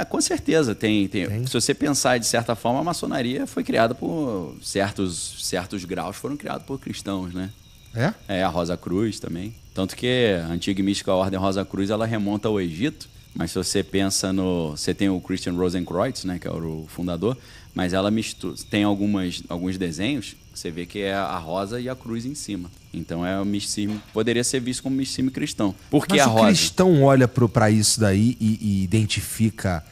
A: Com certeza tem. Se você pensar de certa forma, a maçonaria foi criada por... Certos graus foram criados por cristãos, né? A Rosa Cruz também. Tanto que a antiga e mística Ordem Rosa Cruz, ela remonta ao Egito. Mas se você pensa Você tem o Christian Rosenkreuz, né, que é o fundador, mas ela tem alguns desenhos, você vê que é a rosa e a cruz em cima. Então é o misticismo, poderia ser visto como misticismo cristão. Por que a rosa?
J: Mas o cristão olha para isso daí e identifica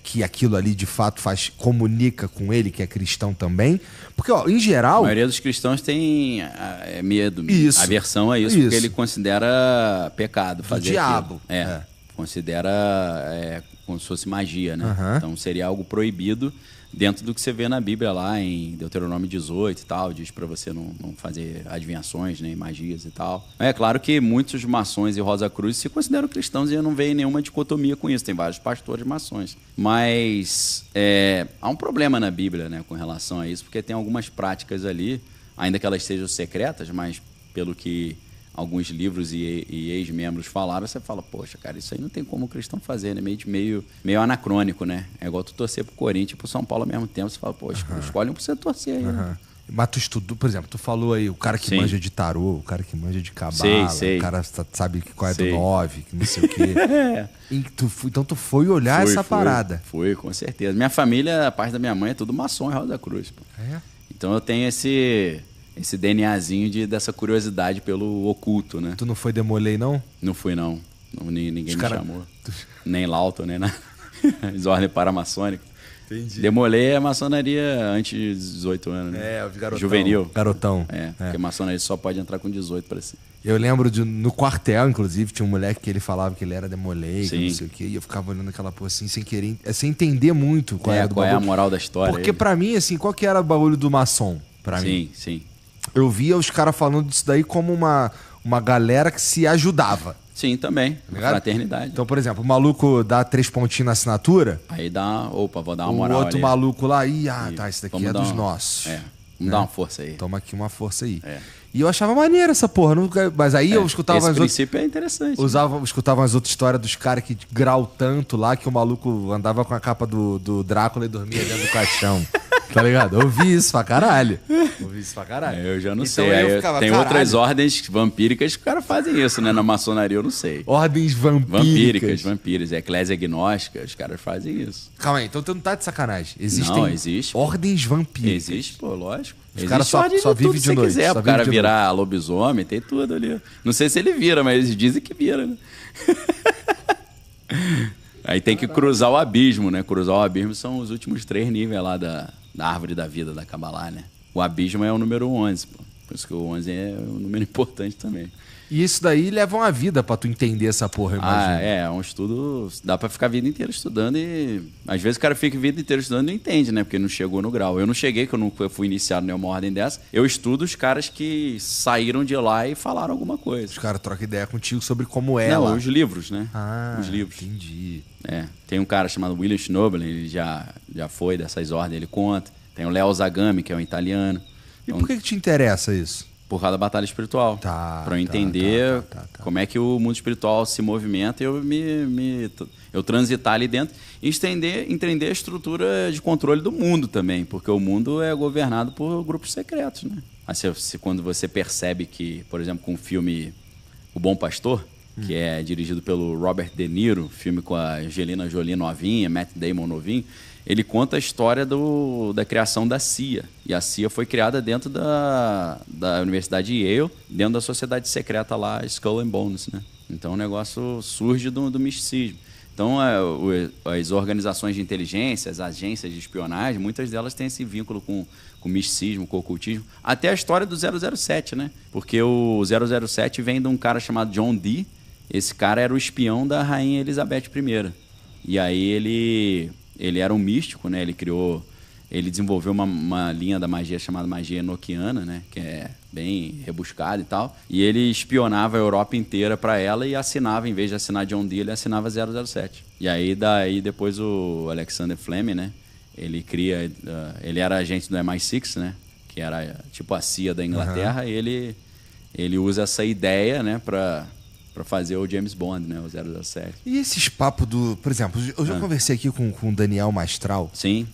J: que aquilo ali de fato comunica com ele, que é cristão também? Porque, em geral...
A: A maioria dos cristãos tem medo, aversão a isso, porque ele considera pecado fazer
J: diabo.
A: Considera
C: como se fosse magia, né? Então seria algo proibido dentro do que você vê na Bíblia lá em Deuteronômio 18 e tal, diz para você não fazer adivinhações, nem magias e tal. É claro que muitos maçons e Rosa Cruz se consideram cristãos e eu não vejo nenhuma dicotomia com isso. Tem vários pastores maçons. Mas há um problema na Bíblia, né, com relação a isso, porque tem algumas práticas ali, ainda que elas sejam secretas, mas pelo que alguns livros e ex-membros falaram, você fala, poxa, cara, isso aí não tem como o cristão fazer, né? Meio anacrônico, né? É igual tu torcer pro Corinthians e pro São Paulo ao mesmo tempo. Você fala, poxa, escolhe um pra você torcer aí. Né?
J: Mas tu estudou, por exemplo, tu falou aí, o cara que manja de tarô, o cara que manja de cabala, o cara sabe qual é do 9, que não sei o quê. Então tu foi olhar essa parada.
C: Fui, com certeza. Minha família, a parte da minha mãe, é tudo maçom e Rosa Cruz. Pô. Então eu tenho esse DNAzinho dessa curiosidade pelo oculto, né?
J: Tu não foi Demolei, não?
C: Não fui, não. Ninguém me chamou. Nem Lauto, nem nada. Desordem paramaçônica. Entendi. Demolei é maçonaria antes de 18 anos, né?
J: Garotão.
C: Juvenil.
J: Garotão.
C: Porque maçonaria só pode entrar com 18 para cima.
J: Eu lembro no quartel, inclusive, tinha um moleque que ele falava que ele era Demolei, que não sei o quê, e eu ficava olhando aquela porra assim, sem querer, sem entender muito qual era do bagulho.
C: Qual é a moral da história.
J: Porque pra mim, assim, qual que era o bagulho do maçom? Pra mim.
C: Sim.
J: Eu via os caras falando disso daí como uma galera que se ajudava.
C: Sim, também. Fraternidade.
J: Então, por exemplo, o maluco dá 3 pontinhos na assinatura.
C: Aí vou dar uma moral.
J: O outro
C: ali.
J: maluco lá, esse daqui é dos nossos.
C: Vamos dar uma força aí.
J: Toma aqui uma força aí. E eu achava maneiro essa porra. Mas aí eu escutava
C: esse princípio é interessante.
J: Escutava as outras histórias dos caras que grau tanto lá que o maluco andava com a capa do Drácula e dormia dentro do caixão. Tá ligado? Eu ouvi isso pra caralho.
C: Eu já não sei. Tem outras ordens vampíricas que os caras fazem isso, né? Na maçonaria eu não sei.
J: Ordens vampíricas.
C: Vampiras. Eclésia agnóstica, os caras fazem isso.
J: Calma aí, então tu não tá de sacanagem.
C: Não, existe.
J: Ordens vampíricas.
C: Existe, pô, lógico.
J: Os caras só vivem de noite.
C: Quiser, o cara virar lobisomem, tem tudo ali. Não sei se ele vira, mas eles dizem que vira, né? Aí tem que cruzar o abismo, né? Cruzar o abismo são os últimos 3 níveis lá da árvore da vida, da Kabbalah, né? O abismo é o número 11, pô. Por isso que o 11 é um número importante também.
J: E isso daí leva uma vida pra tu entender essa porra, eu imagino.
C: É um estudo... Dá pra ficar a vida inteira estudando e... Às vezes o cara fica a vida inteira estudando e não entende, né? Porque não chegou no grau. Eu não cheguei, que eu não fui iniciado em nenhuma ordem dessa. Eu estudo os caras que saíram de lá e falaram alguma coisa.
J: Os caras trocam ideia contigo sobre como é
C: lá.
J: Não,
C: os livros, né?
J: Os livros. Entendi.
C: Tem um cara chamado William Schnoebelen, ele já foi dessas ordens, ele conta. Tem o Leo Zagami, que é um italiano.
J: E por que te interessa isso?
C: Por causa da batalha espiritual. Pra eu entender como é que o mundo espiritual se movimenta e eu transitar ali dentro e entender a estrutura de controle do mundo também, porque o mundo é governado por grupos secretos, né? Quando você percebe que, por exemplo, com o filme O Bom Pastor, que é dirigido pelo Robert De Niro, filme com a Angelina Jolie novinha, Matt Damon novinho, ele conta a história da criação da CIA. E a CIA foi criada dentro da Universidade de Yale, dentro da sociedade secreta lá, Skull and Bones, né? Então o negócio surge do misticismo. Então as organizações de inteligência, as agências de espionagem, muitas delas têm esse vínculo com o misticismo, com o ocultismo. Até a história do 007, né? Porque o 007 vem de um cara chamado John Dee. Esse cara era o espião da rainha Elizabeth I. E aí ele era um místico, né? Ele desenvolveu uma linha da magia chamada magia enoquiana, né? Que é bem rebuscada e tal. E ele espionava a Europa inteira para ela e assinava, em vez de assinar John Dee, ele assinava 007. E aí depois o Alexander Fleming, né? Ele era agente do MI6, né? Que era tipo a CIA da Inglaterra. E ele usa essa ideia, né? Para fazer o James Bond, né? O 007.
J: E esses papos por exemplo, eu já conversei aqui com o Daniel Mastral.
C: Sim.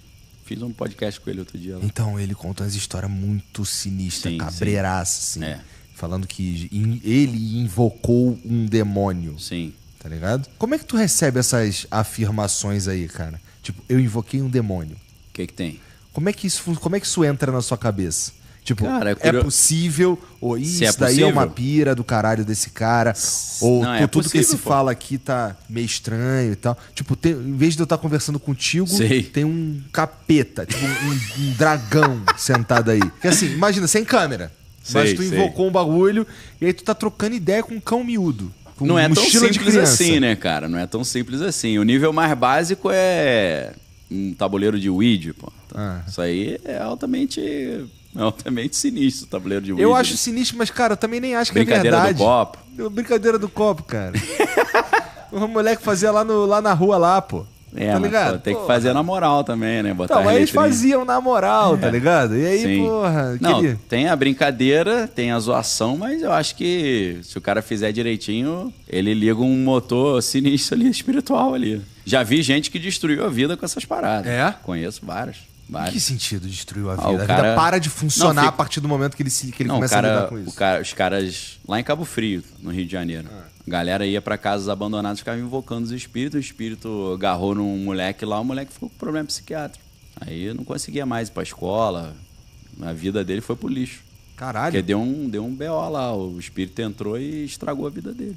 C: Fiz um podcast com ele outro dia. Lá.
J: Então, ele conta umas histórias muito sinistras, cabreiraças, assim. Falando que ele invocou um demônio.
C: Sim.
J: Tá ligado? Como é que tu recebe essas afirmações aí, cara? Tipo, eu invoquei um demônio.
C: O que tem?
J: Como é que isso entra na sua cabeça? Tipo,
C: cara,
J: é possível, ou isso daí é uma pira do caralho desse cara, ou tudo que se fala aqui tá meio estranho e tal. Tipo, em vez de eu estar conversando contigo, tem um capeta, tipo um dragão sentado aí. Porque assim, imagina, sem câmera. Mas tu invocou um bagulho e aí tu tá trocando ideia com um cão miúdo.
A: Não é tão simples assim, né, cara? Não é tão simples assim. O nível mais básico é um tabuleiro de Ouija, pô. Isso aí é altamente sinistro, o tabuleiro de Ouija.
J: Eu acho sinistro, mas, cara, eu também nem acho que é verdade.
A: Brincadeira do copo.
J: Brincadeira do copo, cara. O moleque fazia lá na rua lá, pô.
A: Tá ligado? Pô, tem que fazer na moral também, né?
J: Botar mas eles faziam na moral, tá ligado? E aí, sim. Porra...
A: Não, tem a brincadeira, tem a zoação, mas eu acho que se o cara fizer direitinho, ele liga um motor sinistro ali, espiritual ali. Já vi gente que destruiu a vida com essas paradas.
J: É?
A: Conheço várias.
J: Em que sentido destruiu a vida? A vida para de funcionar a partir do momento que ele começa a lidar com isso.
A: Os caras lá em Cabo Frio, no Rio de Janeiro. A galera ia pra casas abandonadas e ficava invocando os espíritos. O espírito agarrou num moleque lá, o moleque ficou com problema psiquiátrico. Aí não conseguia mais ir pra escola. A vida dele foi pro lixo.
J: Caralho.
A: Porque deu um BO lá. O espírito entrou e estragou a vida dele.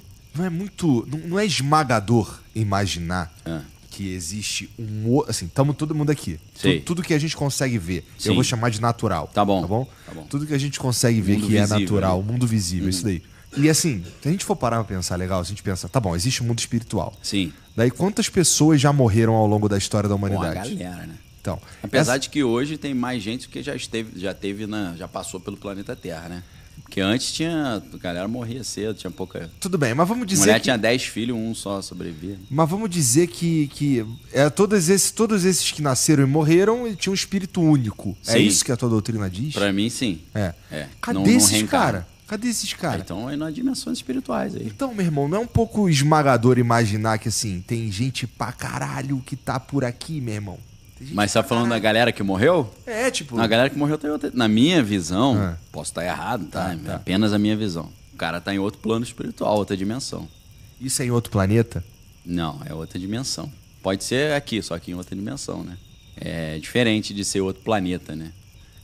J: Não é esmagador imaginar que existe assim, estamos todo mundo aqui. Tudo que a gente consegue ver, sim, eu vou chamar de natural.
A: Tá bom.
J: Tá bom?
A: Tá bom.
J: Tudo que a gente consegue ver que visível, é natural, o mundo visível, isso daí. E assim, se a gente for parar pra pensar legal, a gente pensa, tá bom, existe um mundo espiritual.
A: Sim.
J: Daí quantas pessoas já morreram ao longo da história da humanidade?
A: Pô, a galera, né?
J: Então,
A: apesar de que hoje tem mais gente que já passou pelo planeta Terra, né? Porque antes a galera morria cedo, tinha pouca...
J: Tudo bem, mas vamos dizer
A: a mulher tinha 10 filhos, um só sobrevivia.
J: Mas vamos dizer que todos esses que nasceram e morreram tinham um espírito único. Sim. É isso que a tua doutrina diz?
A: Pra mim, sim.
J: Cadê esses caras? Cadê esses caras?
A: Então é nas dimensões espirituais aí.
J: Então, meu irmão, não é um pouco esmagador imaginar que, assim, tem gente pra caralho que tá por aqui, meu irmão?
A: Mas você tá falando da galera que morreu?
J: Tipo...
A: A galera que morreu tem outra... Na minha visão, posso estar errado, tá? É apenas a minha visão. O cara tá em outro plano espiritual, outra dimensão.
J: Isso é em outro planeta?
A: Não, é outra dimensão. Pode ser aqui, só que em outra dimensão, né? É diferente de ser outro planeta, né?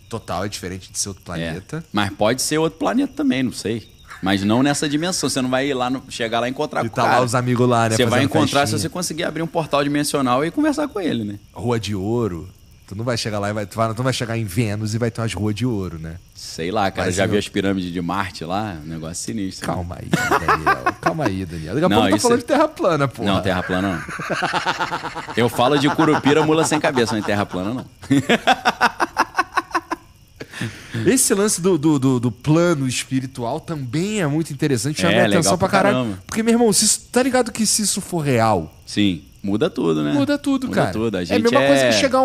J: Total, é diferente de ser outro planeta.
A: Mas pode ser outro planeta também, não sei. Mas não nessa dimensão. Você não vai ir lá, chegar lá e encontrar com o cara.
J: E tá lá os amigos lá, né?
A: Você vai encontrar se você conseguir abrir um portal dimensional e conversar com ele, né?
J: Rua de Ouro. Tu não vai chegar lá tu não vai chegar em Vênus e vai ter umas ruas de ouro, né?
A: Sei lá, cara. Já viu as pirâmides de Marte lá? Um negócio sinistro.
J: Calma aí, Daniel. Calma aí, Daniel. Daqui a pouco tá falando de terra plana, pô.
A: Não, terra plana não. Eu falo de Curupira, mula sem cabeça, não é terra plana não.
J: Esse lance do plano espiritual também é muito interessante, chama minha atenção pra caralho. Porque, meu irmão, tá ligado que se isso for real...
A: Sim, muda tudo, né?
J: Muda tudo, cara.
A: Muda tudo. A gente
J: é a mesma coisa que chegar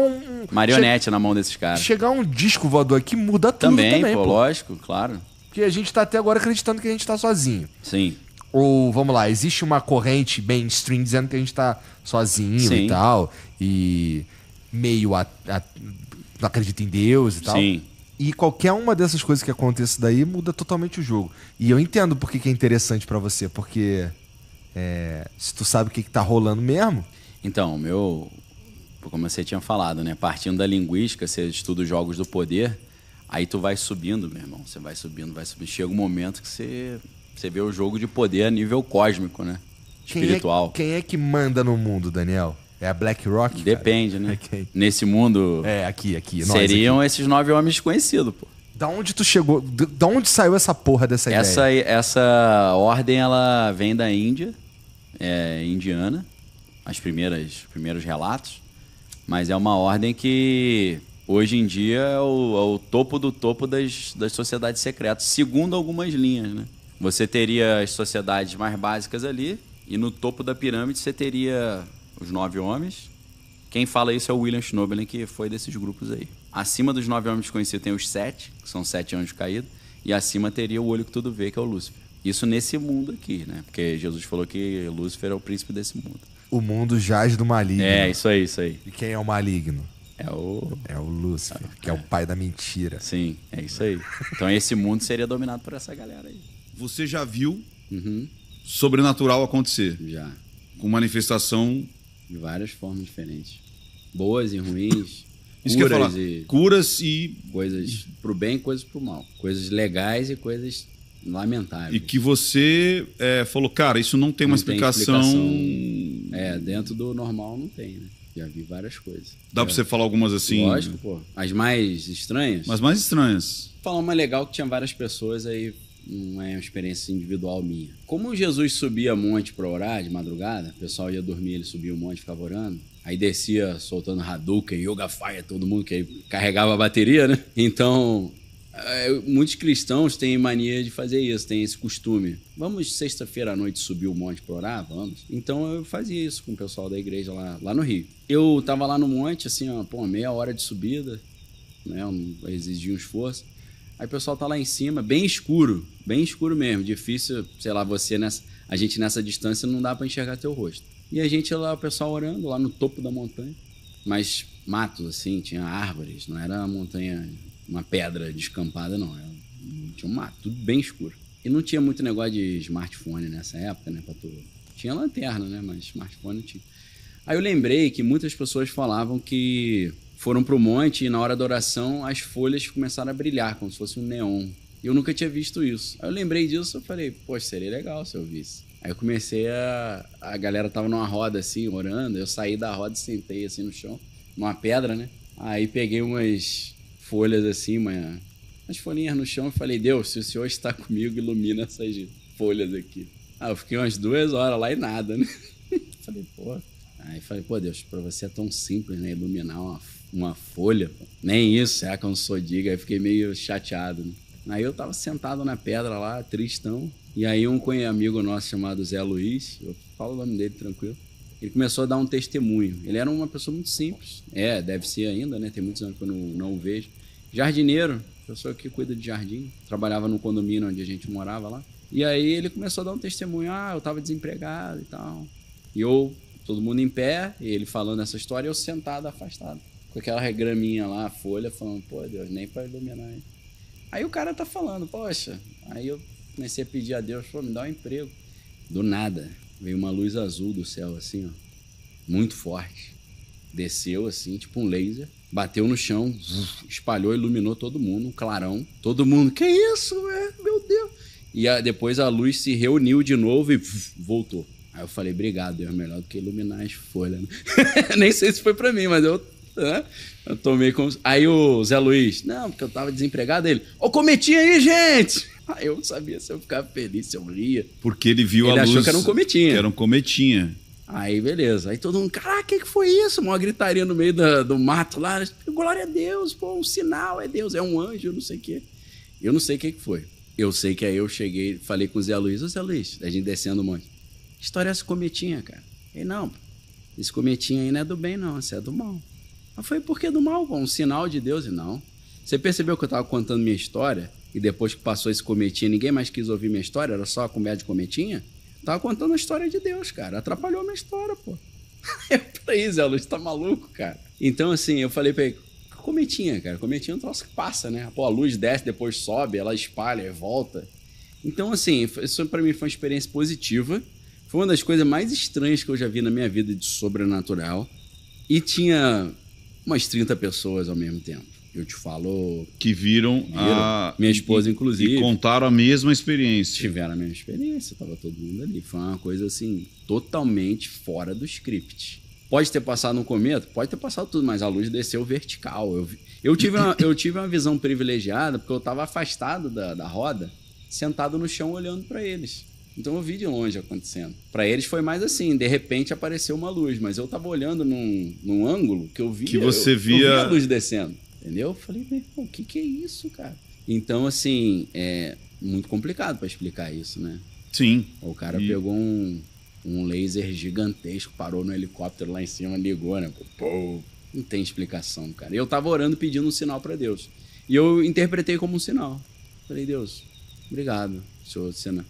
A: marionete na mão desses caras.
J: Chegar um disco voador aqui muda tudo também,
A: pô. Lógico, claro.
J: Porque a gente tá até agora acreditando que a gente tá sozinho.
A: Sim.
J: Ou, vamos lá, existe uma corrente mainstream dizendo que a gente tá sozinho e tal. E meio não acredita em Deus e tal.
A: Sim.
J: E qualquer uma dessas coisas que aconteça daí muda totalmente o jogo. E eu entendo por que é interessante pra você, porque se tu sabe o que tá rolando mesmo...
A: Então, como você tinha falado, né? Partindo da linguística, você estuda os jogos do poder, aí tu vai subindo, meu irmão. Você vai subindo. Chega um momento que você vê o jogo de poder a nível cósmico, né? Espiritual.
J: Quem é que manda no mundo, Daniel? É a BlackRock?
A: Depende, cara, né? Nesse mundo...
J: aqui.
A: Seriam esses 9 homens desconhecidos, pô.
J: Da onde tu chegou? Da onde saiu essa porra dessa ideia?
A: Essa ordem, ela vem da Índia, indiana, os primeiros relatos. Mas é uma ordem que, hoje em dia, é o topo do topo das sociedades secretas, segundo algumas linhas, né? Você teria as sociedades mais básicas ali, e no topo da pirâmide você teria... os 9 homens. Quem fala isso é o William Schnobelen, que foi desses grupos aí. Acima dos 9 homens desconhecidos tem os 7, que são 7 anjos caídos, e acima teria o olho que tudo vê, que é o Lúcifer. Isso nesse mundo aqui, né? Porque Jesus falou que Lúcifer é o príncipe desse mundo.
J: O mundo jaz do maligno.
A: Isso aí.
J: E quem é o maligno?
A: É o
J: Lúcifer, que é o pai da mentira.
A: Sim, é isso aí. Então esse mundo seria dominado por essa galera aí.
K: Você já viu sobrenatural acontecer?
A: Já.
K: Com manifestação...
A: de várias formas diferentes. Boas e ruins.
K: Isso que eu ia falar. Curas e...
A: coisas pro bem e coisas pro mal. Coisas legais e coisas lamentáveis.
K: E que você falou, cara, isso não tem uma explicação...
A: Dentro do normal não tem, né? Já vi várias coisas.
K: Dá pra você falar algumas assim?
A: Lógico, pô. As mais estranhas?
K: As mais estranhas.
A: Falar uma legal que tinha várias pessoas aí
C: não é uma experiência individual minha. Como Jesus subia monte para orar de madrugada, o pessoal ia dormir, ele subia o monte, ficava orando, aí descia soltando Hadouken, Yoga Fire, todo mundo que aí carregava a bateria, né? Então, muitos cristãos têm mania de fazer isso, têm esse costume. Vamos sexta-feira à noite subir o monte para orar? Vamos. Então eu fazia isso com o pessoal da igreja lá no Rio. Eu tava lá no monte, assim, ó, meia hora de subida, né? Exigia um esforço. Aí o pessoal tá lá em cima, bem escuro mesmo, difícil, sei lá, a gente nessa distância não dá para enxergar teu rosto. E a gente lá, o pessoal orando lá no topo da montanha, mas matos assim, tinha árvores, não era uma montanha, uma pedra descampada não, tinha um mato, tudo bem escuro. E não tinha muito negócio de smartphone nessa época, né, tinha lanterna, né, mas smartphone não tinha. Aí eu lembrei que muitas pessoas falavam que foram pro monte e na hora da oração as folhas começaram a brilhar, como se fosse um neon. E eu nunca tinha visto isso. Aí eu lembrei disso e falei, poxa, seria legal se eu visse. Aí eu comecei a galera tava numa roda assim, orando, eu saí da roda e sentei assim no chão, numa pedra, né? Aí peguei umas folhas assim, umas folhinhas no chão e falei, Deus, se o Senhor está comigo, ilumina essas folhas aqui. Aí eu fiquei umas 2 horas lá e nada, né? Falei, pô. Aí falei, pô, Deus, pra você é tão simples, né? Iluminar uma folha. Nem isso, será que eu não sou diga? Aí fiquei meio chateado, né? Aí eu tava sentado na pedra lá, tristão. E aí um amigo nosso chamado Zé Luiz, eu falo o nome dele tranquilo, ele começou a dar um testemunho. Ele era uma pessoa muito simples. Deve ser ainda, né? Tem muitos anos que eu não o vejo. Jardineiro, pessoa que cuida de jardim. Trabalhava no condomínio onde a gente morava lá. E aí ele começou a dar um testemunho. Eu tava desempregado e tal. E todo mundo em pé, e ele falando essa história, eu sentado, afastado. Com aquela graminha lá, a folha, falando, pô, Deus, nem para iluminar. Hein? Aí o cara tá falando, poxa. Aí eu comecei a pedir a Deus, pô, me dá um emprego. Do nada, veio uma luz azul do céu, assim, ó, muito forte. Desceu, assim, tipo um laser. Bateu no chão, espalhou, iluminou todo mundo, um clarão. Todo mundo, que isso, meu Deus. E depois a luz se reuniu de novo e voltou. Aí eu falei, obrigado, Deus, melhor do que iluminar as folhas. Né? Nem sei se foi pra mim, mas eu tomei como... Aí o Zé Luiz, não, porque eu tava desempregado, ele, ó, cometinha aí, gente! Aí eu não sabia se eu ficava feliz, se eu ria.
K: Porque ele viu a luz...
C: Ele achou que era um cometinha.
K: Que era um cometinha.
C: Aí, beleza. Aí todo mundo, caraca, o que foi isso? Uma gritaria no meio do mato lá. Glória a Deus, pô, um sinal, é Deus, é um anjo, não sei o quê. Eu não sei o que foi. Eu sei que aí eu cheguei, falei com o Zé Luiz, ô Zé Luiz, a gente descendo um monte. Que história é essa cometinha, cara? Ele, não, esse cometinha aí não é do bem, não, isso é do mal. Mas foi por que do mal? Um sinal de Deus? E não. Você percebeu que eu tava contando minha história e depois que passou esse cometinha, ninguém mais quis ouvir minha história? Era só a conversa de cometinha? Eu tava contando a história de Deus, cara. Atrapalhou a minha história, pô. Peraí, Zé Luiz, tá maluco, cara? Então, assim, eu falei pra ele, cometinha, cara. Cometinha é um troço que passa, né? Pô, a luz desce, depois sobe, ela espalha e volta. Então, assim, isso pra mim foi uma experiência positiva. Foi uma das coisas mais estranhas que eu já vi na minha vida de sobrenatural. E tinha umas 30 pessoas ao mesmo tempo. Eu te falo...
K: Que viram
C: minha esposa, inclusive.
K: E contaram a mesma experiência.
C: Tiveram a mesma experiência. Tava todo mundo ali. Foi uma coisa, assim, totalmente fora do script. Pode ter passado um cometa? Pode ter passado tudo, mas a luz desceu vertical. Eu tive uma visão privilegiada porque eu tava afastado da roda, sentado no chão olhando para eles. Então eu vi de longe acontecendo. Para eles foi mais assim, de repente apareceu uma luz, mas eu tava olhando num ângulo que eu via,
K: que você via...
C: eu via a luz descendo, entendeu? Eu falei, meu irmão, o que é isso, cara? Então, assim, é muito complicado para explicar isso, né?
K: Sim.
C: O cara pegou um laser gigantesco, parou no helicóptero lá em cima, ligou, né? Pô, não tem explicação, cara. Eu tava orando pedindo um sinal para Deus. E eu interpretei como um sinal. Falei, Deus, obrigado, senhor, sinal.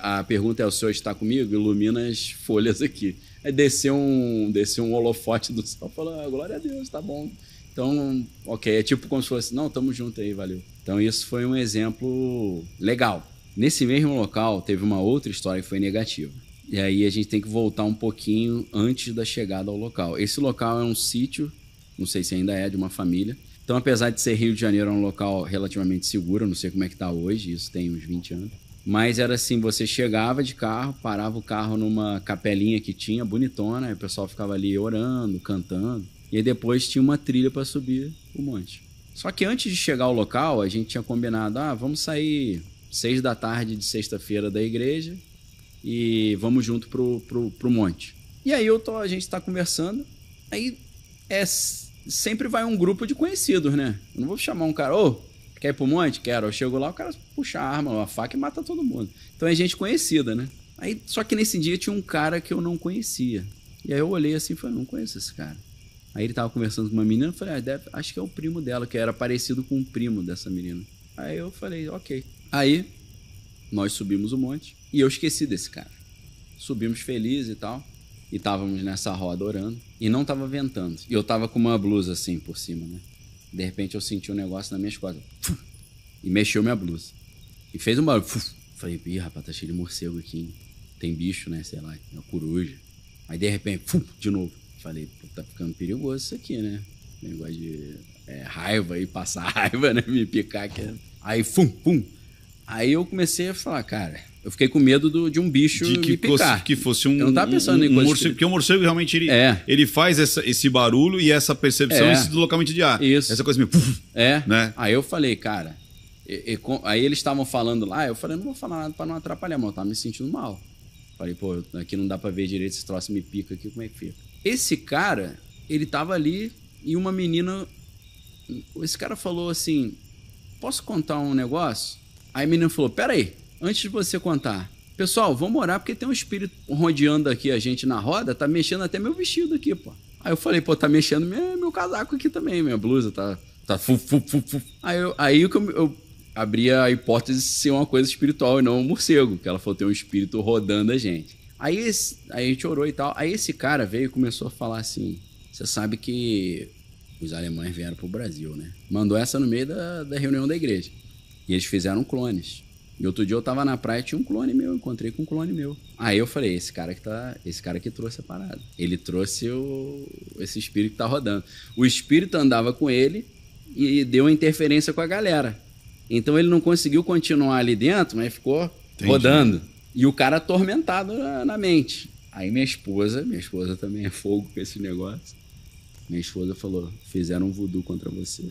C: A pergunta é, o senhor está comigo? Ilumina as folhas aqui. Aí desceu um holofote do céu, falou, glória a Deus, tá bom. Então, ok, é tipo como se fosse, não, tamo junto aí, valeu. Então isso foi um exemplo legal. Nesse mesmo local, teve uma outra história que foi negativa. E aí a gente tem que voltar um pouquinho antes da chegada ao local. Esse local é um sítio, não sei se ainda é, de uma família. Então, apesar de ser Rio de Janeiro, é um local relativamente seguro, não sei como é que tá hoje, isso tem uns 20 anos. Mas era assim, você chegava de carro, parava o carro numa capelinha que tinha, bonitona, aí o pessoal ficava ali orando, cantando. E aí depois tinha uma trilha para subir o monte. Só que antes de chegar ao local, a gente tinha combinado, vamos sair
A: 6 da tarde de sexta-feira da igreja e vamos junto pro monte. E aí a gente tá conversando, aí sempre vai um grupo de conhecidos, né? Eu não vou chamar um cara, quer ir pro monte? Quero. Eu chego lá, o cara puxa a arma, a faca e mata todo mundo. Então é gente conhecida, né? Aí, só que nesse dia tinha um cara que eu não conhecia. E aí eu olhei assim e falei, não conheço esse cara. Aí ele tava conversando com uma menina, eu falei, acho que é o primo dela, que era parecido com o primo dessa menina. Aí eu falei, ok. Aí nós subimos o monte e eu esqueci desse cara. Subimos felizes e tal. E estávamos nessa roda orando. E não estava ventando. E eu estava com uma blusa assim por cima, né? De repente eu senti um negócio na minha costas. E mexeu minha blusa. E fez um barulho. Falei, rapaz, tá cheio de morcego aqui, hein? Tem bicho, né? Sei lá, uma coruja. Aí de repente, de novo. Falei, tá ficando perigoso isso aqui, né? Negócio de raiva e passar raiva, né? Me picar aqui. Aí, Aí eu comecei a falar, cara, eu fiquei com medo de um bicho me picar.
K: Que fosse um...
A: Eu não tava pensando em coisa...
K: morcego, porque o morcego realmente ele faz esse barulho e essa percepção, esse deslocamento de ar.
A: Isso.
K: Essa coisa meio... Né?
A: Aí eu falei, cara... aí eles estavam falando lá, eu falei, não vou falar nada pra não atrapalhar, mas eu tava me sentindo mal. Falei, aqui não dá pra ver direito, esse troço me pica aqui, como é que fica? Esse cara, ele tava ali e uma menina... Esse cara falou assim, posso contar um negócio? Aí a menina falou, peraí, antes de você contar, pessoal, vamos orar porque tem um espírito rodeando aqui a gente na roda, tá mexendo até meu vestido aqui, pô. Aí eu falei, tá mexendo meu casaco aqui também, minha blusa tá Aí eu abri a hipótese de ser uma coisa espiritual e não um morcego, que ela falou, tem um espírito rodando a gente. Aí a gente orou e tal, aí esse cara veio e começou a falar assim, você sabe que os alemães vieram pro Brasil, né? Mandou essa no meio da reunião da igreja. E eles fizeram clones. E outro dia eu tava na praia e tinha um clone meu, encontrei com um clone meu. Aí eu falei, esse cara que trouxe a parada. Ele trouxe esse espírito que tá rodando. O espírito andava com ele e deu uma interferência com a galera. Então ele não conseguiu continuar ali dentro, mas ficou rodando. E o cara atormentado na mente. Aí minha esposa também é fogo com esse negócio. Minha esposa falou, fizeram um voodoo contra você.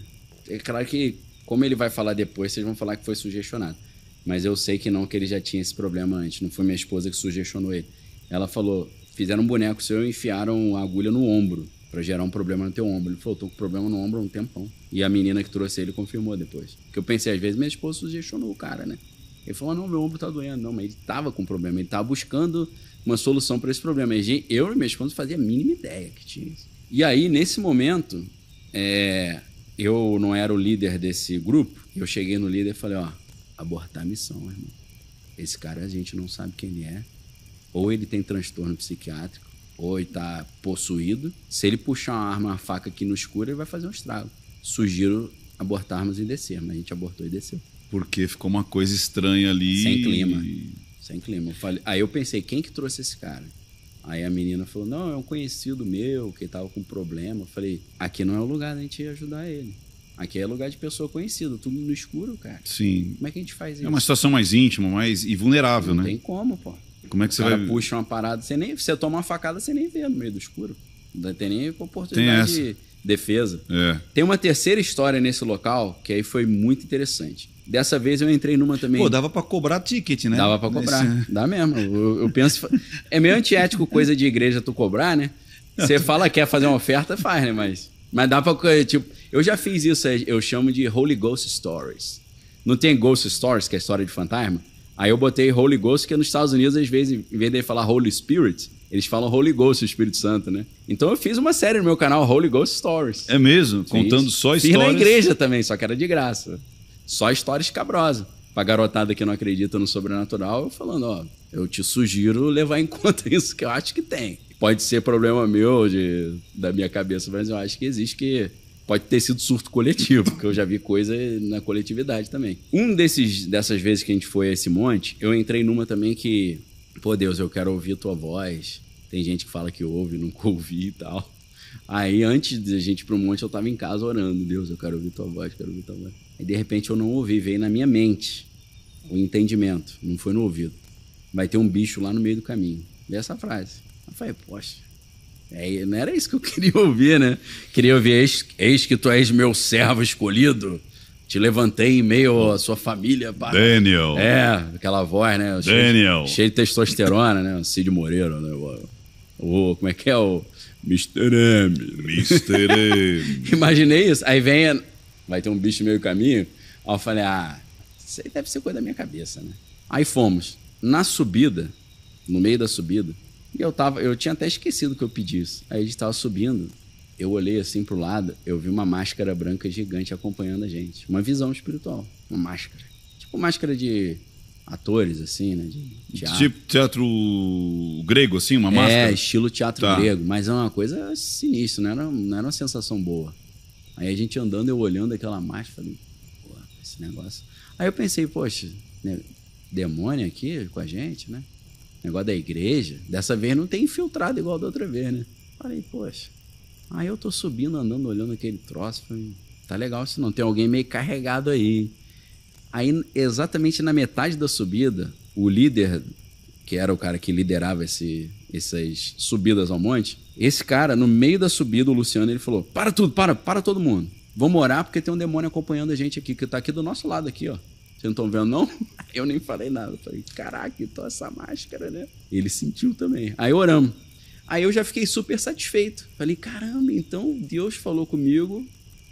A: É claro que, como ele vai falar depois, vocês vão falar que foi sugestionado. Mas eu sei que não, que ele já tinha esse problema antes. Não foi minha esposa que sugestionou ele. Ela falou, fizeram um boneco seu e enfiaram a agulha no ombro pra gerar um problema no teu ombro. Ele falou, tô com problema no ombro há um tempão. E a menina que trouxe ele confirmou depois. Porque eu pensei, às vezes minha esposa sugestionou o cara, né? Ele falou, não, meu ombro tá doendo. Não, mas ele tava com problema. Ele tava buscando uma solução para esse problema. Eu e minha esposa fazia a mínima ideia que tinha isso. E aí, nesse momento, eu não era o líder desse grupo. Eu cheguei no líder e falei, abortar a missão, irmão. Esse cara a gente não sabe quem ele é. Ou ele tem transtorno psiquiátrico, ou ele tá possuído. Se ele puxar uma arma, uma faca aqui no escuro, ele vai fazer um estrago. Sugiro abortarmos e descer, mas a gente abortou e desceu.
K: Porque ficou uma coisa estranha ali.
A: Sem clima. Aí eu pensei, quem que trouxe esse cara? Aí a menina falou, não, é um conhecido meu que tava com problema. Eu falei, aqui não é o lugar da gente ajudar ele. Aqui é lugar de pessoa conhecida, tudo no escuro, cara.
K: Sim.
A: Como é que a gente faz isso?
K: É uma situação mais íntima, e vulnerável,
A: não
K: né?
A: Não tem como, pô.
K: Como é que você
A: vai... puxa uma parada, você toma uma facada, você nem vê no meio do escuro. Não tem nem oportunidade de defesa. Tem uma terceira história nesse local, que aí foi muito interessante. Dessa vez eu entrei numa também...
K: Pô, dava pra cobrar ticket, né?
A: Dava pra cobrar, dá mesmo. Eu penso... É meio antiético coisa de igreja tu cobrar, né? Você fala que quer fazer uma oferta, faz, né? Mas dá pra... Tipo, eu já fiz isso, eu chamo de Holy Ghost Stories. Não tem Ghost Stories, que é história de fantasma? Aí eu botei Holy Ghost, que nos Estados Unidos, às vezes, em vez de falar Holy Spirit, eles falam Holy Ghost, o Espírito Santo, né? Então eu fiz uma série no meu canal, Holy Ghost Stories.
K: É mesmo? Contando só histórias?
A: Fiz na igreja também, só que era de graça. Só histórias cabrosas. Pra garotada que não acredita no sobrenatural, eu falando, eu te sugiro levar em conta isso, que eu acho que tem. Pode ser problema meu, da minha cabeça, mas eu acho que existe, que pode ter sido surto coletivo, porque eu já vi coisa na coletividade também. Dessas vezes que a gente foi a esse monte, eu entrei numa também que, pô, Deus, eu quero ouvir tua voz. Tem gente que fala que ouve, nunca ouvi e tal. Aí, antes de a gente ir pro monte, eu tava em casa orando. Deus, eu quero ouvir tua voz, quero ouvir tua voz. Aí, de repente, eu não ouvi, veio na minha mente o entendimento, não foi no ouvido. Vai ter um bicho lá no meio do caminho. Veio essa frase. Eu falei, poxa, não era isso que eu queria ouvir, né? Queria ouvir, eis que tu és meu servo escolhido,
C: Te levantei em meio à sua família.
K: Daniel.
C: Aquela voz, né?
K: Daniel.
C: Cheio de testosterona, né? O Cid Moreira, né? Como é que é o... Mr. M.
K: Mr. M.
C: Imaginei isso. Aí vai ter um bicho meio caminho. Aí eu falei, isso aí deve ser coisa da minha cabeça, né? Aí fomos. Na subida, no meio da subida, e eu tinha até esquecido que eu pedi isso. Aí a gente tava subindo, eu olhei assim pro lado, eu vi uma máscara branca gigante acompanhando a gente. Uma visão espiritual, uma máscara. Tipo máscara de atores, assim, né? De teatro.
K: Tipo teatro grego, assim, uma máscara?
C: Estilo teatro grego. Mas é uma coisa sinistra, não era uma sensação boa. Aí a gente andando, eu olhando aquela máscara, falei, pô, esse negócio... Aí eu pensei, poxa, né, demônio aqui com a gente, né? Negócio da igreja. Dessa vez não tem infiltrado igual da outra vez, né? Falei, poxa. Aí eu tô subindo, andando, olhando aquele troço. Falei, tá legal se não tem alguém meio carregado aí. Aí, exatamente na metade da subida, o líder, que era o cara que liderava essas subidas ao monte, esse cara, no meio da subida, o Luciano, ele falou, para tudo, para todo mundo. Vamos orar porque tem um demônio acompanhando a gente aqui, que tá aqui do nosso lado aqui, ó. Vocês não estão vendo, não? Eu nem falei nada. Falei, caraca, então essa máscara, né? Ele sentiu também. Aí oramos. Aí eu já fiquei super satisfeito. Falei, caramba, então Deus falou comigo.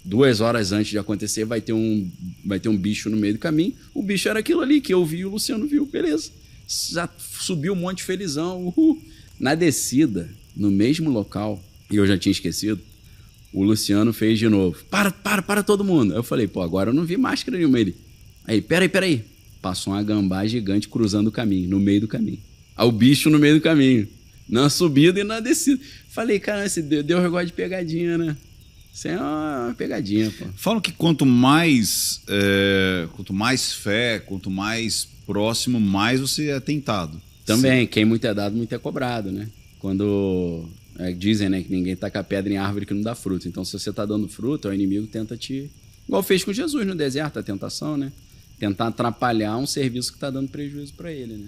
C: 2 horas antes de acontecer, vai ter um bicho no meio do caminho. O bicho era aquilo ali que eu vi e o Luciano viu. Beleza. Já subiu um monte felizão. Uhul. Na descida, no mesmo local, e eu já tinha esquecido, o Luciano fez de novo. Para todo mundo. Eu falei, pô, agora eu não vi máscara nenhuma. Ele, aí, peraí. Passou uma gambá gigante cruzando o caminho, no meio do caminho. Aí o bicho no meio do caminho. Na subida e na descida. Falei, cara, esse Deus gosta de pegadinha, né? Isso é uma pegadinha, pô.
K: Falam que quanto mais fé, quanto mais próximo, mais você é tentado.
C: Também, quem muito é dado, muito é cobrado, né? Quando... dizem, né, que ninguém taca pedra em árvore que não dá fruto. Então, se você tá dando fruto, o inimigo tenta te... Igual fez com Jesus no deserto, a tentação, né? Tentar atrapalhar um serviço que tá dando prejuízo para ele, né?